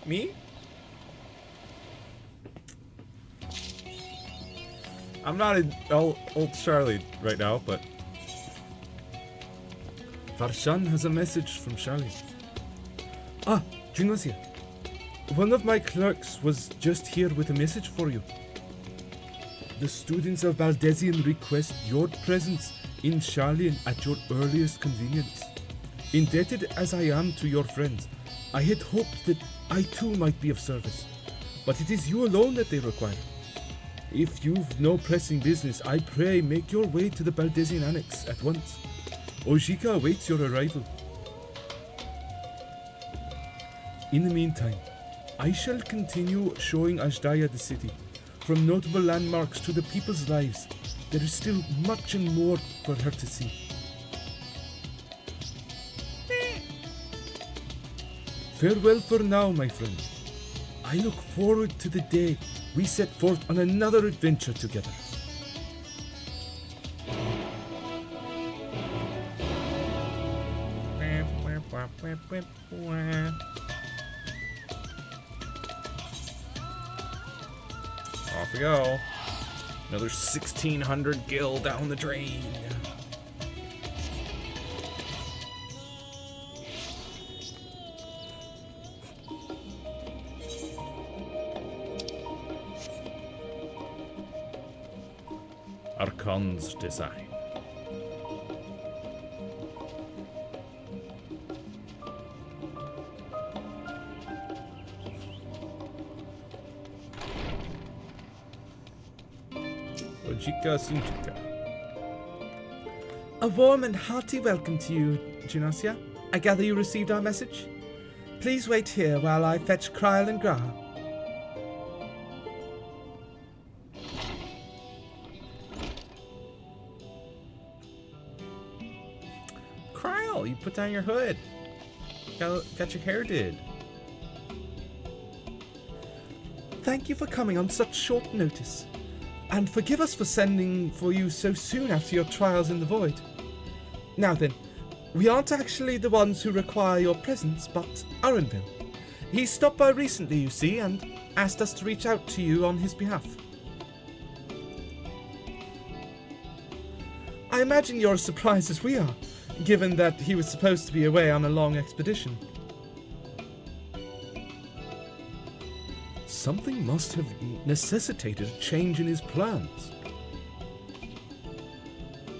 Me? I'm not in old Charlie right now, but Farshan has a message from Charlie. Ah, Junosia. One of my clerks was just here with a message for you. The students of Baldesion request your presence in Sharlayan at your earliest convenience. Indebted as I am to your friends, I had hoped that I too might be of service, but it is you alone that they require. If you've no pressing business, I pray make your way to the Baldesion Annex at once. Ojika awaits your arrival. In the meantime, I shall continue showing Azdaja the city. From notable landmarks to the people's lives, there is still much and more for her to see. Farewell for now, my friend. I look forward to the day we set forth on another adventure together. Off we go. Another 1,600 gil down the drain. Archon's design. Ojika Sinjika. A warm and hearty welcome to you, Junosia. I gather you received our message? Please wait here while I fetch Kryl and Graha. Kryl, you put down your hood. Got your hair did. Thank you for coming on such short notice. And forgive us for sending for you so soon after your trials in the void. Now then, we aren't actually the ones who require your presence, but Arenville. He stopped by recently, you see, and asked us to reach out to you on his behalf. I imagine you're as surprised as we are, given that he was supposed to be away on a long expedition. Something must have necessitated a change in his plans.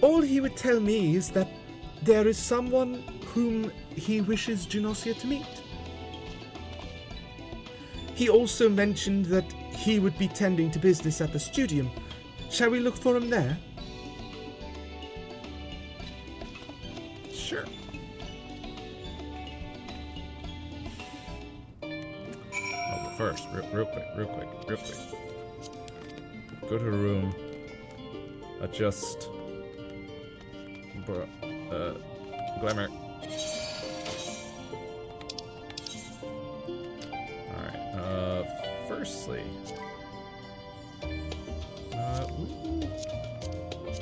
All he would tell me is that there is someone whom he wishes Junosia to meet. He also mentioned that he would be tending to business at the studium, Shall we look for him there? Sure. Oh, but first, real quick. Go to a room. Adjust. Glamour. Alright, firstly.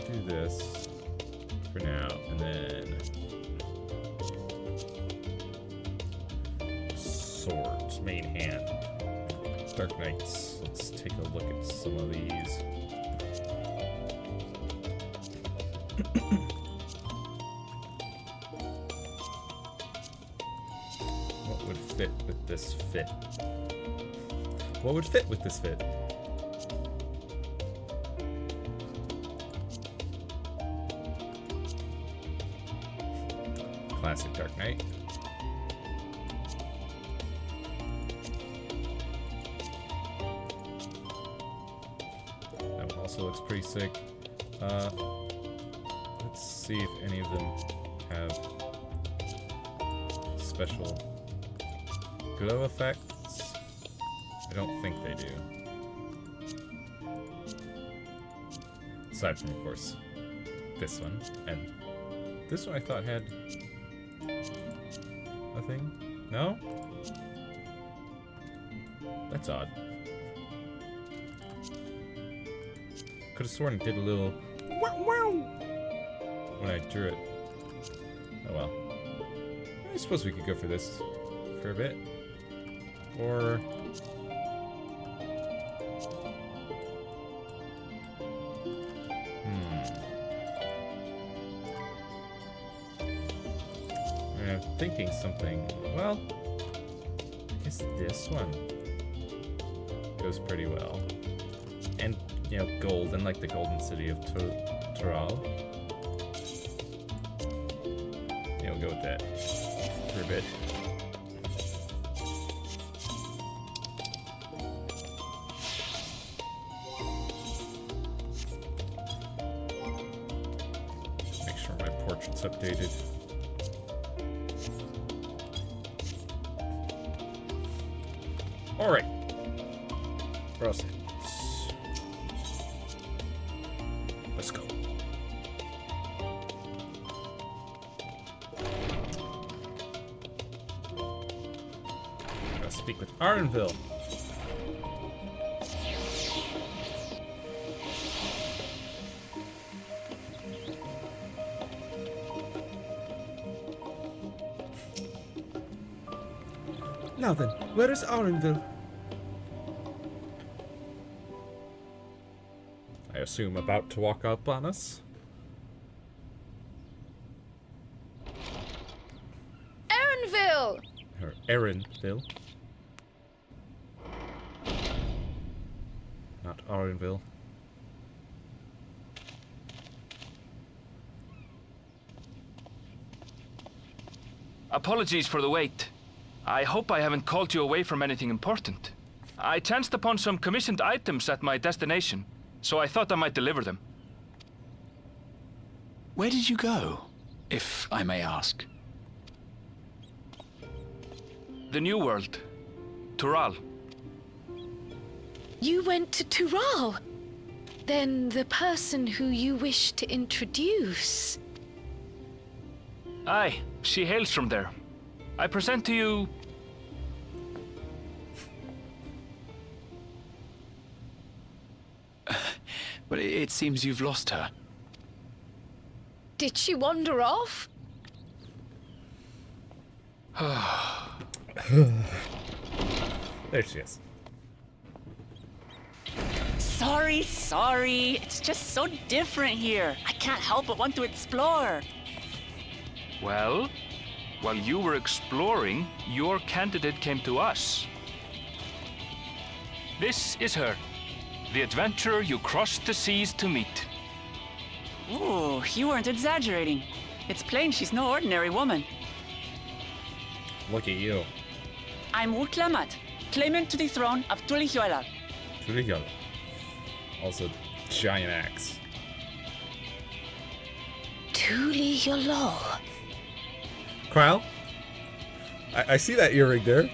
Do this for now, and then swords, main hand, Dark Knights. Let's take a look at some of these. What would fit with this fit? What would fit with this fit? Classic Dark Knight. That one also looks pretty sick. Let's see if any of them have special glow effects. I don't think they do. Aside from, of course, this one. And this one I thought had a thing? No? That's odd. Could have sworn it did a little wow when I drew it. Oh well. I suppose we could go for this for a bit. Or I'm thinking something. Well, I guess this one goes pretty well. And, you know, gold, and like the golden city of Tural. Yeah, we'll go with that for a bit. Make sure my portrait's updated. Alright. We're all set. Let's go. Gotta speak with Arenville. Now then, where is Arenville? I assume about to walk up on us. Erenville! Or Erenville. Not Arenville. Apologies for the wait. I hope I haven't called you away from anything important. I chanced upon some commissioned items at my destination, so I thought I might deliver them. Where did you go, if I may ask? The New World. Tural. You went to Tural? Then the person who you wish to introduce... Aye, she hails from there. I present to you... But it seems you've lost her. Did she wander off? There she is. Sorry. It's just so different here. I can't help but want to explore. Well, while you were exploring, your candidate came to us. This is her, the adventurer you crossed the seas to meet. Ooh, you weren't exaggerating. It's plain she's no ordinary woman. Look at you. I'm Uklamat, claimant to the throne of Tulihuela. Tulihuela. Also, giant axe. Tuli Yolol. Kyle, I see that earring there.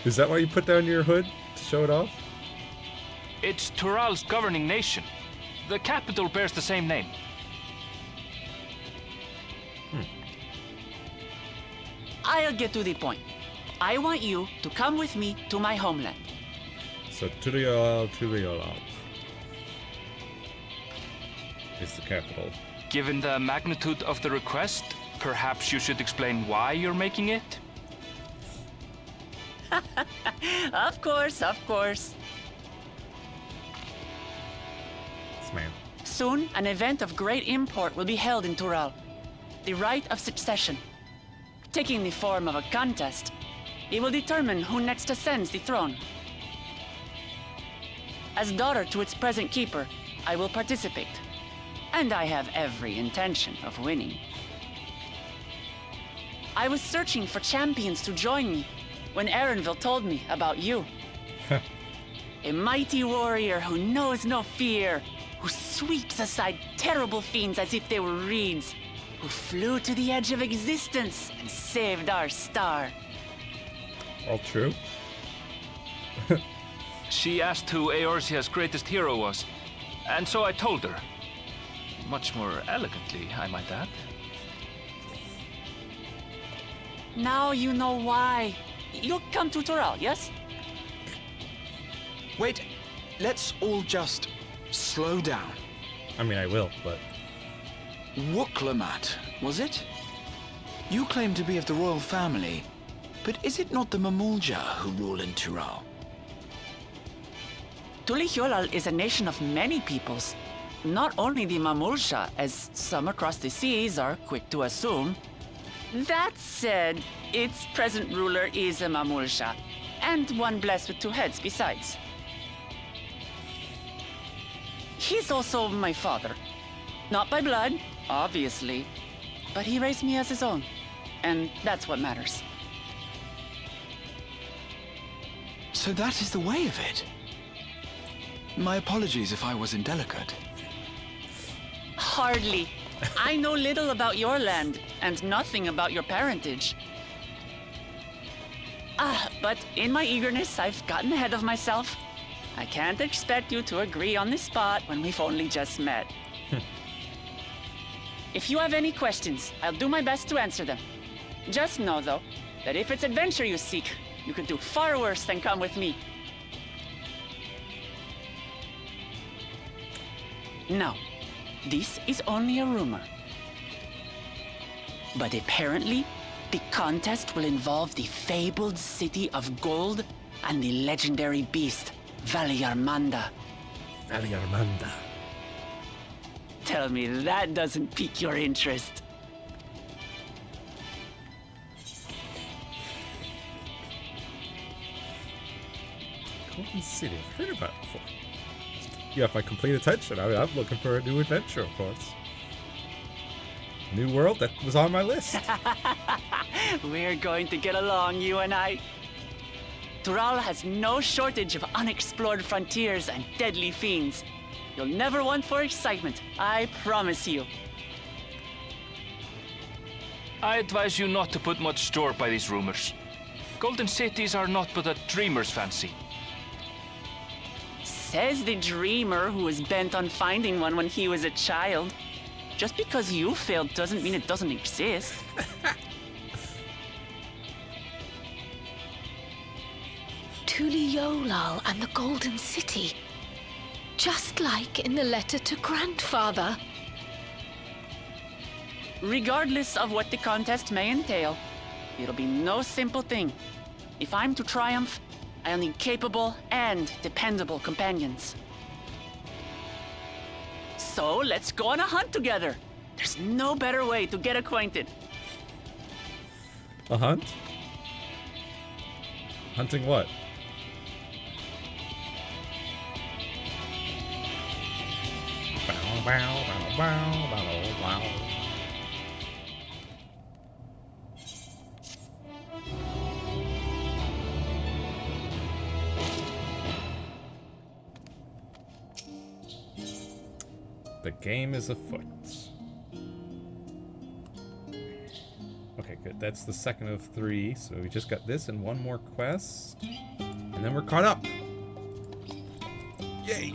Is that why you put down your hood to show it off? It's Tural's governing nation. The capital bears the same name. I'll get to the point. I want you to come with me to my homeland. So Tuli Yolol is the capital. Given the magnitude of the request, perhaps you should explain why you're making it? Of course, of course. This man. Soon, an event of great import will be held in Tural. The Right of Succession. Taking the form of a contest, it will determine who next ascends the throne. As daughter to its present keeper, I will participate. And I have every intention of winning. I was searching for champions to join me when Erenville told me about you. A mighty warrior who knows no fear, who sweeps aside terrible fiends as if they were reeds, who flew to the edge of existence and saved our star. All true. She asked who Eorzea's greatest hero was, and so I told her. Much more elegantly, I might add. Now you know why. You'll come to Tural, yes? Wait, let's all just slow down. I mean, I will, but... Wuklemat, was it? You claim to be of the royal family, but is it not the Mamulja who rule in Tural? Tuli Yolol is a nation of many peoples. Not only the Mamulsha, as some across the seas are quick to assume. That said, its present ruler is a Mamulsha, and one blessed with two heads besides. He's also my father. Not by blood, obviously, but he raised me as his own, and that's what matters. So that is the way of it. My apologies if I was indelicate. Hardly. I know little about your land, and nothing about your parentage. But in my eagerness, I've gotten ahead of myself. I can't expect you to agree on the spot when we've only just met. If you have any questions, I'll do my best to answer them. Just know, though, that if it's adventure you seek, you could do far worse than come with me. Now, this is only a rumor. But apparently, the contest will involve the fabled city of gold and the legendary beast, Valiarmanda. Valiarmanda. Tell me that doesn't pique your interest. Golden City, I've heard about it before. Yeah, if I complete attention, I'm looking for a new adventure, of course. New world, that was on my list. We're going to get along, you and I. Tural has no shortage of unexplored frontiers and deadly fiends. You'll never want for excitement, I promise you. I advise you not to put much store by these rumors. Golden cities are not but a dreamer's fancy. Says the dreamer who was bent on finding one when he was a child. Just because you failed doesn't mean it doesn't exist. Tuli Yolol and the Golden City. Just like in the letter to Grandfather. Regardless of what the contest may entail, it'll be no simple thing. If I'm to triumph, I'll need capable and dependable companions. So let's go on a hunt together. There's no better way to get acquainted. A hunt? Hunting what? Bow, bow, bow, bow, bow, bow. game is afoot. Okay, good. That's the second of 3, so we just got this and one more quest. And then we're caught up. Yay!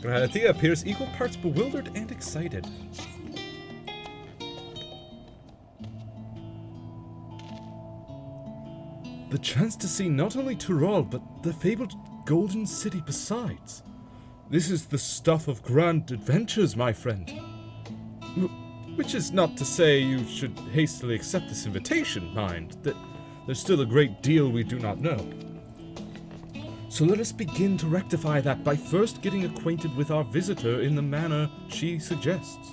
Granatia appears equal parts bewildered and excited. The chance to see not only Tural, but the fabled Golden City besides. This is the stuff of grand adventures, my friend. Which is not to say you should hastily accept this invitation, mind. That there's still a great deal we do not know. So let us begin to rectify that by first getting acquainted with our visitor in the manner she suggests.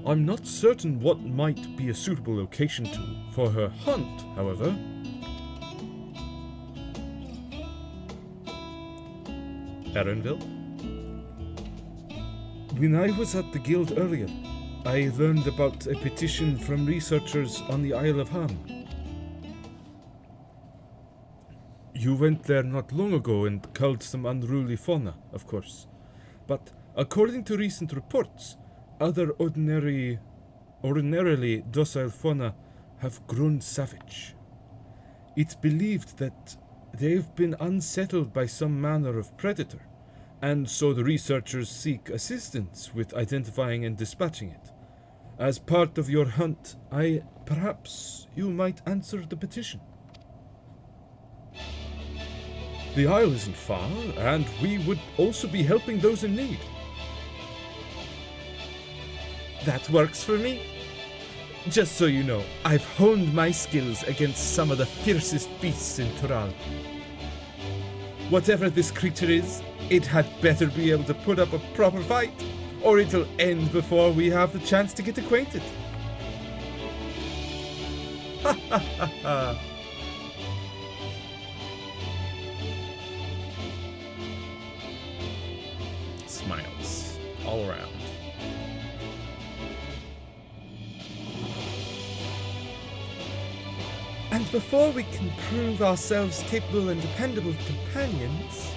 I'm not certain what might be a suitable location for her hunt, however. Erenville? When I was at the guild earlier, I learned about a petition from researchers on the Isle of Ham. You went there not long ago and culled some unruly fauna, of course. But according to recent reports, other ordinarily docile fauna have grown savage. It's believed that they've been unsettled by some manner of predator, and so the researchers seek assistance with identifying and dispatching it. As part of your hunt, perhaps you might answer the petition. The isle isn't far, and we would also be helping those in need. That works for me. Just so you know, I've honed my skills against some of the fiercest beasts in Tural. Whatever this creature is, it had better be able to put up a proper fight, or it'll end before we have the chance to get acquainted. Ha ha ha ha! Smiles all around. And before we can prove ourselves capable and dependable companions...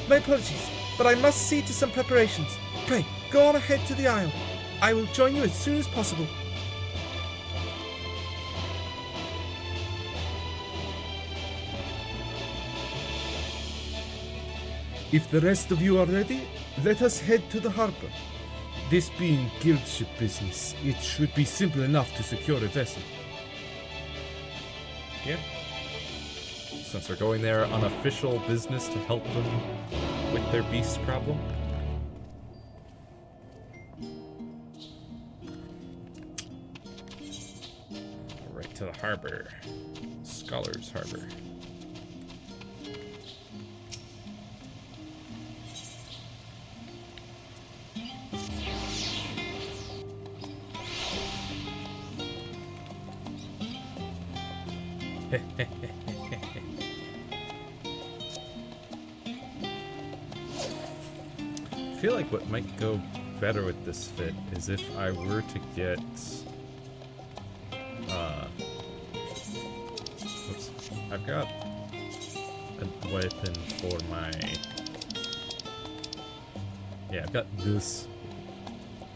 My apologies, but I must see to some preparations. Pray, go on ahead to the Isle. I will join you as soon as possible. If the rest of you are ready, let us head to the harbor. This being guildship business, it should be simple enough to secure a vessel. Yeah. Since we're going there on official business to help them with their beast problem. Right to the harbor. Scholars Harbor. I feel like what might go better with this fit is if I were to get oops, I've got a weapon for my I've got this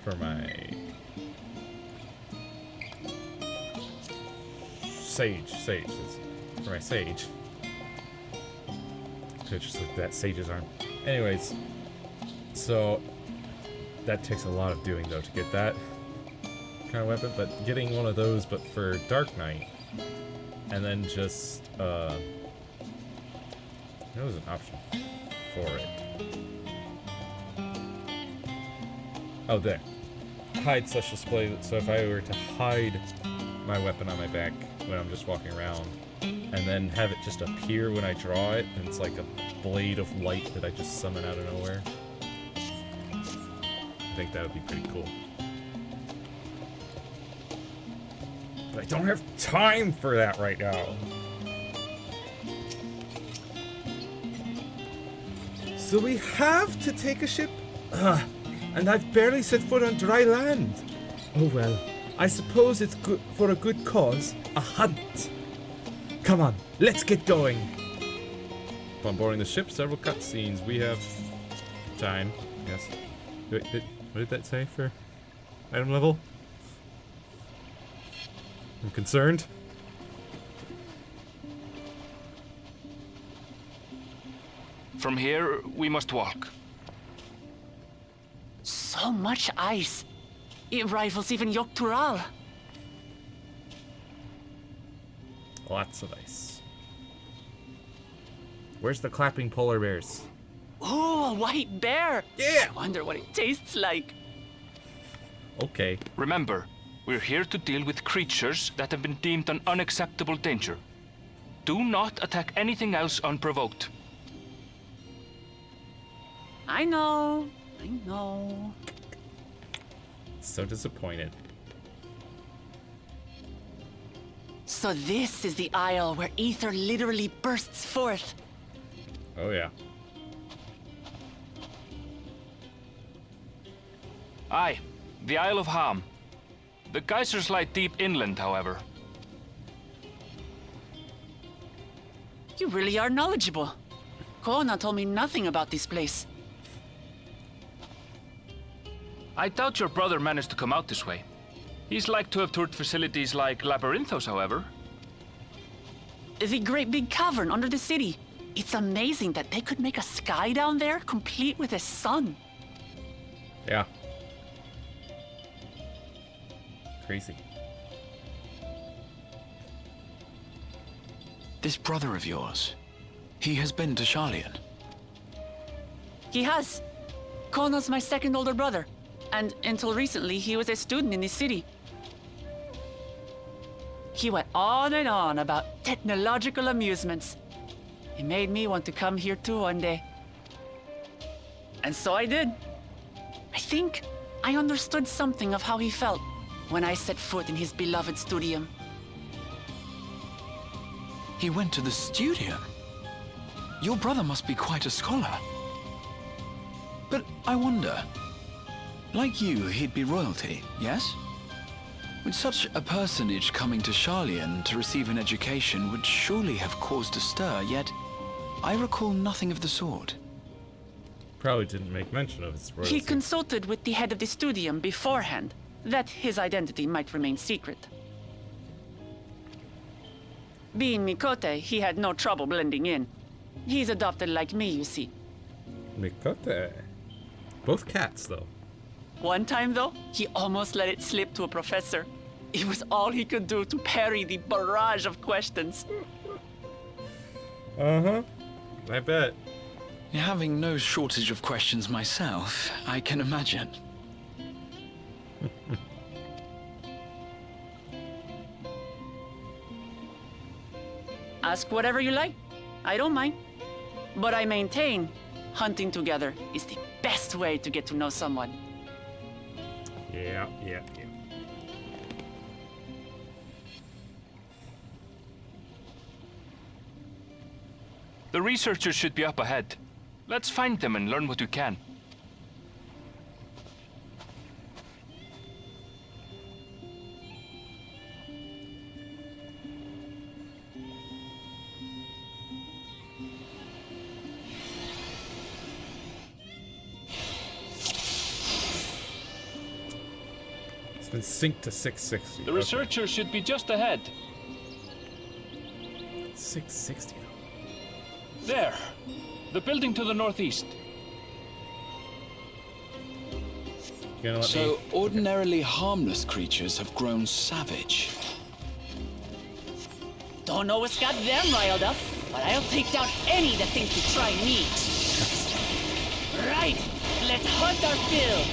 for my sage. It's for my sage. Could just look at that sage's arm. Anyways, so that takes a lot of doing though to get that kind of weapon, but getting one of those but for Dark Knight, and then just there was an option for it. Oh, there. Hide such display, so if I were to hide my weapon on my back when I'm just walking around, and then have it just appear when I draw it, and it's like a blade of light that I just summon out of nowhere. I think that would be pretty cool. But I don't have time for that right now. So we have to take a ship? And I've barely set foot on dry land. Oh well, I suppose it's good for a good cause. A hunt. Come on, let's get going. Upon boarding the ship, several cutscenes. We have time. Yes. What did that say for item level? I'm concerned. From here, we must walk. So much ice. It rivals even Yogg-Tural. Lots of ice. Where's the clapping polar bears? Oh, a white bear! Yeah! I wonder what it tastes like. Okay. Remember, we're here to deal with creatures that have been deemed an unacceptable danger. Do not attack anything else unprovoked. I know. I know. So disappointed. So this is the isle where ether literally bursts forth. Oh yeah. Aye, the Isle of Ham. The geysers lie deep inland, however. You really are knowledgeable. Kona told me nothing about this place. I doubt your brother managed to come out this way. He's like to have toured facilities like Labyrinthos, however. The great big cavern under the city. It's amazing that they could make a sky down there complete with a sun. Yeah. Crazy. This brother of yours, he has been to Sharlayan. He has. Kona's my second older brother. And until recently, he was a student in this city. He went on and on about technological amusements. It made me want to come here too one day. And so I did. I think I understood something of how he felt when I set foot in his beloved studium. He went to the studio? Your brother must be quite a scholar. But I wonder, like you, he'd be royalty, yes? With such a personage coming to Sharlayan to receive an education would surely have caused a stir, yet I recall nothing of the sort. Probably didn't make mention of his royalty. He consulted with the head of the studium beforehand, that his identity might remain secret. Being Mikote, he had no trouble blending in. He's adopted like me, you see. Mikote. Both cats, though. One time, though, he almost let it slip to a professor. It was all he could do to parry the barrage of questions. Uh-huh. I bet. Having no shortage of questions myself, I can imagine. Ask whatever you like. I don't mind. But I maintain hunting together is the best way to get to know someone. Yeah. The researchers should be up ahead. Let's find them and learn what we can. It's been synced to 660. The researchers should be just ahead. 660. There. The building to the northeast. So, ordinarily harmless creatures have grown savage. Don't know what's got them riled up, but I'll take down any that thinks to try me. Right, let's hunt our fill.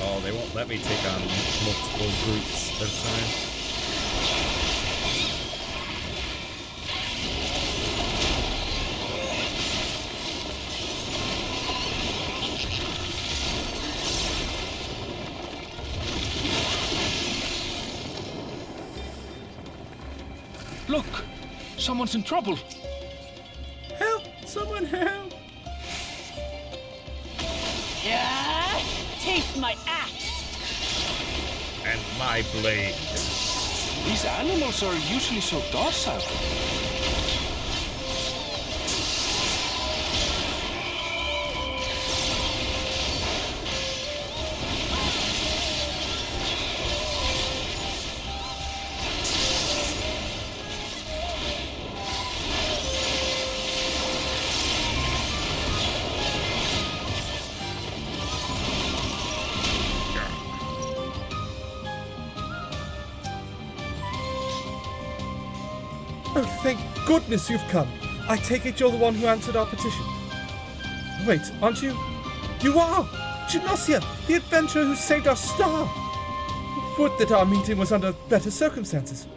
Oh, they won't let me take on multiple groups at a time. Look! Someone's in trouble! Help! Someone help! Kiss my axe! And my blade. These animals are usually so docile. Oh, thank goodness you've come. I take it you're the one who answered our petition. Wait, aren't you? You are! Genosia, the adventurer who saved our star! Would that our meeting was under better circumstances.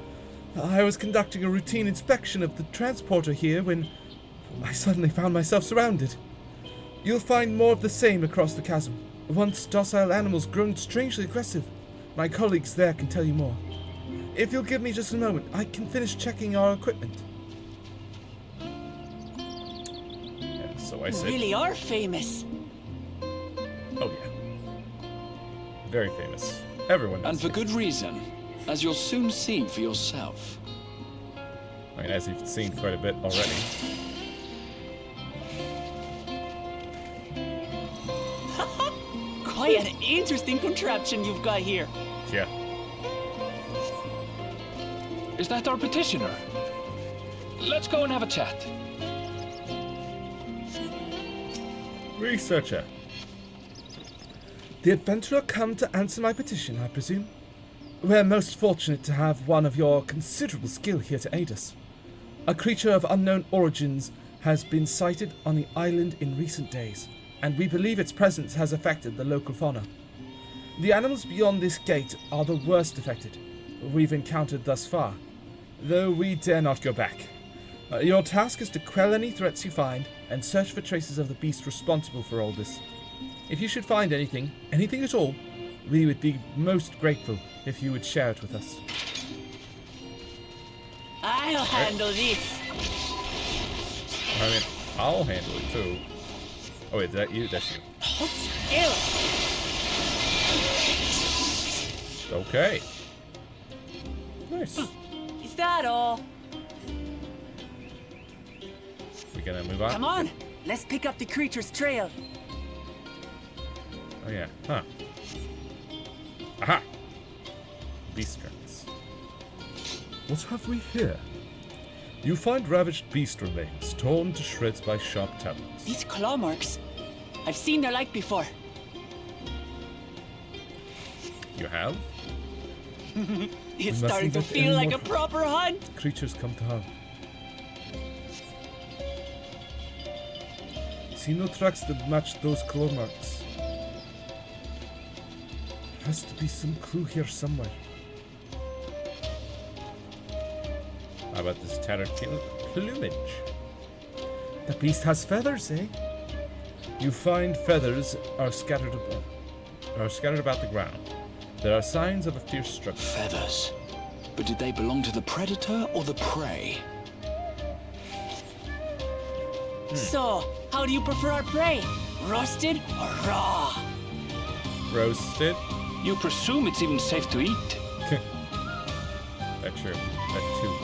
I was conducting a routine inspection of the transporter here when I suddenly found myself surrounded. You'll find more of the same across the chasm. Once docile animals grown strangely aggressive. My colleagues there can tell you more. If you'll give me just a moment, I can finish checking our equipment. And so I You said, really are famous. oh yeah. Very famous. Everyone knows. And for good reason, as you'll soon see for yourself. I mean, as you've seen quite a bit already. Quite an interesting contraption you've got here. Yeah. Is that our petitioner? Let's go and have a chat. Researcher. The adventurer come to answer my petition, I presume? We're most fortunate to have one of your considerable skill here to aid us. A creature of unknown origins has been sighted on the island in recent days, and we believe its presence has affected the local fauna. The animals beyond this gate are the worst affected we've encountered thus far, though we dare not go back. Your task is to quell any threats you find and search for traces of the beast responsible for all this. If you should find anything at all, we would be most grateful if you would share it with us. I'll handle this. I mean, I'll handle it too. Oh wait, is that you? That's you. Hold still. Okay. Nice. Is that all? We gonna move on? Come on, let's pick up the creature's trail. Oh yeah. Huh. Aha! Beast tracks. What have we here? You find ravaged beast remains, torn to shreds by sharp talons. These claw marks. I've seen their like before. You have? It's We must starting to leave it feel like a anymore. proper hunt. Creatures come to harm. See no tracks that match those claw marks. Has to be some clue here somewhere. How about this tattered plumage? The beast has feathers, eh? You find feathers are scattered about the ground. There are signs of a fierce struggle. Feathers. But did they belong to the predator or the prey? So, how do you prefer our prey? Roasted or raw? Roasted? You presume it's even safe to eat. That's true. That too.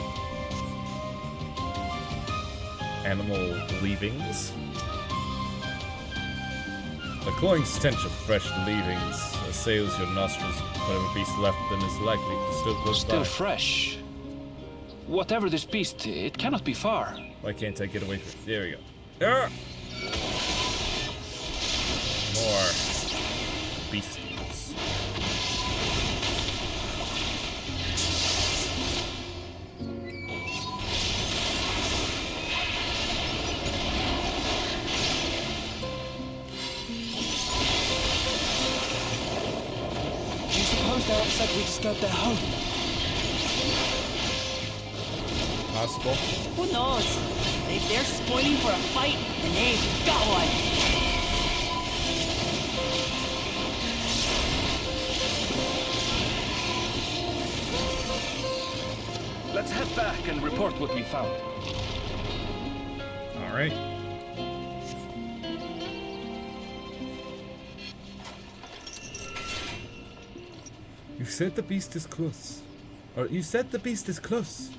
Animal leavings. The cloying stench of fresh leavings assails your nostrils. Whatever beast left them is likely to still close by. Still fresh. Whatever this beast, it cannot be far. Why can't I get away from it? There we go. Ah! More beasties. Do you suppose they're upset we disturbed their home? Possible. Who knows? If they're spoiling for a fight, then they've got one. Let's head back and report what we found. All right. said the beast is close. Or you said the beast is close.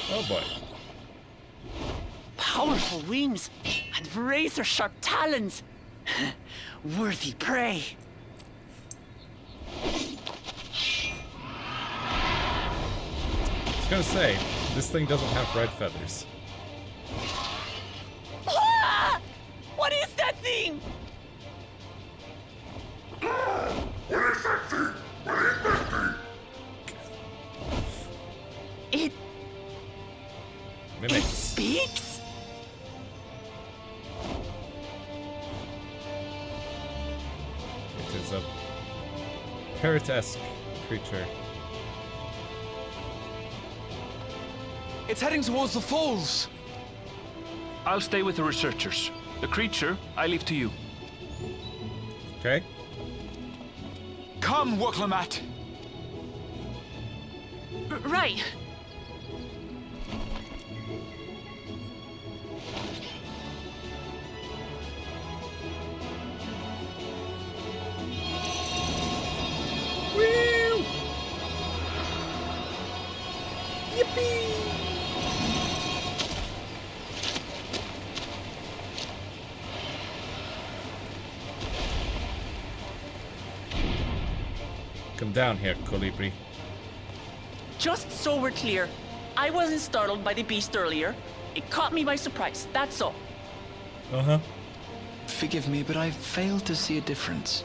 Oh boy. Powerful wings and razor-sharp talons. Worthy prey. I was gonna say, this thing doesn't have red feathers. Ah! What is that thing? What is that thing? What is that thing? It Mimics. speaks? It is a parrot-esque creature. It's heading towards the falls. I'll stay with the researchers. The creature, I leave to you. Okay. Come, Woklamat. Right. Woo! Yippee! Come down here, Colibri. Just so we're clear, I wasn't startled by the beast earlier. It caught me by surprise, that's all. Uh-huh. Forgive me, but I failed to see a difference.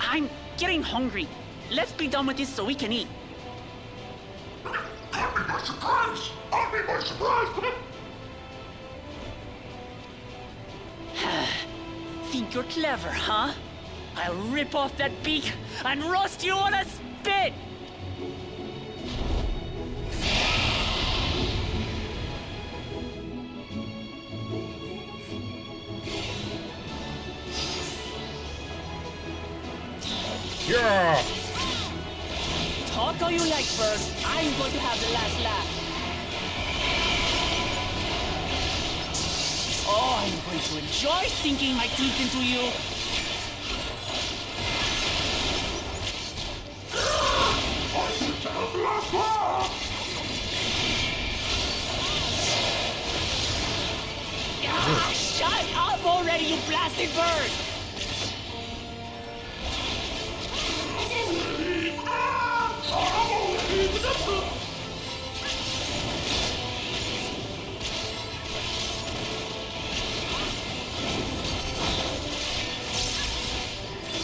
I'm getting hungry. Let's be done with this so we can eat. Caught me by surprise! Caught me by surprise! Think you're clever, huh? I'll rip off that beak and roast you on a spit! Yeah! Talk all you like, bird. I'm going to have the last laugh. Oh, I'm going to enjoy sinking my teeth into you. Ah, shut up already, you blasted bird!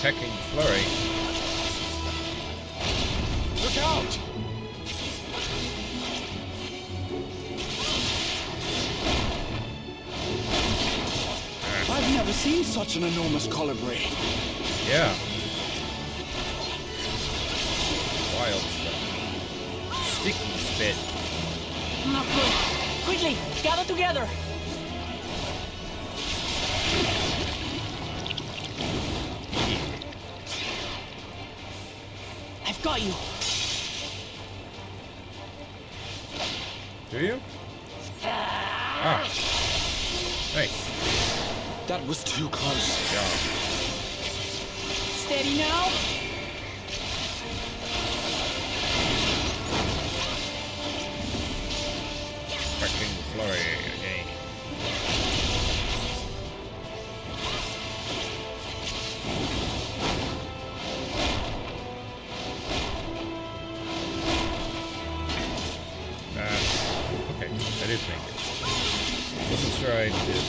Pecking flurry. Look out! I've never seen such an enormous colibri. Yeah. Wild stuff. Sticky spit. Not good. Quickly, gather together. I've got you. Do you? Ah. Nice. That was too close. Yeah. Steady now. Pecking flurry again. Okay, I did make it. Wasn't sure I did.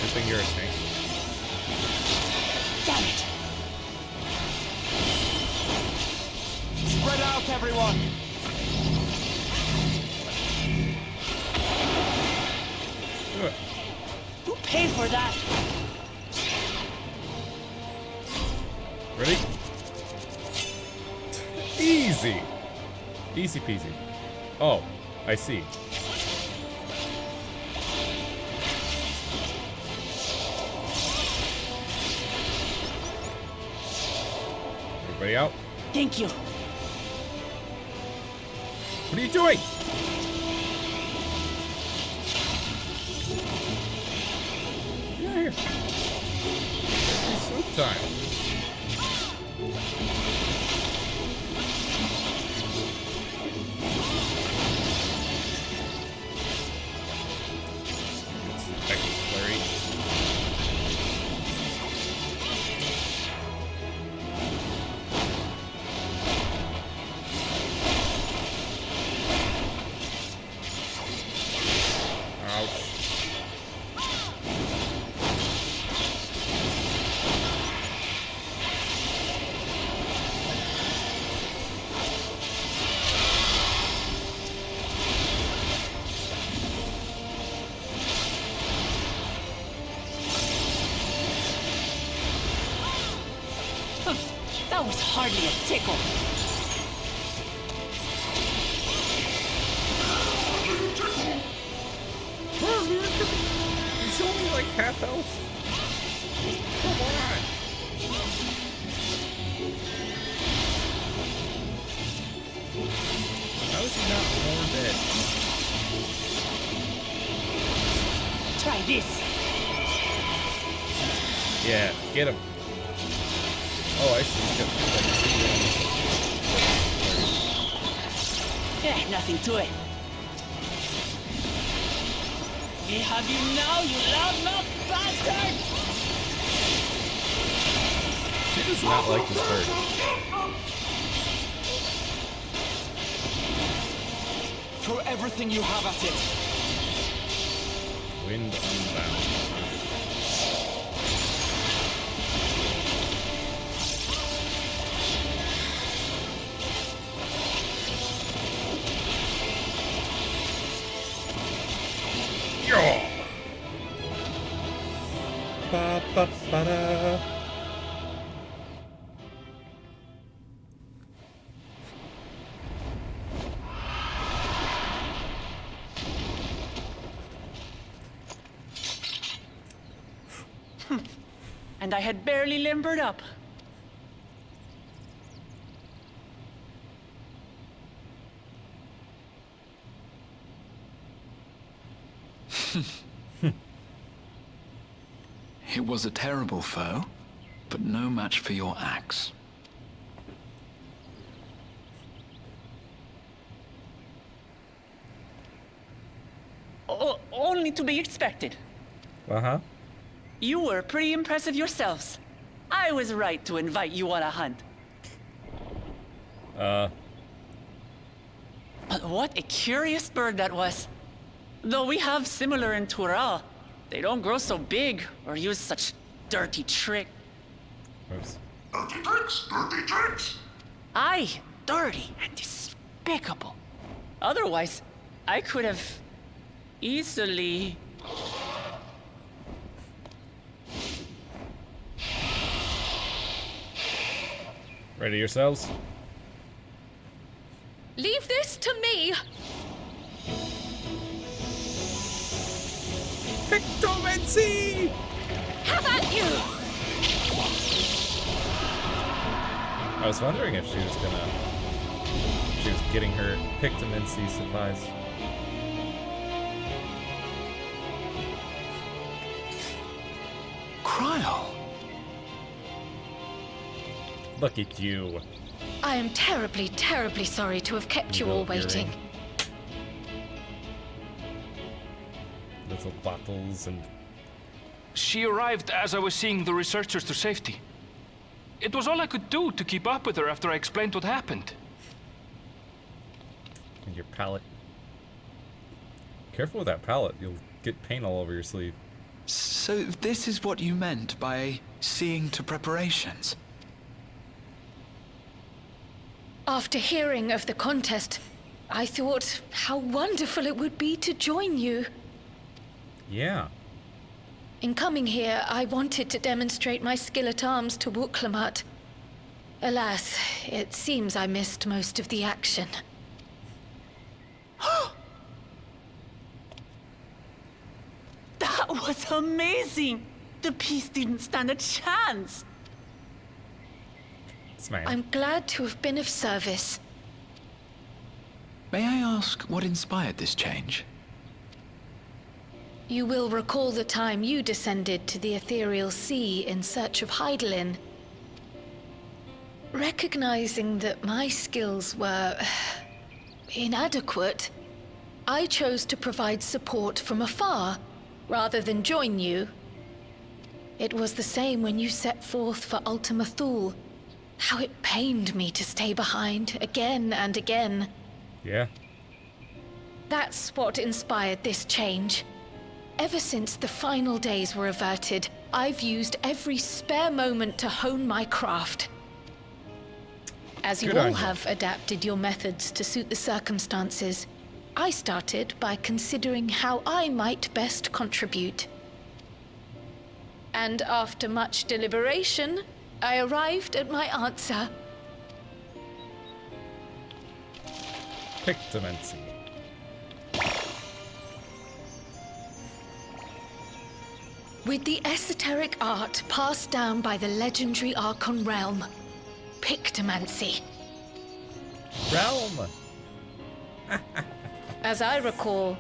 Good thing you're a tank. Damn it. Spread out, everyone! Do it. pay for that. Ready? Easy. Easy peasy. Oh, I see. Everybody out? Thank you. What are you doing? Get out of here. It's soup time. That was hardly a tickle. He's only like half health. Come on. How is he not more dead? Try this. Yeah, get him. Oh, I see. Yeah, nothing to it. We have you now, you loudmouth bastard! She does not like this bird. Throw everything you have at it. Wind unbound. Ba, ba, ba, da. And I had barely limbered up. It was a terrible foe, but no match for your axe. Only to be expected. Uh-huh. You were pretty impressive yourselves. I was right to invite you on a hunt. But what a curious bird that was. Though we have similar in Tural, they don't grow so big or use such dirty trick. Oops. Dirty tricks! Dirty tricks! Aye, dirty and despicable. Otherwise, I could have easily... Ready yourselves? Leave this to me! Pictomancy! Have at you! I was wondering if she was getting her Pictomancy supplies. Cryle! Look at you. I am terribly, terribly sorry to have kept you all waiting. Little bottles and... She arrived as I was seeing the researchers to safety. It was all I could do to keep up with her after I explained what happened. And your palette. Careful with that palette. You'll get paint all over your sleeve. So this is what you meant by seeing to preparations? After hearing of the contest, I thought how wonderful it would be to join you. Yeah. In coming here, I wanted to demonstrate my skill at arms to Wuklamut. Alas, it seems I missed most of the action. That was amazing! The piece didn't stand a chance! I'm glad to have been of service. May I ask what inspired this change? You will recall the time you descended to the ethereal sea in search of Hydaelyn. Recognizing that my skills were inadequate, I chose to provide support from afar, rather than join you. It was the same when you set forth for Ultima Thule. How it pained me to stay behind, again and again. Yeah. That's what inspired this change. Ever since the final days were averted, I've used every spare moment to hone my craft. As you Good on all you. have adapted your methods to suit the circumstances, I started by considering how I might best contribute. And after much deliberation, I arrived at my answer. Pictomancy. With the esoteric art passed down by the legendary Archon realm, Pictomancy. Realm! As I recall,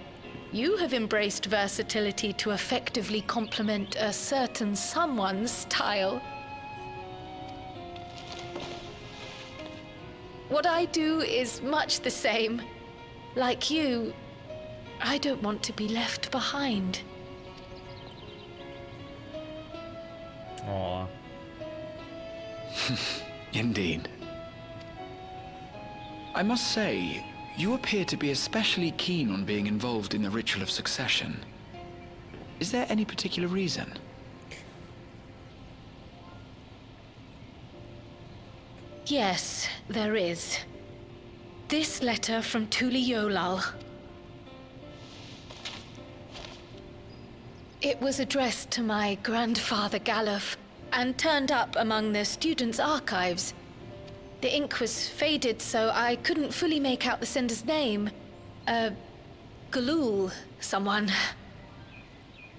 you have embraced versatility to effectively complement a certain someone's style. What I do is much the same. Like you, I don't want to be left behind. Aw. Indeed. I must say, you appear to be especially keen on being involved in the ritual of succession. Is there any particular reason? Yes, there is. This letter from Tuli Yolal. It was addressed to my grandfather Galuf and turned up among the students' archives. The ink was faded, so I couldn't fully make out the sender's name. Galul, someone.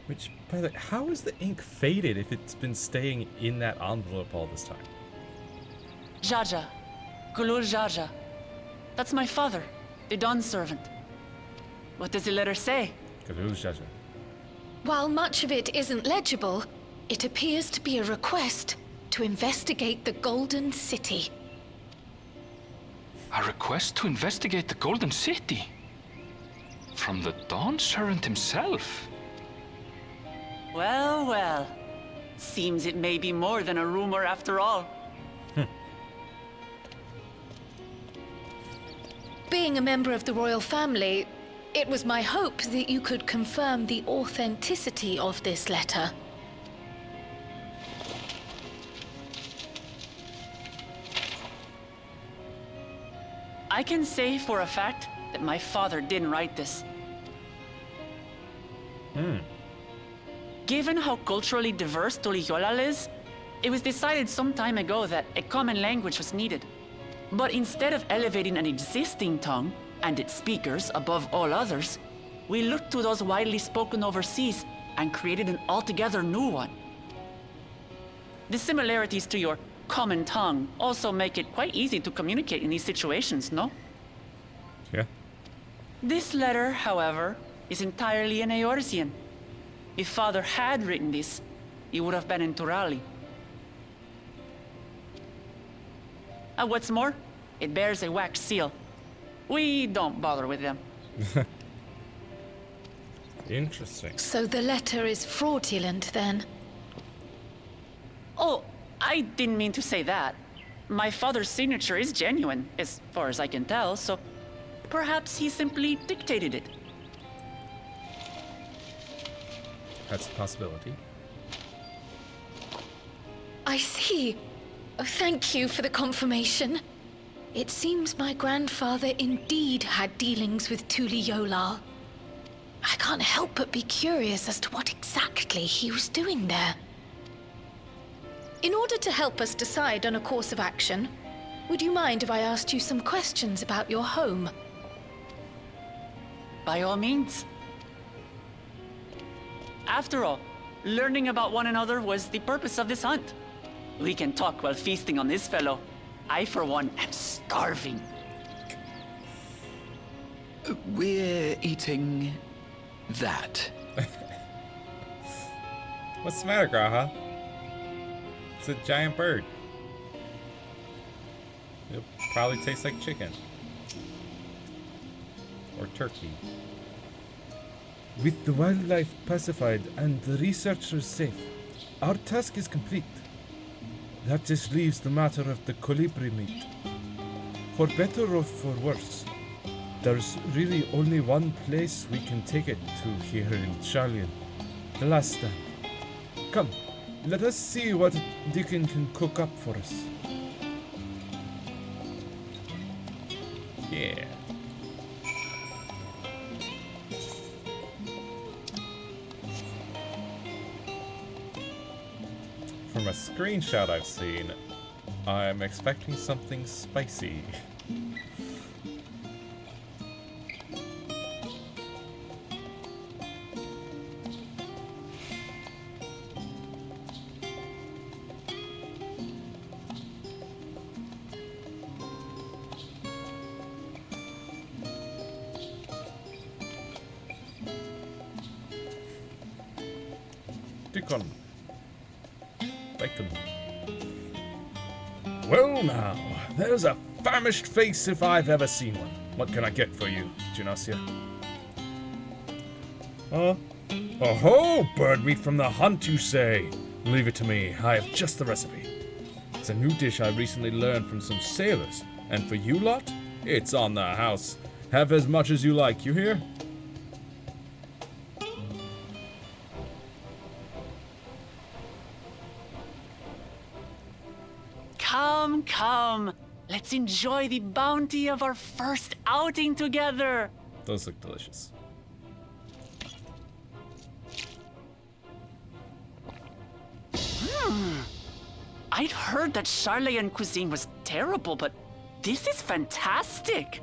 Which, by the way, how is the ink faded if it's been staying in that envelope all this time? Jaja. Gulul Jaja. That's my father, the Dawn servant. What does the letter say? Galul Jaja. While much of it isn't legible, it appears to be a request to investigate the Golden City. A request to investigate the Golden City? From the Dawn servant himself? Well, well. Seems it may be more than a rumor after all. Being a member of the royal family, it was my hope that you could confirm the authenticity of this letter. I can say for a fact that my father didn't write this. Given how culturally diverse Tuli Yolal is, it was decided some time ago that a common language was needed. But instead of elevating an existing tongue and its speakers above all others, we looked to those widely spoken overseas and created an altogether new one. The similarities to your common tongue also make it quite easy to communicate in these situations, no? Yeah. This letter, however, is entirely in Eorzean. If Father had written this, it would have been in Turali. What's more, it bears a wax seal. We don't bother with them. Interesting. So the letter is fraudulent, then? Oh, I didn't mean to say that. My father's signature is genuine, as far as I can tell, so perhaps he simply dictated it. That's a possibility. I see. Oh, thank you for the confirmation. It seems my grandfather indeed had dealings with Tuli Yolal. I can't can't help but be curious as to what exactly he was doing there. In order to help us decide on a course of action, would you mind if I asked you some questions about your home? By all means. After all, learning about one another was the purpose of this hunt. We can talk while feasting on this fellow. I, for one, am starving. We're eating that. What's the matter, Graha? It's a giant bird. It'll probably taste like chicken. Or turkey. With the wildlife pacified and the researchers safe, our task is complete. That just leaves the matter of the colibri meat. For better or for worse, there's really only one place we can take it to here in Sharlayan. The last stand. Come, let us see what Deacon can cook up for us. Yeah. From a screenshot I've seen, I'm expecting something spicy. Deacon. Bacon. Well now, there's a famished face if I've ever seen one. What can I get for you, Genossia? Oh-ho! Bird meat from the hunt, you say? Leave it to me. I have just the recipe. It's a new dish I recently learned from some sailors. And for you lot, it's on the house. Have as much as you like, you hear? Come, come. Let's enjoy the bounty of our first outing together. Those look delicious. I'd heard that Sharlayan cuisine was terrible, but this is fantastic.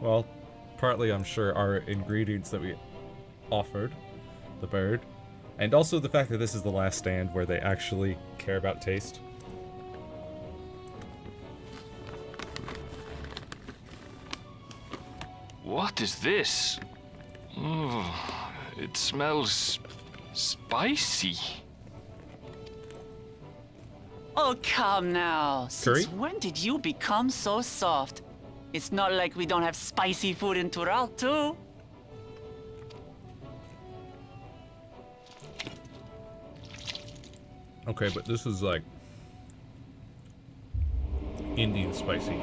Well, partly I'm sure our ingredients that we offered, the bird, and also the fact that this is the last stand where they actually care about taste. What is this? Oh, it smells spicy. Oh, come now. Curry? Since when did you become so soft? It's not like we don't have spicy food in Tural, too. Okay, but this is like Indian spicy.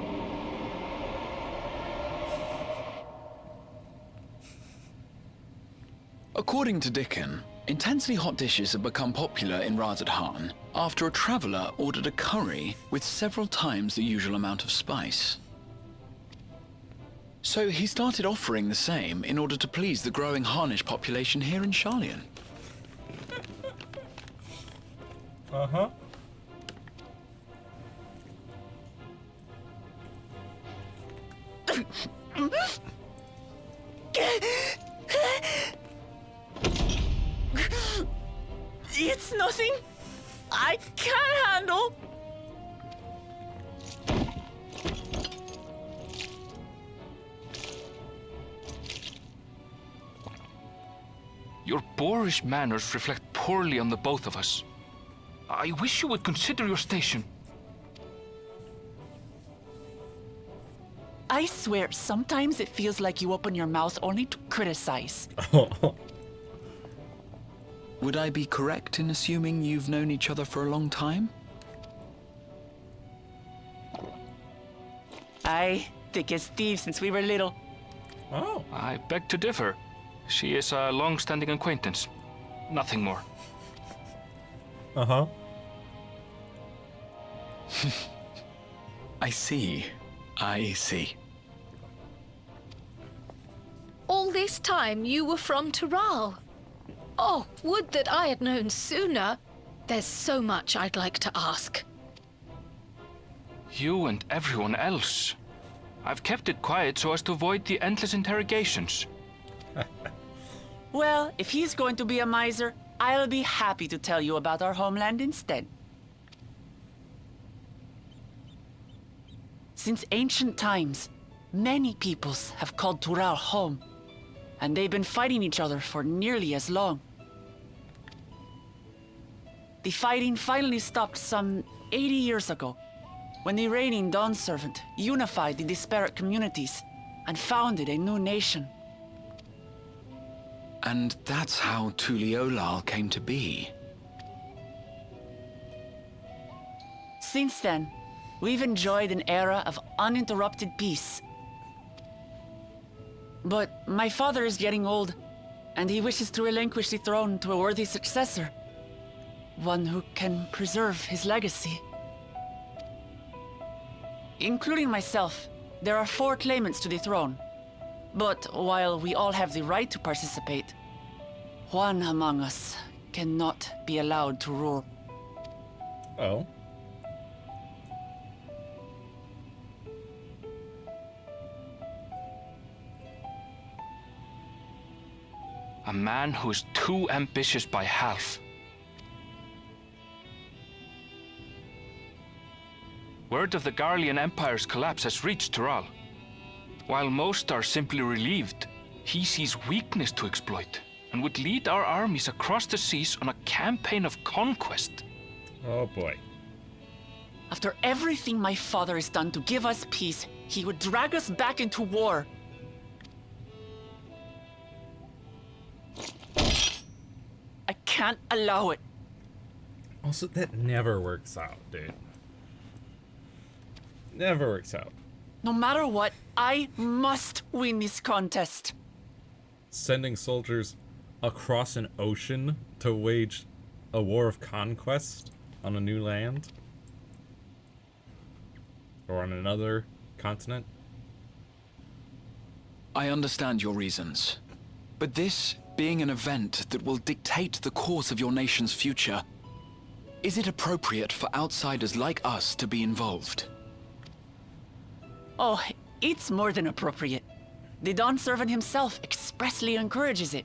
According to Dickon, intensely hot dishes have become popular in Razadhan after a traveler ordered a curry with several times the usual amount of spice. So he started offering the same in order to please the growing Harnish population here in Sharlayan. Uh-huh. It's nothing I can't handle. Your boorish manners reflect poorly on the both of us. I wish you would consider your station. I swear, sometimes it feels like you open your mouth only to criticize. Would I be correct in assuming you've known each other for a long time? Aye, thick as thieves since we were little. Oh. I beg to differ. She is a long-standing acquaintance. Nothing more. Uh-huh. I see. I see. All this this time you were from Tural. Oh, would that I had known sooner. There's so much I'd like to ask. You and everyone else. I've kept it quiet so as to avoid the endless interrogations. Well, if he's going to be a miser, I'll be happy to tell you about our homeland instead. Since ancient times, many peoples have called Tural home, and they've been fighting each other for nearly as long. The fighting finally stopped some 80 years ago, when the reigning Dawn Servant unified the disparate communities and founded a new nation. And that's how Tuliolal came to be. Since then, we've enjoyed an era of uninterrupted peace. But my father is getting old, and he wishes to relinquish the throne to a worthy successor. One who can preserve his legacy. Including myself, there are 4 claimants to the throne. But while we all have the right to participate, one among us cannot be allowed to rule. Oh. A man who is too ambitious by half. Word of the Garlean Empire's collapse has reached Tural. While most are simply relieved, he sees weakness to exploit and would lead our armies across the seas on a campaign of conquest. Oh boy. After everything my father has done to give us peace, he would drag us back into war. I can't allow it. Also, that never works out, dude. Never works out. No matter what, I must win this contest. Sending soldiers across an ocean to wage a war of conquest on a new land? Or on another continent? I understand your reasons, but this being an event that will dictate the course of your nation's future, is it appropriate for outsiders like us to be involved? Oh, it's more than appropriate. The Dawn Servant himself expressly encourages it.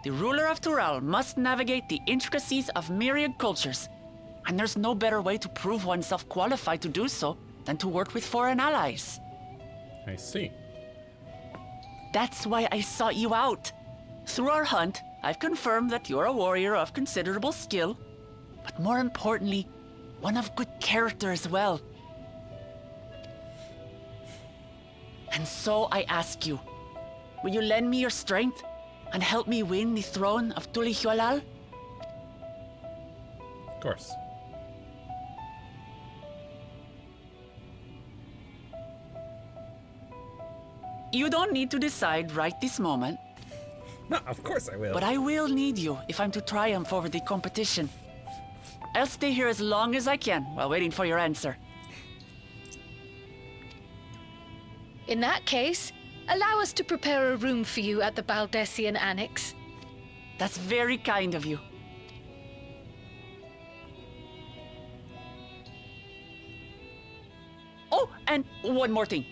The ruler of Tural must navigate the intricacies of myriad cultures, and there's no better way to prove oneself qualified to do so than to work with foreign allies. I see. That's why I sought you out. Through our hunt, I've confirmed that you're a warrior of considerable skill, but more importantly, one of good character as well. And so I ask you, will you lend me your strength and help me win the throne of Tuliolal? Of course. You don't need to decide right this moment. No, of course I will. But I will need you if I'm to triumph over the competition. I'll stay here as long as I can while waiting for your answer. In that case, allow us to prepare a room for you at the Baldessian Annex. That's very kind of you. Oh, and one more thing.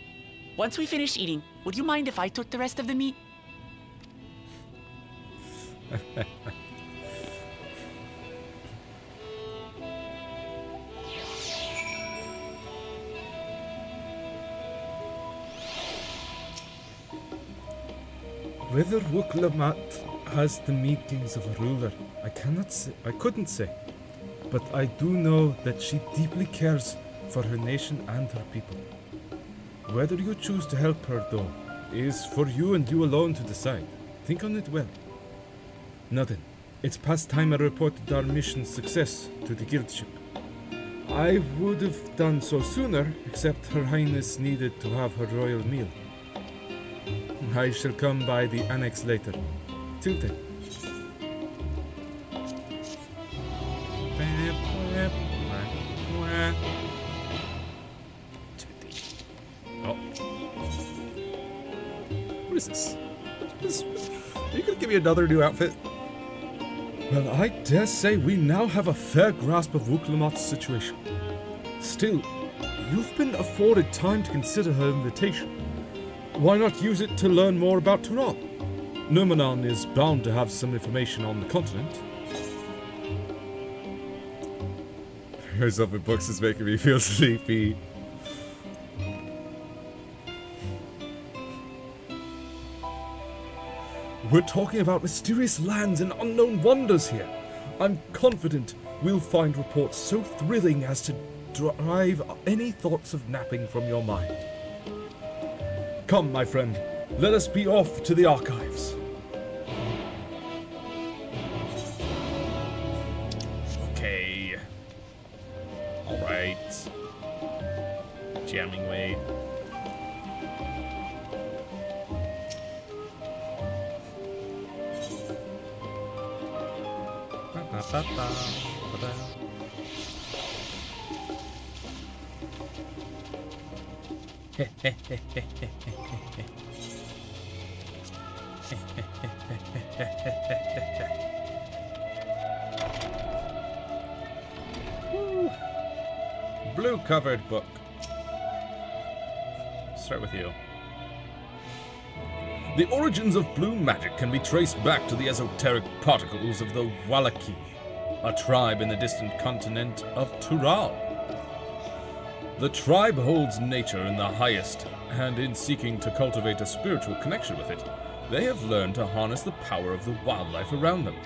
Once we finish eating, would you mind if I took the rest of the meat? Whether Wuklamat has the makings of a ruler, I couldn't say. But I do know that she deeply cares for her nation and her people. Whether you choose to help her, though, is for you and you alone to decide. Think on it well. Now then, it's past time I reported our mission's success to the guild ship. I would have done so sooner, except Her Highness needed to have her royal meal. I shall come by the annex later. Till then. Oh. You could give me another new outfit. Well, I dare say we now have a fair grasp of Wuklamot's situation. Still, you've been afforded time to consider her invitation. Why not use it to learn more about Tural? Numenon is bound to have some information on the continent. Here's open books is making me feel sleepy. We're talking about mysterious lands and unknown wonders here. I'm confident we'll find reports so thrilling as to drive any thoughts of napping from your mind. Come, my friend, let us be off to the archives. Okay. Alright. Jamming way. Blue covered book. Start with you. The origins of blue magic can be traced back to the esoteric particles of the Wallaki, a tribe in the distant continent of Tural. The tribe holds nature in the highest, and in seeking to cultivate a spiritual connection with it, they have learned to harness the power of the wildlife around them.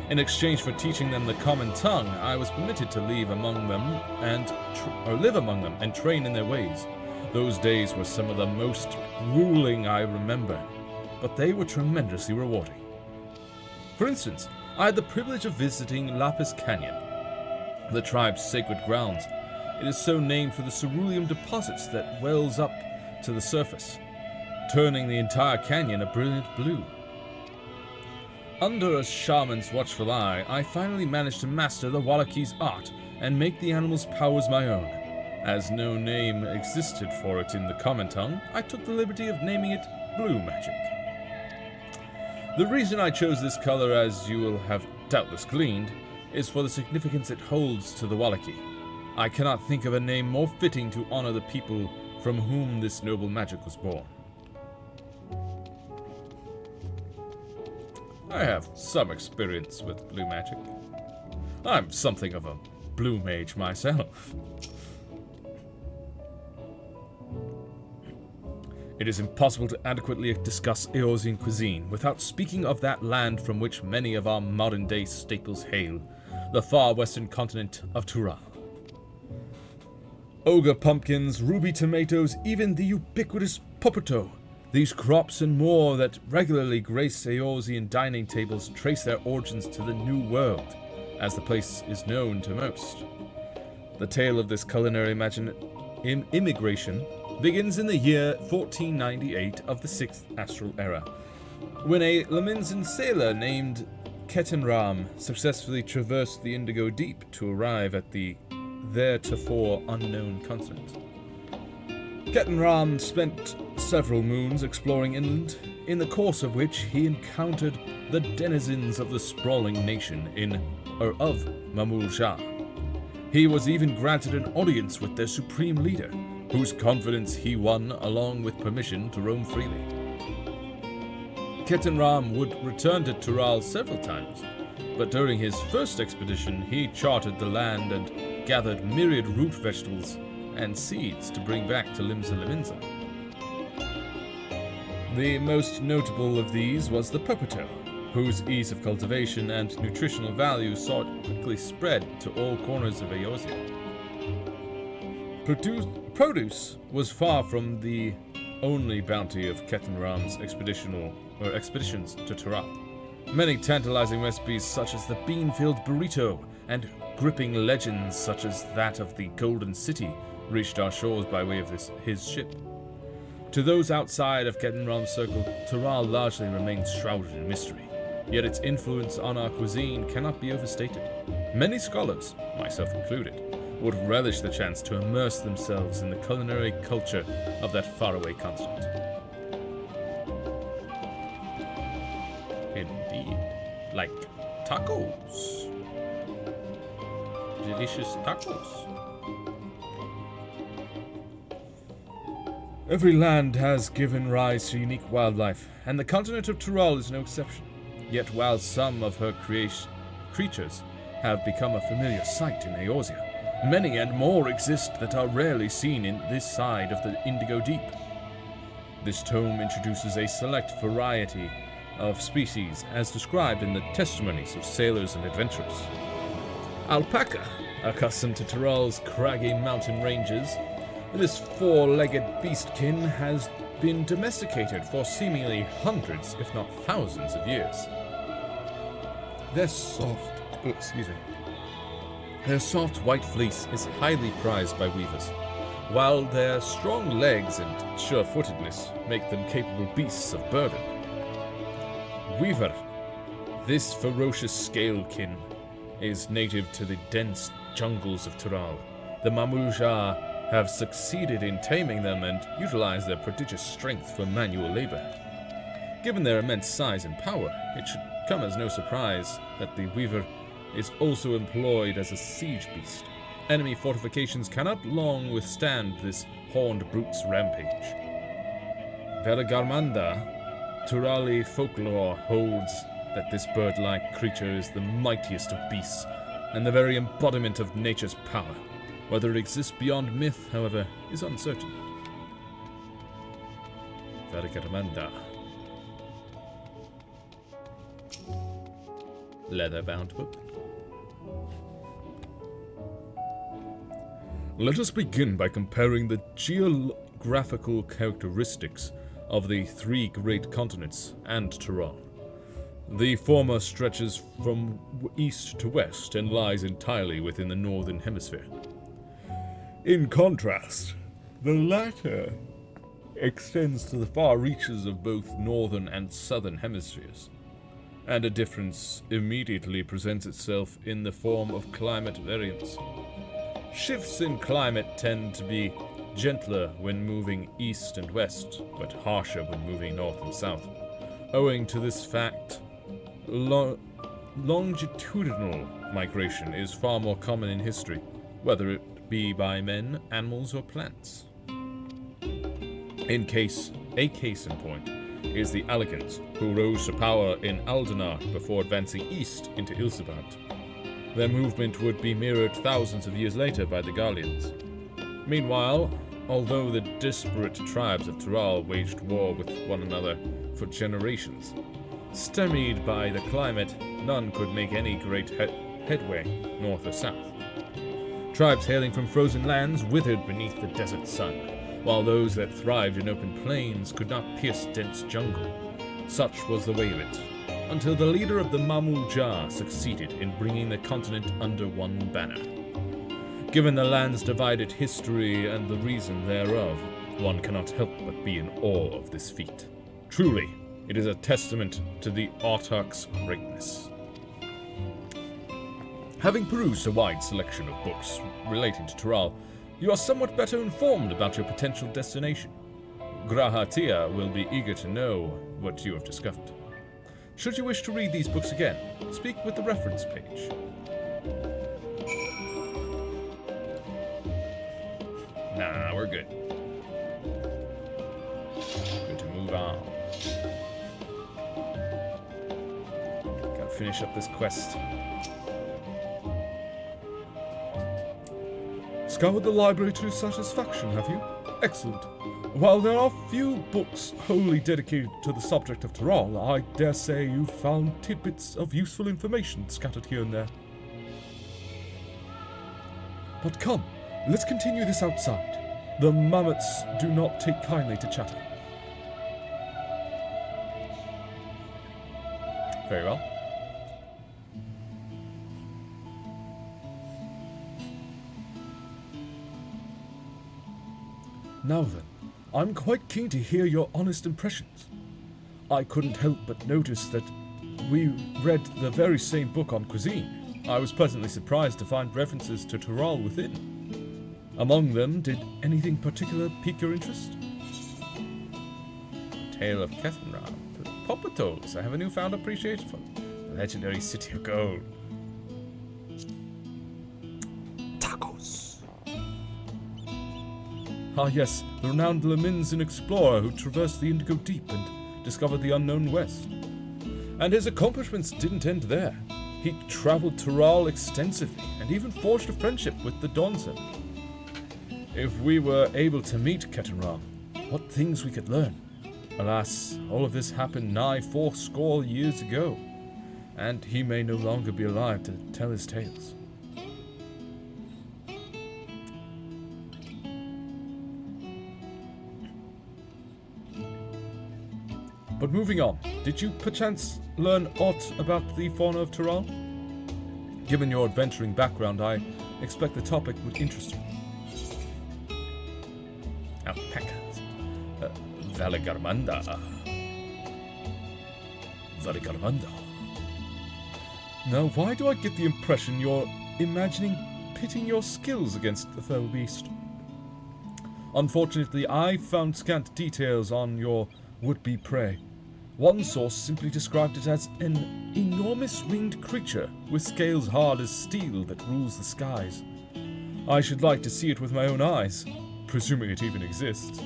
In exchange for teaching them the common tongue, I was permitted to live among them and train in their ways. Those days were some of the most grueling I remember, but they were tremendously rewarding. For instance, I had the privilege of visiting Lapis Canyon, the tribe's sacred grounds. It is so named for the cerulean deposits that wells up to the surface, turning the entire canyon a brilliant blue. Under a shaman's watchful eye, I finally managed to master the Wallaki's art and make the animal's powers my own. As no name existed for it in the common tongue, I took the liberty of naming it Blue Magic. The reason I chose this color, as you will have doubtless gleaned, is for the significance it holds to the Wallaki. I cannot think of a name more fitting to honor the people from whom this noble magic was born. I have some experience with blue magic. I'm something of a blue mage myself. It is impossible to adequately discuss Eorzean cuisine without speaking of that land from which many of our modern-day staples hail, the far western continent of Tural. Ogre pumpkins, ruby tomatoes, even the ubiquitous popoto. These crops and more that regularly grace Eorzean dining tables trace their origins to the New World, as the place is known to most. The tale of this culinary immigration begins in the year 1498 of the 6th Astral Era, when a Laminzan sailor named Ketenram successfully traversed the Indigo Deep to arrive at the theretofore unknown continent. Ketenram spent several moons exploring inland, in the course of which he encountered the denizens of the sprawling nation of Mamul Shah. He was even granted an audience with their supreme leader, whose confidence he won along with permission to roam freely. Ketenram would return to Tural several times, but during his first expedition he charted the land and gathered myriad root vegetables and seeds to bring back to Limsa Liminza. The most notable of these was the popoto, whose ease of cultivation and nutritional value saw it quickly spread to all corners of Eorzea. Produce was far from the only bounty of Ketenram's expeditions to Tural. Many tantalizing recipes such as the bean-filled burrito and gripping legends such as that of the Golden City reached our shores by way of his ship. To those outside of Ketenram's circle, Tural largely remains shrouded in mystery, yet its influence on our cuisine cannot be overstated. Many scholars, myself included, would relish the chance to immerse themselves in the culinary culture of that faraway continent. Indeed. Like tacos. Delicious tacos. Every land has given rise to unique wildlife, and the continent of Tural is no exception. Yet while some of her creatures have become a familiar sight in Eorzea, many and more exist that are rarely seen in this side of the Indigo Deep. This tome introduces a select variety of species as described in the testimonies of sailors and adventurers. Alpaca, accustomed to Tural's craggy mountain ranges, this four-legged beastkin has been domesticated for seemingly hundreds, if not thousands of years. Their soft white fleece is highly prized by weavers, while their strong legs and sure-footedness make them capable beasts of burden. Weaver, this ferocious scalekin, is native to the dense jungles of Tural. The Mamul-Jah have succeeded in taming them and utilize their prodigious strength for manual labor. Given their immense size and power, it should come as no surprise that the Weaver is also employed as a siege beast. Enemy fortifications cannot long withstand this horned brute's rampage. Velagarmanda, Turali folklore holds that this bird-like creature is the mightiest of beasts and the very embodiment of nature's power. Whether it exists beyond myth, however, is uncertain. Velagarmanda. Leather-bound book. Let us begin by comparing the geographical characteristics of the three great continents and Tural. The former stretches from east to west and lies entirely within the northern hemisphere. In contrast, the latter extends to the far reaches of both northern and southern hemispheres, and a difference immediately presents itself in the form of climate variance. Shifts in climate tend to be gentler when moving east and west, but harsher when moving north and south. Owing to this fact, longitudinal migration is far more common in history, whether it be by men, animals, or plants. A case in point is the Alligans, who rose to power in Aldenar before advancing east into Ilsebant. Their movement would be mirrored thousands of years later by the Garleans. Meanwhile, although the disparate tribes of Tural waged war with one another for generations, stymied by the climate, none could make any great headway north or south. Tribes hailing from frozen lands withered beneath the desert sun, while those that thrived in open plains could not pierce dense jungle. Such was the way of it, until the leader of the Mamul-Jah succeeded in bringing the continent under one banner. Given the land's divided history and the reason thereof, one cannot help but be in awe of this feat. Truly, it is a testament to the Autarch's greatness. Having perused a wide selection of books relating to Tural, you are somewhat better informed about your potential destination. Grahatia will be eager to know what you have discovered. Should you wish to read these books again, speak with the reference page. Nah, we're good. Good to move on. Gotta finish up this quest. Scoured the library to satisfaction, have you? Excellent. While there are few books wholly dedicated to the subject of Tural, I dare say you've found tidbits of useful information scattered here and there. But come, let's continue this outside. The mammoths do not take kindly to chatter. Very well. Now then, I'm quite keen to hear your honest impressions. I couldn't help but notice that we read the very same book on cuisine. I was pleasantly surprised to find references to Tural within. Among them, did anything particular pique your interest? Tale of Kethenra Popotos. I have a newfound appreciation for the legendary City of Gold. Tacos. Ah yes, the renowned Leminzan explorer who traversed the Indigo Deep and discovered the unknown West. And his accomplishments didn't end there. He traveled Tural extensively and even forged a friendship with the Donza. If we were able to meet Ketanram, what things we could learn. Alas, all of this happened nigh 80 years ago, and he may no longer be alive to tell his tales. But moving on, did you perchance learn aught about the fauna of Tural? Given your adventuring background, I expect the topic would interest you. Alpacas. Valigarmanda. Valigarmanda. Now, why do I get the impression you're imagining pitting your skills against the fell beast? Unfortunately, I found scant details on your would-be prey. One source simply described it as an enormous winged creature with scales hard as steel that rules the skies. I should like to see it with my own eyes, presuming it even exists.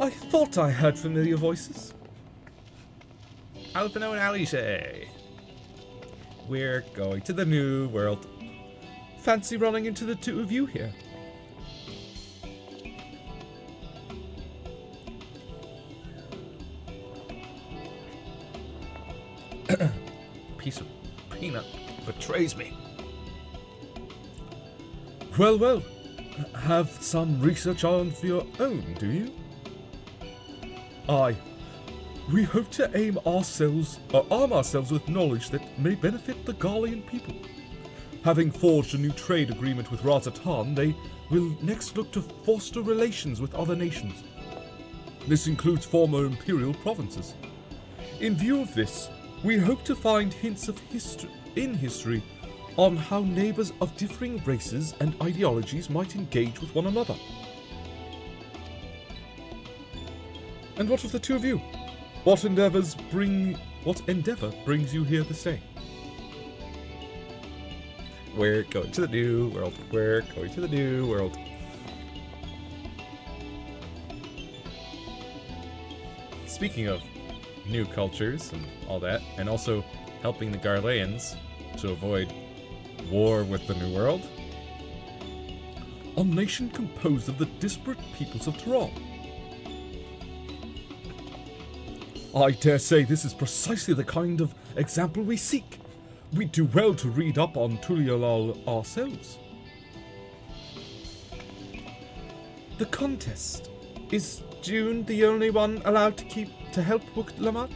I thought I heard familiar voices. Alphino and Alice. We're going to the new world. Fancy running into the two of you here. Piece of peanut betrays me. Well, well. Have some research on for your own, do you? Aye. We hope to arm ourselves with knowledge that may benefit the Garlean people. Having forged a new trade agreement with Razatan, they will next look to foster relations with other nations. This includes former imperial provinces. In view of this, we hope to find hints of history on how neighbors of differing races and ideologies might engage with one another. And what of the two of you? What endeavor brings you here this day? We're going to the new world. We're going to the new world. Speaking of new cultures and all that, and also helping the Garleans to avoid war with the New World. A nation composed of the disparate peoples of Tural. I dare say this is precisely the kind of example we seek. We'd do well to read up on Tuliolal ourselves. The contest. Is June the only one allowed to help Wuk-Lamat?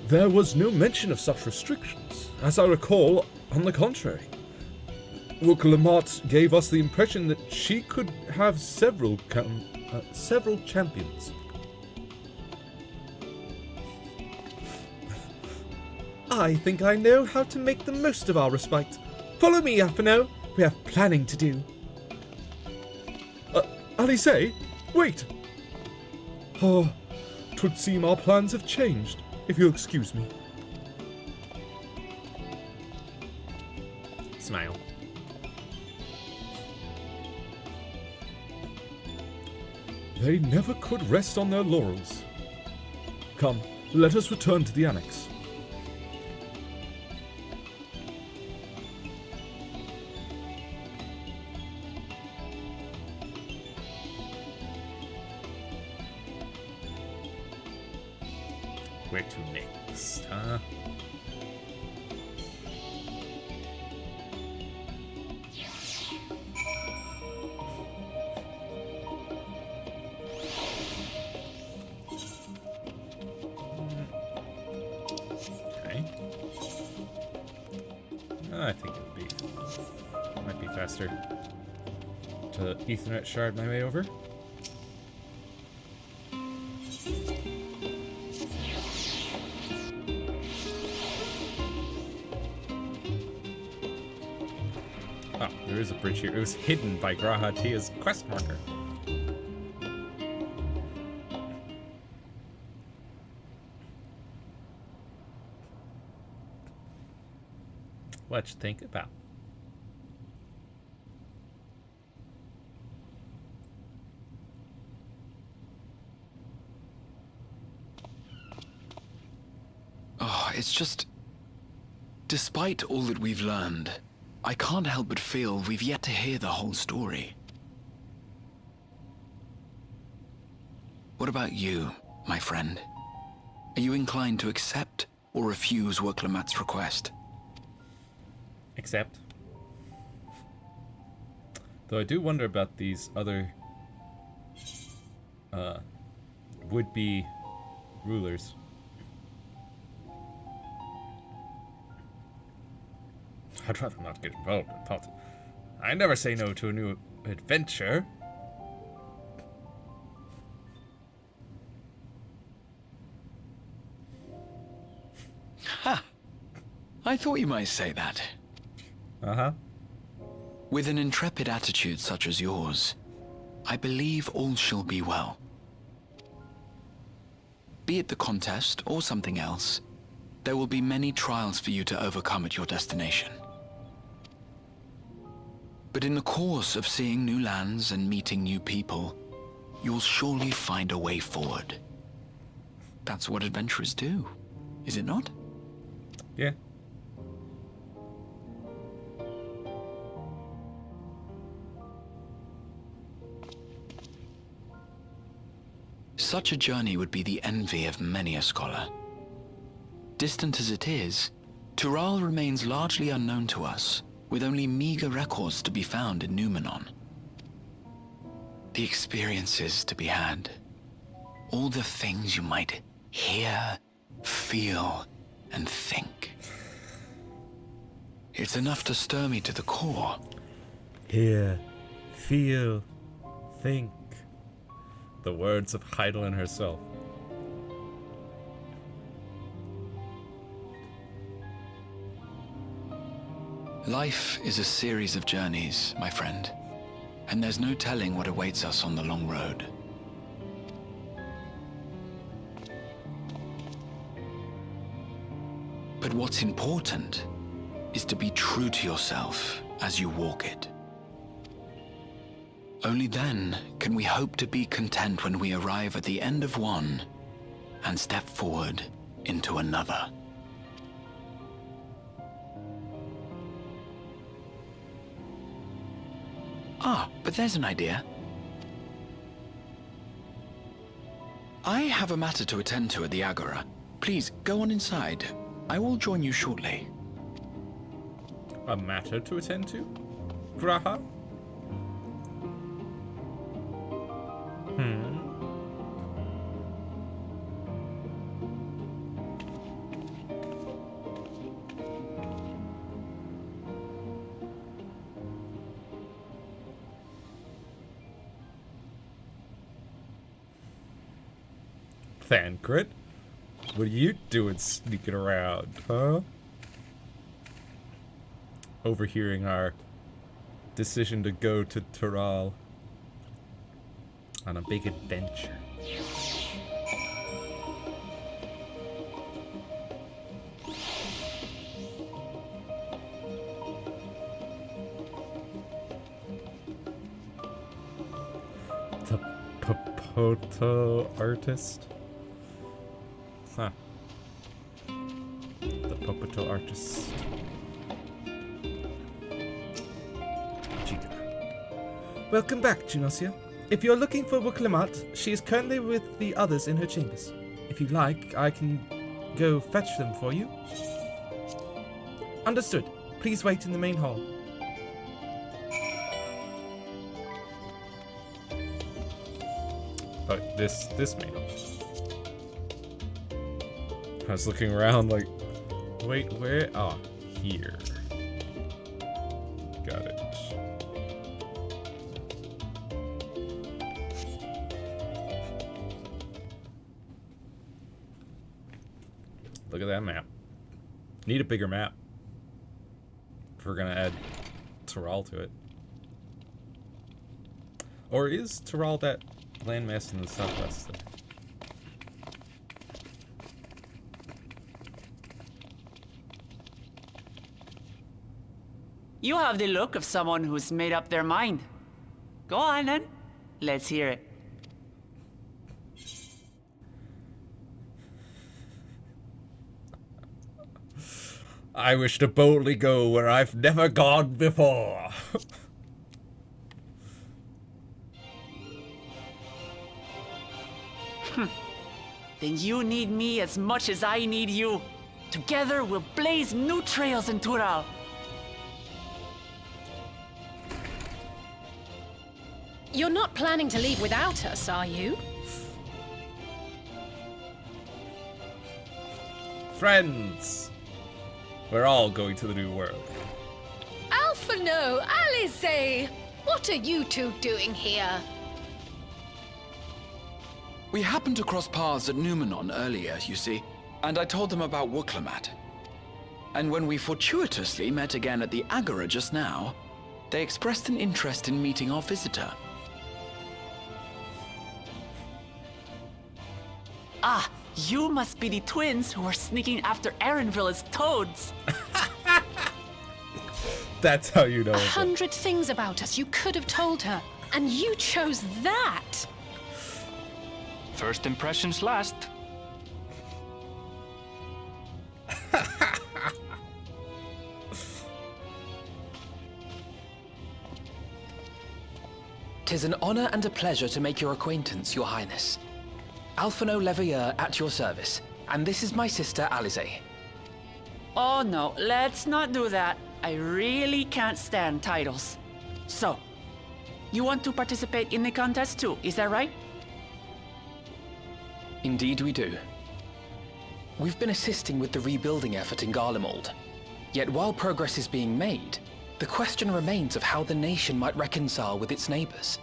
There was no mention of such restrictions. As I recall, on the contrary. Wuk-Lamat gave us the impression that she could have several champions. I think I know how to make the most of our respite. Follow me, Alphino. We have planning to do. Alice, wait! Oh, 'twould seem our plans have changed, if you'll excuse me. Smile. They never could rest on their laurels. Come, let us return to the annex. Where to next, huh? Okay. I think it might be faster to Ethernet shard my way over. There is a bridge here. It was hidden by Graha Tia's quest marker. what you think about. Oh, it's just... Despite all that we've learned, I can't help but feel we've yet to hear the whole story. What about you, my friend? Are you inclined to accept or refuse Wurklamat's request? Accept. Though I do wonder about these other would-be rulers. I'd rather not get involved in politics. I never say no to a new adventure. Ha! I thought you might say that. Uh-huh. With an intrepid attitude such as yours, I believe all shall be well. Be it the contest or something else, there will be many trials for you to overcome at your destination. But in the course of seeing new lands and meeting new people, you'll surely find a way forward. That's what adventurers do, is it not? Yeah. Such a journey would be the envy of many a scholar. Distant as it is, Tural remains largely unknown to us, with only meager records to be found in Numenor. The experiences to be had, all the things you might hear, feel, and think. It's enough to stir me to the core. Hear, feel, think. The words of Hydaelyn herself. Life is a series of journeys, my friend, and there's no telling what awaits us on the long road. But what's important is to be true to yourself as you walk it. Only then can we hope to be content when we arrive at the end of one and step forward into another. Ah, but there's an idea. I have a matter to attend to at the Agora. Please, go on inside. I will join you shortly. A matter to attend to? Graha? Thancred? What are you doing sneaking around, huh? Overhearing our decision to go to Tural on a big adventure. The Popoto artist? Huh. The Popoto artist. Welcome back, Junosia. If you're looking for Wurklamat, she is currently with the others in her chambers. If you like, I can go fetch them for you. Understood. Please wait in the main hall. Oh, this main hall. I was looking around like, wait, where? Oh, here. Got it. Look at that map. Need a bigger map if we're gonna add Tural to it. Or is Tural that landmass in the southwest there? You have the look of someone who's made up their mind. Go on then. Let's hear it. I wish to boldly go where I've never gone before. Then you need me as much as I need you. Together we'll blaze new trails in Tural. You're not planning to leave without us, are you? Friends, we're all going to the New World. Alphino, Alice, what are you two doing here? We happened to cross paths at Numenon earlier, you see, and I told them about Wuklamat. And when we fortuitously met again at the Agora just now, they expressed an interest in meeting our visitor. Ah, you must be the twins who are sneaking after Erenville as toads. That's how you know. 100 things about us you could have told her, and you chose that. First impressions last. Tis an honor and a pleasure to make your acquaintance, Your Highness. Alphino Leveilleur at your service, and this is my sister Alice. Oh no, let's not do that. I really can't stand titles. So, you want to participate in the contest too, is that right? Indeed we do. We've been assisting with the rebuilding effort in Garlemald. Yet while progress is being made, the question remains of how the nation might reconcile with its neighbors.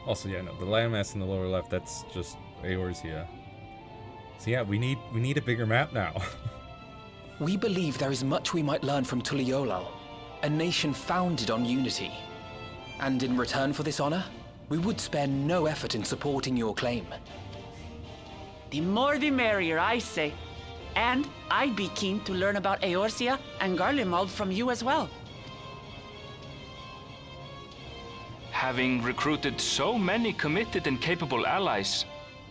Also, yeah, no, the landmass in the lower left, that's just Eorzea. So yeah, we need a bigger map now. We believe there is much we might learn from Tuliolal, a nation founded on unity. And in return for this honor, we would spare no effort in supporting your claim. The more the merrier, I say. And I'd be keen to learn about Eorzea and Garlemald from you as well. Having recruited so many committed and capable allies,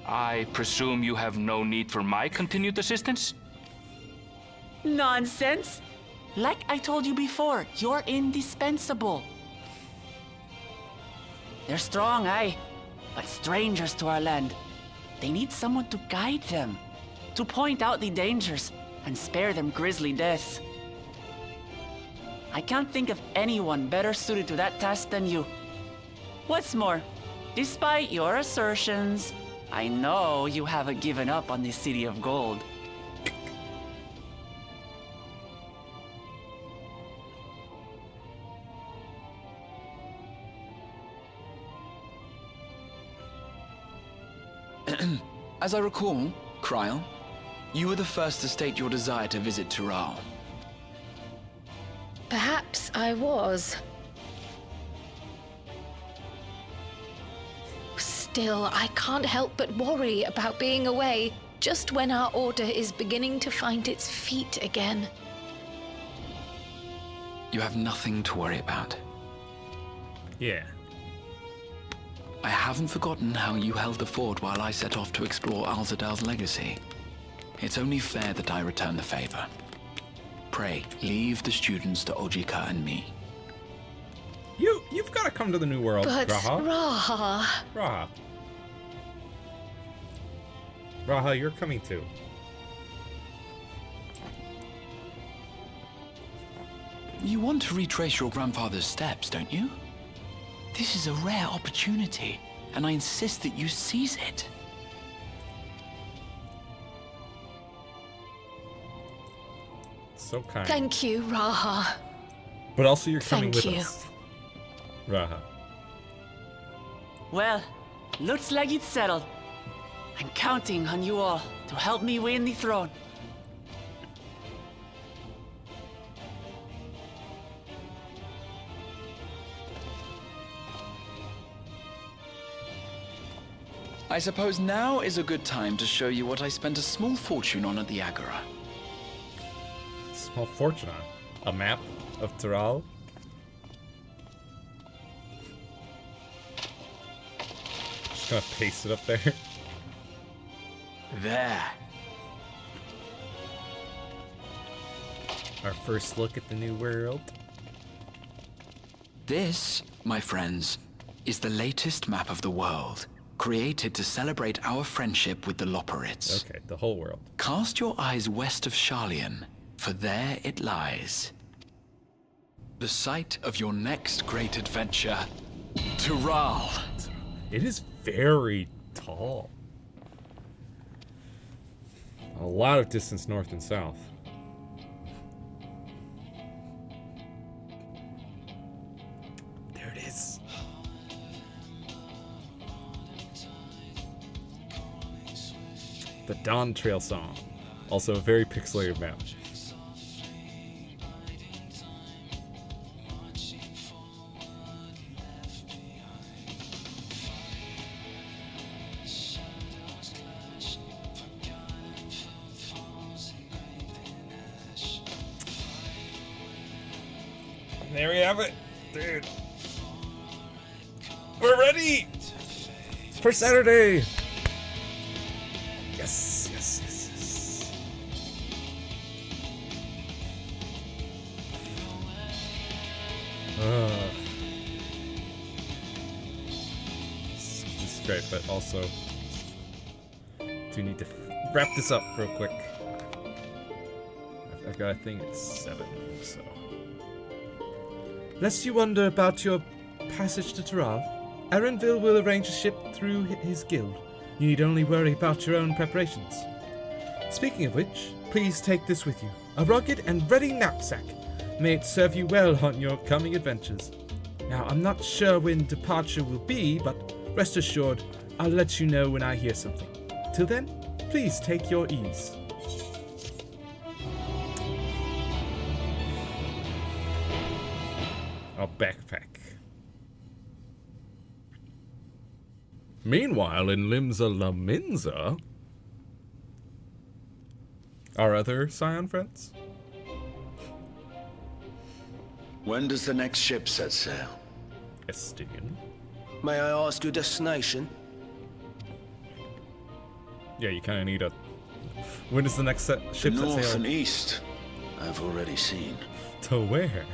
I presume you have no need for my continued assistance? Nonsense! Like I told you before, you're indispensable. They're strong, aye, but strangers to our land. They need someone to guide them, to point out the dangers and spare them grisly deaths. I can't think of anyone better suited to that task than you. What's more, despite your assertions, I know you haven't given up on the City of Gold. As I recall, Kryl, you were the first to state your desire to visit Tural. Perhaps I was. Still, I can't help but worry about being away just when our order is beginning to find its feet again. You have nothing to worry about. Yeah. I haven't forgotten how you held the fort while I set off to explore Alzadal's legacy. It's only fair that I return the favor. Pray, leave the students to Ojika and me. You've got to come to the New World, But Raha. Raha, you're coming too. You want to retrace your grandfather's steps, don't you? This is a rare opportunity, and I insist that you seize it. So kind. Thank you, Raha. But also you're coming Thank with you. us. Raha. Well, looks like it's settled. I'm counting on you all to help me win the throne. I suppose now is a good time to show you what I spent a small fortune on at the Agora. Small fortune on a map of Tural. gonna paste it up there. There. Our first look at the new world. This, my friends, is the latest map of the world, created to celebrate our friendship with the Loporrits. Okay, the whole world. Cast your eyes west of Sharlayan, for there it lies. The site of your next great adventure, Tural. It is very tall. A lot of distance north and south. There it is. The Dawn Trail Song. Also a very pixelated map. There we have it, dude. We're ready for Saturday. Yes, yes, yes, yes. This is great, but also do need to wrap this up real quick. I've got a thing at 7, so. Lest you wonder about your passage to Tural, Erenville will arrange a ship through his guild. You need only worry about your own preparations. Speaking of which, please take this with you. A rugged and ready knapsack. May it serve you well on your coming adventures. Now, I'm not sure when departure will be, but rest assured, I'll let you know when I hear something. Till then, please take your ease. A backpack. Meanwhile, in Limsa Laminza, our other Scion friends. When does the next ship set sail? Estidian. May I ask your destination? Yeah, you kind of need a. When is the next ship set sail? North and east. I've already seen. To where?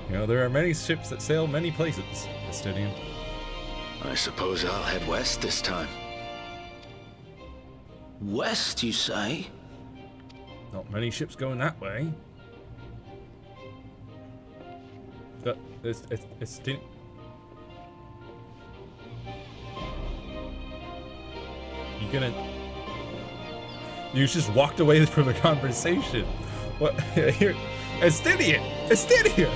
You know, there are many ships that sail many places, Estidian. I suppose I'll head west this time. West, you say? Not many ships going that way. Estidian. You gonna? You just walked away from the conversation. What? Here, Estidian. Estidian.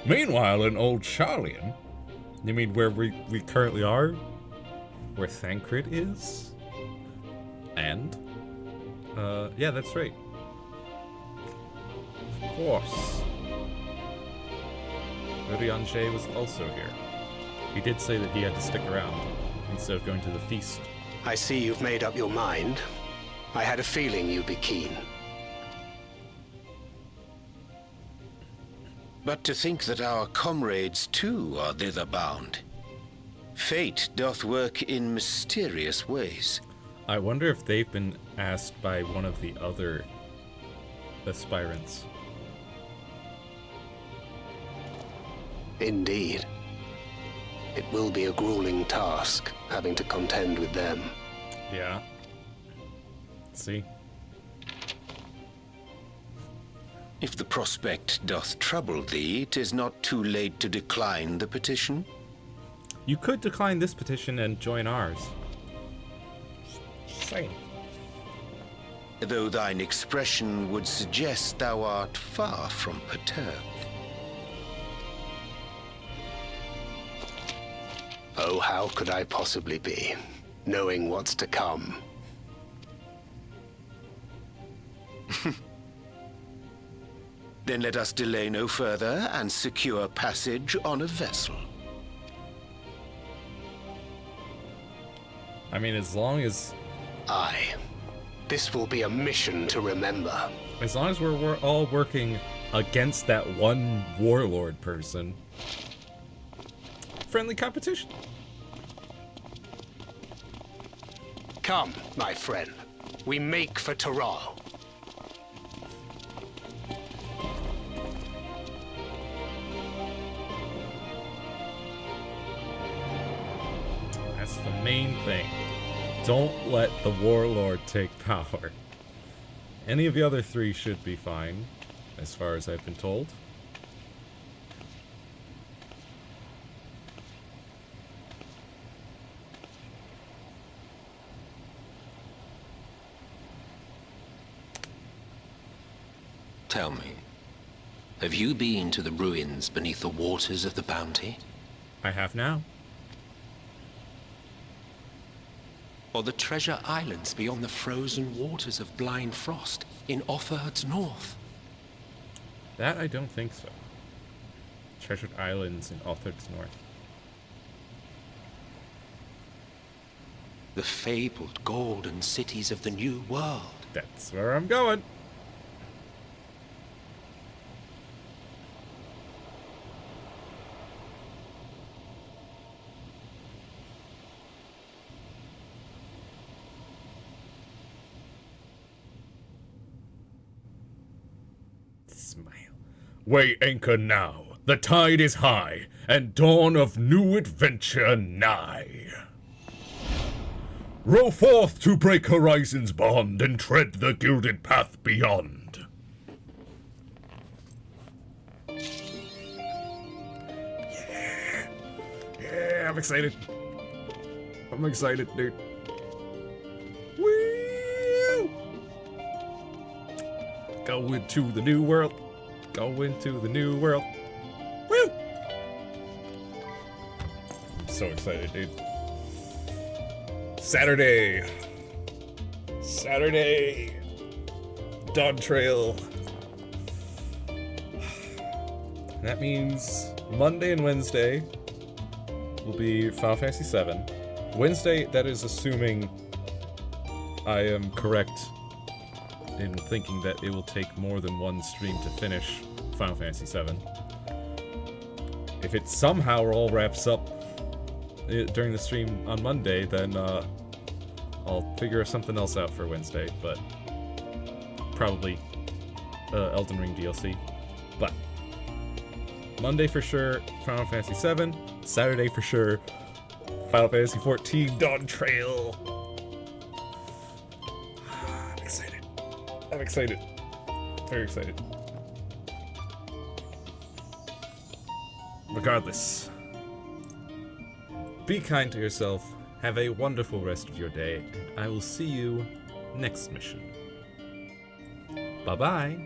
Meanwhile, in Old Sharlayan, you mean where we currently are? Where Thancred is? And? Yeah, that's right. Of course. Urianger was also here. He did say that he had to stick around, instead of going to the feast. I see you've made up your mind. I had a feeling you'd be keen. But to think that our comrades too are thither bound. Fate doth work in mysterious ways. I wonder if they've been asked by one of the other aspirants. Indeed. It will be a grueling task, having to contend with them. Yeah. See? If the prospect doth trouble thee, 'tis not too late to decline the petition. You could decline this petition and join ours. Same. Though thine expression would suggest thou art far from perturbed. Oh, how could I possibly be, knowing what's to come? Then let us delay no further and secure passage on a vessel. I mean, as long as... Aye. This will be a mission to remember. As long as we're all working against that one warlord person, friendly competition. Come, my friend. We make for Taral. That's the main thing. Don't let the warlord take power. Any of the other three should be fine, as far as I've been told. Tell me, have you been to the ruins beneath the waters of the Bounty? I have now. Or the treasure islands beyond the frozen waters of Blind Frost in Offerd's north? That I don't think so. Treasured islands in Offerd's north. The fabled golden cities of the New World. That's where I'm going. Weigh anchor now. The tide is high, and dawn of new adventure nigh. Row forth to break horizon's bond and tread the gilded path beyond. Yeah, I'm excited. I'm excited, dude. Woo! Go into the new world. Go into the new world. Woo! I'm so excited, dude. Saturday. Dawn Trail. That means Monday and Wednesday will be Final Fantasy VII. Wednesday, that is assuming I am correct in thinking that it will take more than one stream to finish Final Fantasy VII. If it somehow all wraps up during the stream on Monday, then I'll figure something else out for Wednesday, but probably Elden Ring DLC. But Monday for sure, Final Fantasy VII. Saturday for sure, Final Fantasy XIV Dawn Trail. I'm excited. Very excited. Regardless, be kind to yourself, have a wonderful rest of your day, and I will see you next mission. Bye-bye.